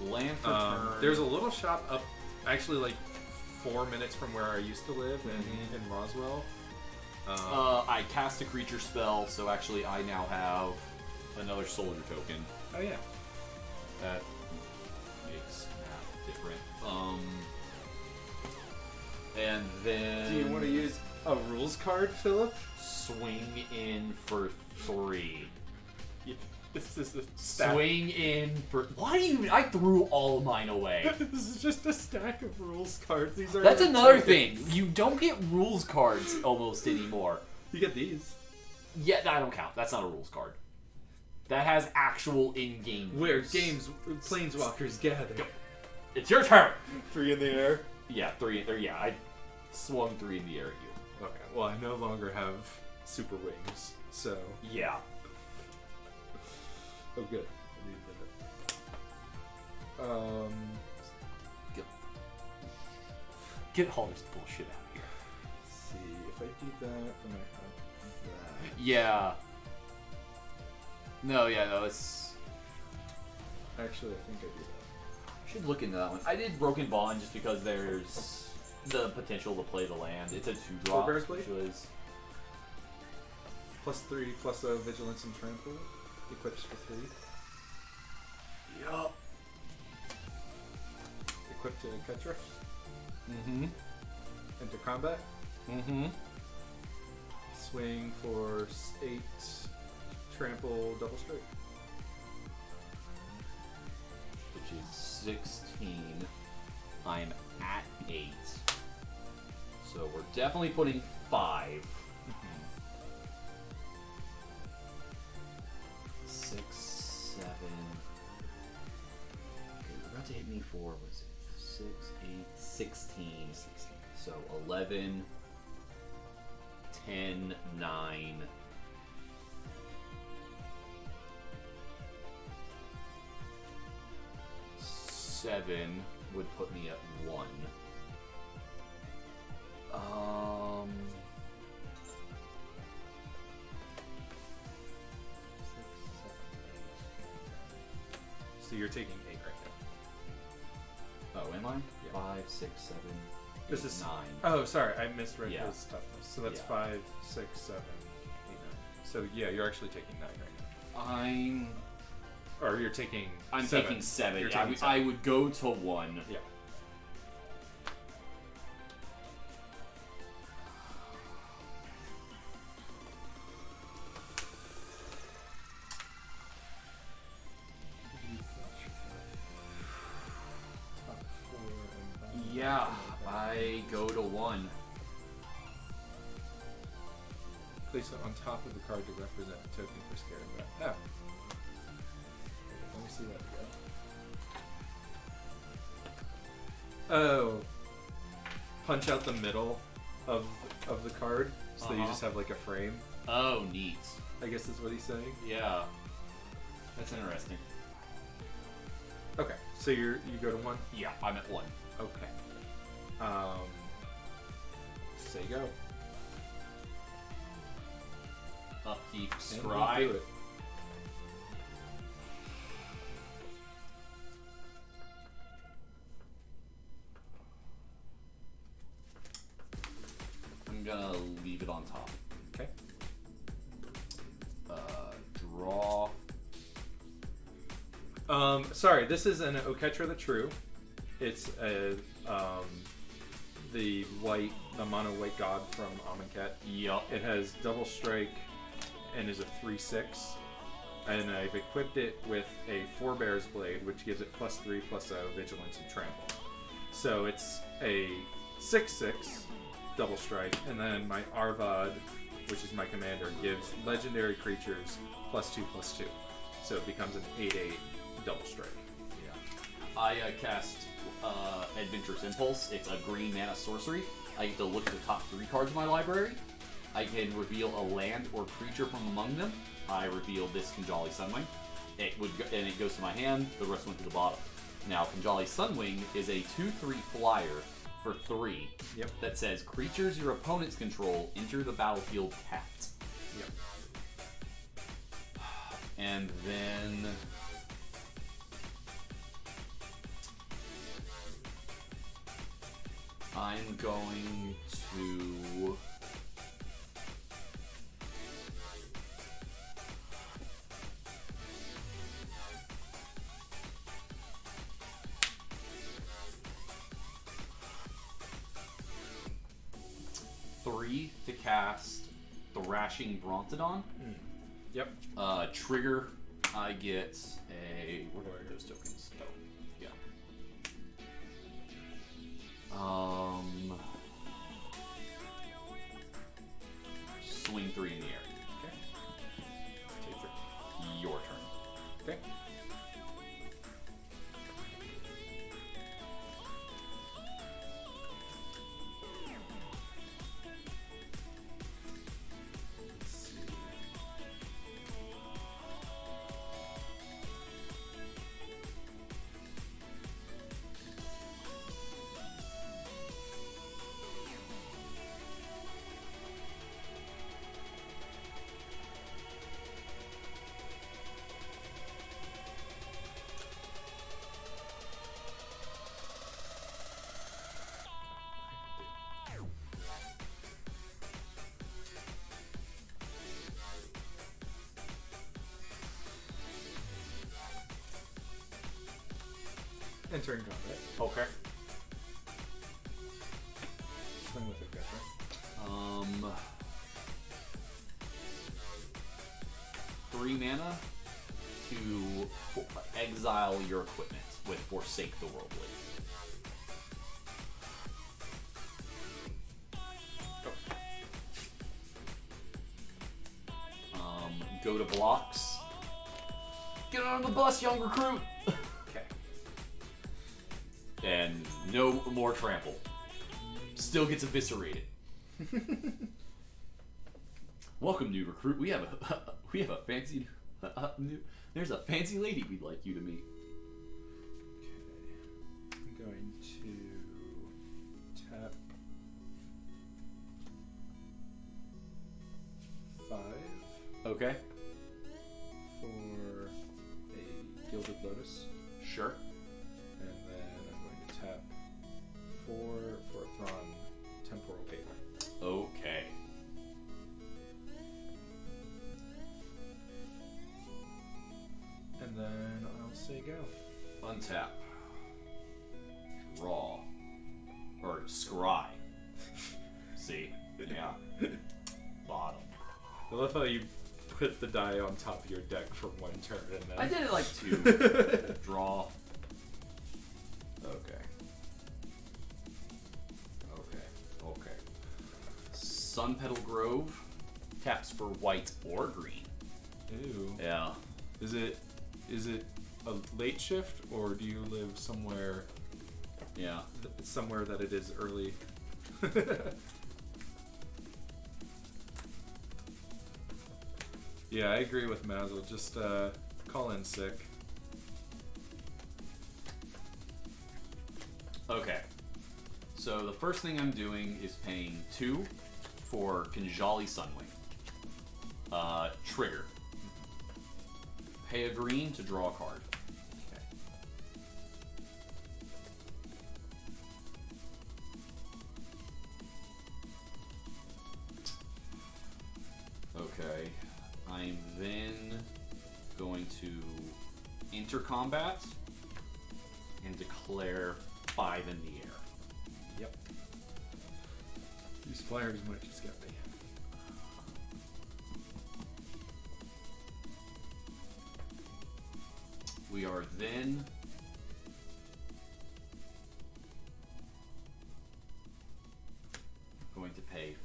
Land for Turn. There's a little shop up, actually, like 4 minutes from where I used to live in Roswell. I cast a creature spell, so actually I now have another soldier token. Oh yeah. That makes math different. And then... Do you want to use a rules card, Philip? Swing in for 3. This is a stack. Swing in for... Why do you... I threw all of mine away. This is just a stack of rules cards. These are... That's another thing. You don't get rules cards almost anymore. You get these. Yeah, I don't count. That's not a rules card. That has actual in-game Where use. Planeswalkers gather. Go. It's your turn! 3 in the air? Yeah, 3. Yeah, I swung 3 in the air at you. Okay, well, I no longer have super wings, so... Yeah. Oh, good. Get all this bullshit out of here. Let's see, if I do that, then I have that. Yeah. No, it's... Actually, I think I do that. I should look into that one. I did Broken Bond just because there's the potential to play the land. It's a 2-drop, Bear's Blade? which was... +3, +0, Vigilance and Trample. Equips for 3. Yup. Equipped to Ketra. Mm-hmm. Enter combat. Mm-hmm. Swing for 8. Trample, double strike. Which is 16. I'm at 8. So we're definitely putting 5. 6, 7. Okay, you're about to hit me for, what is it? 6, 8, 16. So 11, 10, 9. 7 would put me at 1. So you're taking 8 right now. Oh, am I? Yeah. 5, 6, 7, This 8, is 9. Oh, sorry, I misread Yeah. his toughness. So that's Yeah. 5, 6, 7, 8, 9. So yeah, you're actually taking 9 right now. Or you're taking. I'm 7. taking 7. You're Yeah, taking I would go to 1. Yeah. Yeah, I go to 1. Place it on top of the card to represent a token for Scared Rat. Oh. Let me see that again. Oh. Punch out the middle of the card, so that you just have like a frame. Oh, neat. I guess that's what he's saying. Yeah. That's interesting. Okay, so you go to 1? Yeah, I'm at 1. Okay. Say go. Upkeep, And we'll scry. do it. I'm gonna leave it on top. Okay. Draw. Sorry, this is an Oketra the True. It's a the mono white god from Amonkhet. Yup. It has double strike and is a 3/6. And I've equipped it with a Forebear's Blade, which gives it +3/+0 Vigilance and Trample. So it's a 6/6 double strike, and then my Arvad which is my commander, gives legendary creatures +2/+2. So it becomes an 8/8 double strike. Yeah. I cast Adventurous Impulse. It's a green mana sorcery. I get to look at the top 3 cards of my library. I can reveal a land or creature from among them. I reveal this Kinjali Sunwing. And it goes to my hand. The rest went to the bottom. Now, Kinjali Sunwing is a 2/3 flyer for 3. Yep. That says creatures your opponents control enter the battlefield tapped. Yep. And then I'm going to cast Thrashing Brontodon. Yep. Trigger, I get a... Where are those tokens? Oh, yeah. Swing 3 in the air. Okay. Take 3. Your turn. Okay. Entering combat. Okay. Swing with it, guys, right? 3 mana to exile your equipment with Forsake the Worldly. Go to blocks. Get on the bus, young recruit! Okay. And no more trample. Still gets eviscerated. Welcome, new recruit. We have a fancy there's a fancy lady we'd like you to meet. Okay. I'm going to tap 5 Okay. for a Gilded Lotus. Sure. And then I'm going to tap 4 for a Thrawn Temporal Gate. Okay. And then I'll say go. Untap. Draw. Or scry. See? Yeah. Bottom. I love how you put the die on top of your deck for 1 turn and then... I did it like 2. Draw. Okay. Okay. Sun Petal Grove. Taps for white or green. Ew. Yeah. Is it a late shift, or do you live somewhere Yeah. somewhere that it is early? Yeah, I agree with Mazel. Just call in sick. Okay. So the first thing I'm doing is paying 2 for Kinjali Sunwing. Trigger. Pay a green to draw a card. Okay. I'm then going to enter combat and declare 5 in the air. Yep. These flyers might just get me. We are then going to pay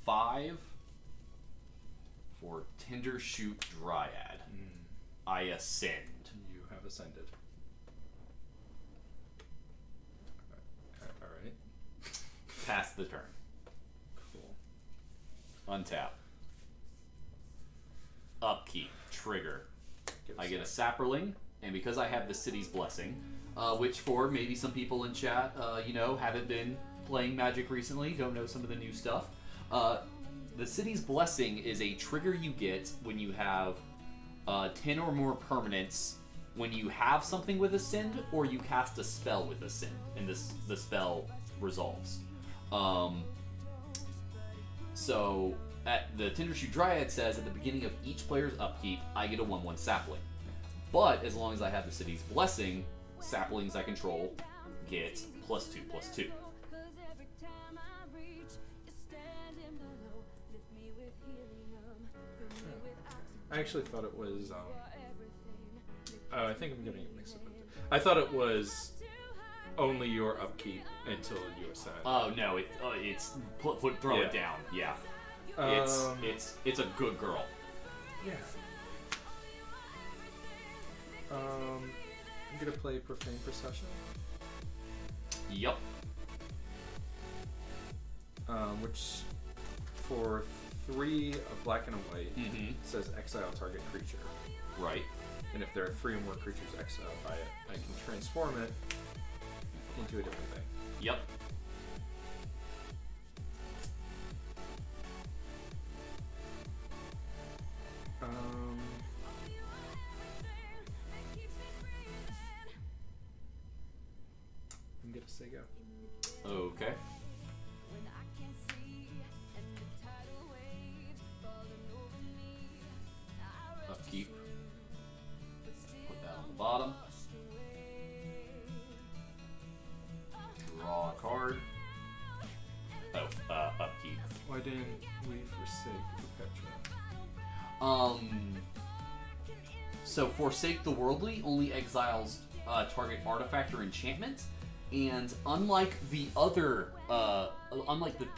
5 Tinder Shoot Dryad. I ascend. You have ascended. Alright. Pass the turn. Cool. Untap. Upkeep. Trigger. Give I us get a that. Sapperling, and because I have the City's Blessing, which for maybe some people in chat, haven't been playing Magic recently, don't know some of the new stuff. The City's Blessing is a trigger you get when you have 10 or more permanents when you have something with Ascend or you cast a spell with Ascend, and the spell resolves. So, the Tindershoot Dryad says at the beginning of each player's upkeep, I get a 1/1 sapling. But as long as I have the City's Blessing, saplings I control get +2/+2. I actually thought it was. Oh, I think I'm getting it mixed up. I thought it was only your upkeep until you ascend. Oh no, it's throw it down. Yeah, it's a good girl. Yeah. I'm gonna play Profane Procession. Yep. Which for 3 of black and a white says exile target creature. Right. And if there are 3 or more creatures exiled by it, I can transform it into a different thing. Yep. I'm gonna say go. Okay. Upkeep. Put that on the bottom. Draw a card. Oh, upkeep. Why didn't we forsake Perpetua? So Forsake the Worldly only exiles target artifact or enchantment, and unlike the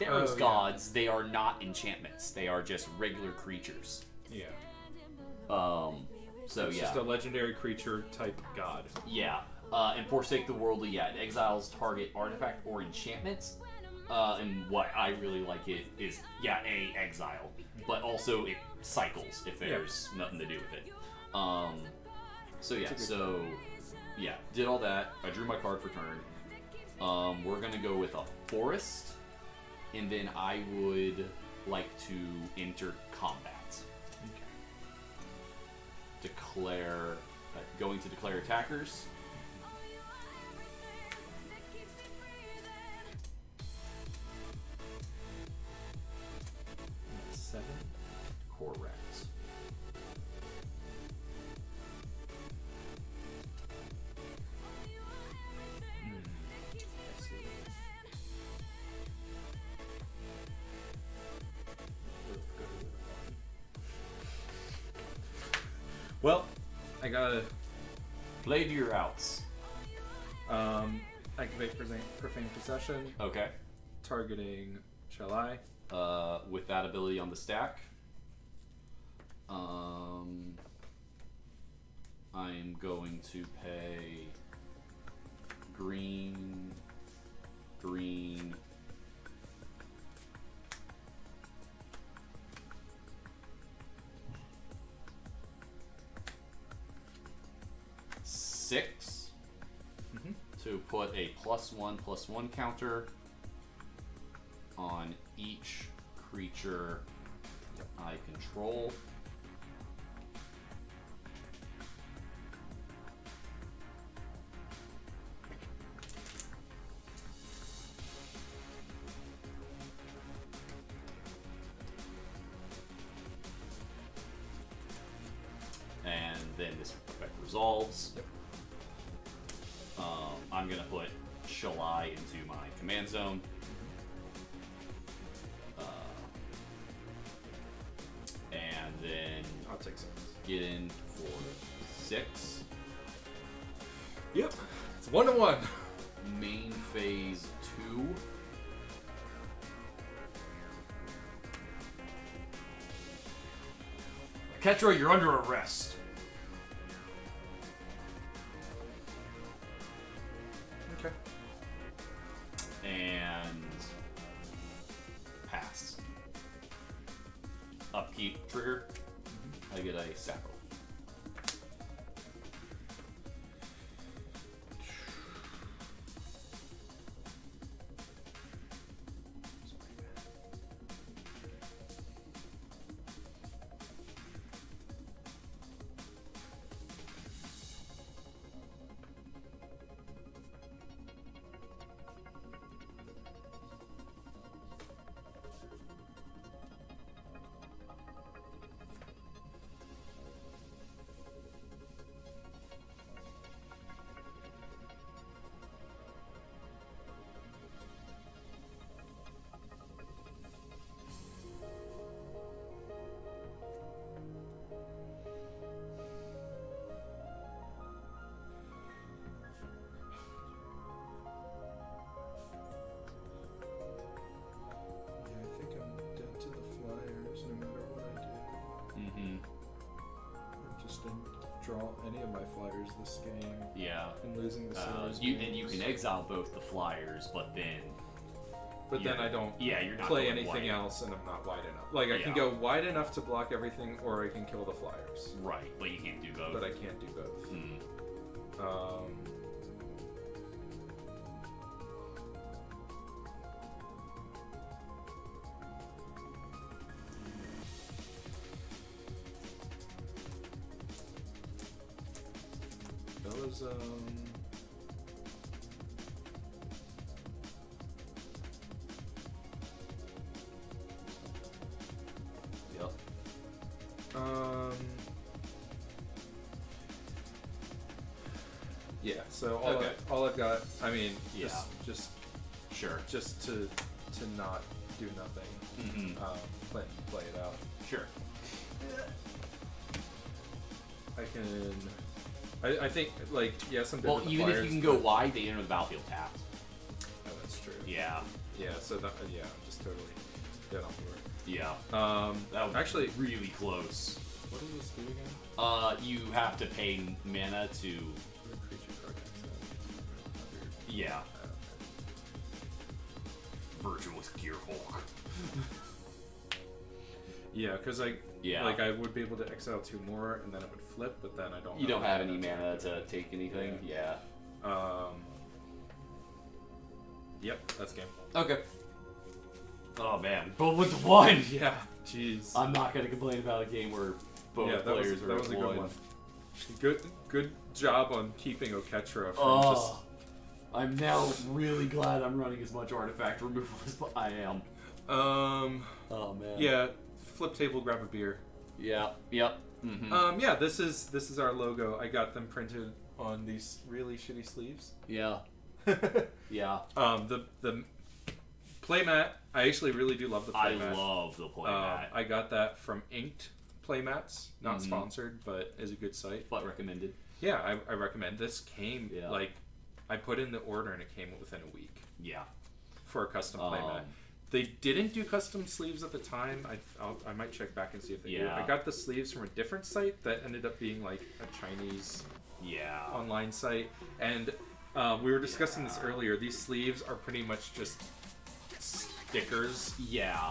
Theros gods, they are not enchantments. They are just regular creatures. Yeah. So it's just a legendary creature type god. Yeah. And Forsake the Worldly, it exiles target artifact or enchantment. And what I really like it is, a exile, but also it cycles if there's nothing to do with it. Did all that. I drew my card for turn. We're gonna go with a forest, and then I would like to enter combat. Declare, going to declare attackers. That's 7. Correct. I see. Well, I gotta Play to your outs. activate Profane Possession, Okay. targeting Shall I? With that ability on the stack. I'm going to pay green. 6 to put a +1/+1 counter on each creature I control. And then this effect resolves. Yep. I'm gonna put Shalai into my command zone. And then I'll take 6. get in for 6. Yep. It's 1-1. Main phase 2. Ketra, you're under arrest. Okay. And pass. Upkeep trigger. I get a sack roll. Yeah, I think I'm dead to the Flyers no matter what I do. Mm-hmm. I just didn't draw any of my Flyers this game. Yeah. And losing the Sailors And you games. can exile both the Flyers, but then But then I don't you're not play going anything wide. else, and I'm not wide enough. Like, I can Yeah. go wide enough to block everything, or I can kill the Flyers. Right, but you can't do both. But I can't do both. Mm. That was, Yep. Yeah, so Okay. all I've got, I mean, Yeah. just Sure. to not do nothing, Mm-hmm. play it out. Sure. I can, I think, like, yes, I'm dead Well, with the even Flyers, if you can go but- wide, they enter the battlefield tapped. Oh, that's true. Yeah. Yeah, so that, yeah, just totally dead on board. Yeah. That was actually, really close. what does this do again? You have to pay mana to. Creature card access. Yeah. Okay. Virtuous Gearhulk. Yeah, because Yeah. like I would be able to exile 2 more, and then it would flip, but then I don't. You don't have any mana to take anything. Yeah. Yep, that's game. Okay. Oh man, both with the one. Yeah, jeez. I'm not gonna complain about a game where both Yeah, that players was are a good one. one. Good job on keeping Oketra from Oh, I'm now really glad I'm running as much artifact removal as I am. Oh man. Yeah, flip table, grab a beer. Yeah. Yep. Mm-hmm. Yeah, this is our logo. I got them printed on these really shitty sleeves. Yeah. Yeah. The playmat, I actually really do love the I playmat. love the playmat. I got that from Inked Playmats, not sponsored, but is a good site. But recommended. Yeah, I recommend. This came Yeah. like I put in the order and it came within a week Yeah. for a custom playmat. They didn't do custom sleeves at the time. I might check back and see if they do. Yeah. I got the sleeves from a different site that ended up being like a Chinese online site. And we were discussing this earlier. These sleeves are pretty much just stickers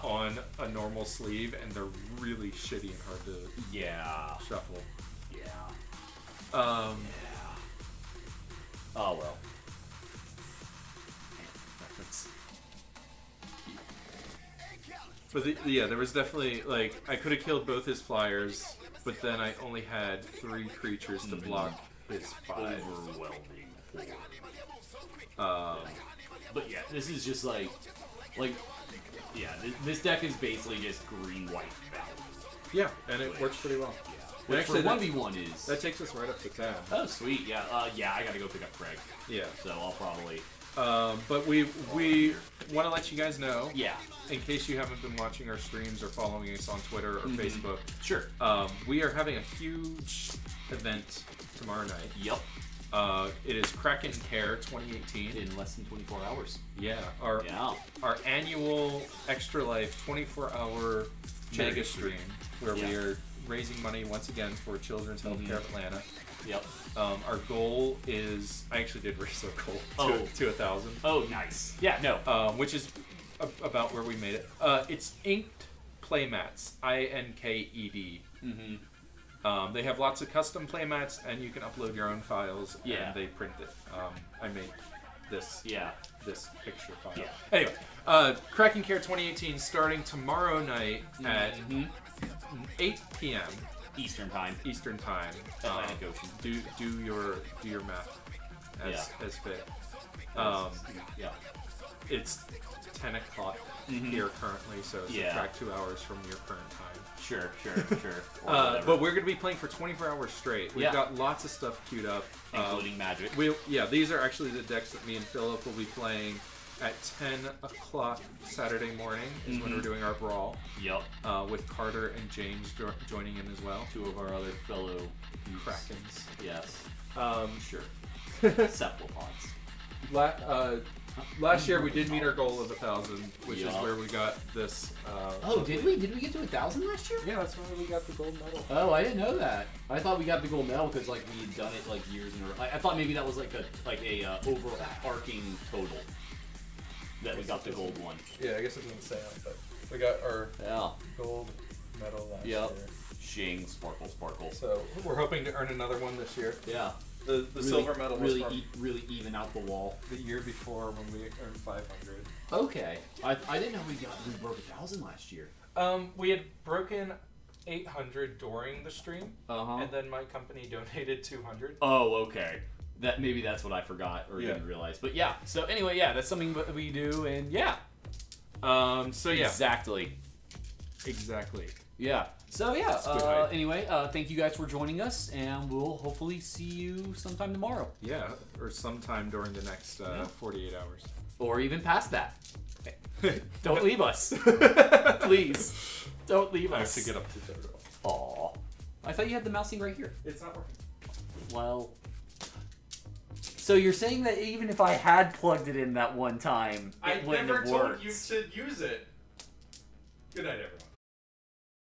on a normal sleeve, and they're really shitty and hard to shuffle. Oh well. But there was definitely, like, I could have killed both his Flyers, but then I only had 3 creatures to block his 5. Overwhelming. But yeah, this is just like, this deck is basically just green white value. Yeah, and it works pretty well. Yeah. And Which for 1v1 is. That takes us right up to 10. Oh, sweet. Yeah. Yeah. I gotta go pick up Craig. Yeah. So I'll probably. But we want to let you guys know. Yeah. In case you haven't been watching our streams or following us on Twitter or Facebook. Sure. We are having a huge event tomorrow night. Yep. It is Kraken Care 2018. In less than 24 hours. Yeah. Our annual Extra Life 24-hour mega stream where we are raising money once again for Children's Healthcare of Atlanta. Yep. Our goal is, I actually did raise our goal to 1,000. Oh, nice. Yeah, no. Which is about where we made it. It's inked playmats, INKED. They have lots of custom playmats, and you can upload your own files, and they print it. I made this this picture file. Yeah. Anyway, Kraken Care 2018 starting tomorrow night at 8 p.m. Eastern time. Atlantic Ocean. Do your math as fit. It's 10 o'clock here currently, so subtract 2 hours from your current time. Sure. But we're going to be playing for 24 hours straight. We've got lots of stuff queued up. Including Magic. These are actually the decks that me and Philip will be playing at 10 o'clock Saturday morning is when we're doing our Brawl. Yep. With Carter and James joining in as well. 2 of our other fellow Krakens. Yes. Sure. Cephalopods. Last year we did meet our goal of 1,000, which is where we got this. Did we? Did we get to 1,000 last year? Yeah, that's where we got the gold medal. Oh, I didn't know that. I thought we got the gold medal because like we had done it like years in a row. I thought maybe that was like a overarching total that we got the gold one. Yeah, I guess it doesn't say on, but we got our gold medal last year. Shing, sparkle. So we're hoping to earn another one this year. Yeah. The really, silver medal was really even out the wall. The year before when we earned 500. Okay, I didn't know we broke 1,000 last year. We had broken 800 during the stream, and then my company donated 200. Oh, okay. Maybe that's what I forgot or didn't realize. But yeah. So anyway, that's something that we do, and Exactly. Yeah. So anyway, thank you guys for joining us, and we'll hopefully see you sometime tomorrow. Yeah, or sometime during the next 48 hours. Or even past that. Don't leave us. Please. Don't leave us. I have to get up to the door. Aw. I thought you had the mousing right here. It's not working. Well. So you're saying that even if I had plugged it in that one time, it wouldn't have worked. I never told you to use it. Good night, everyone.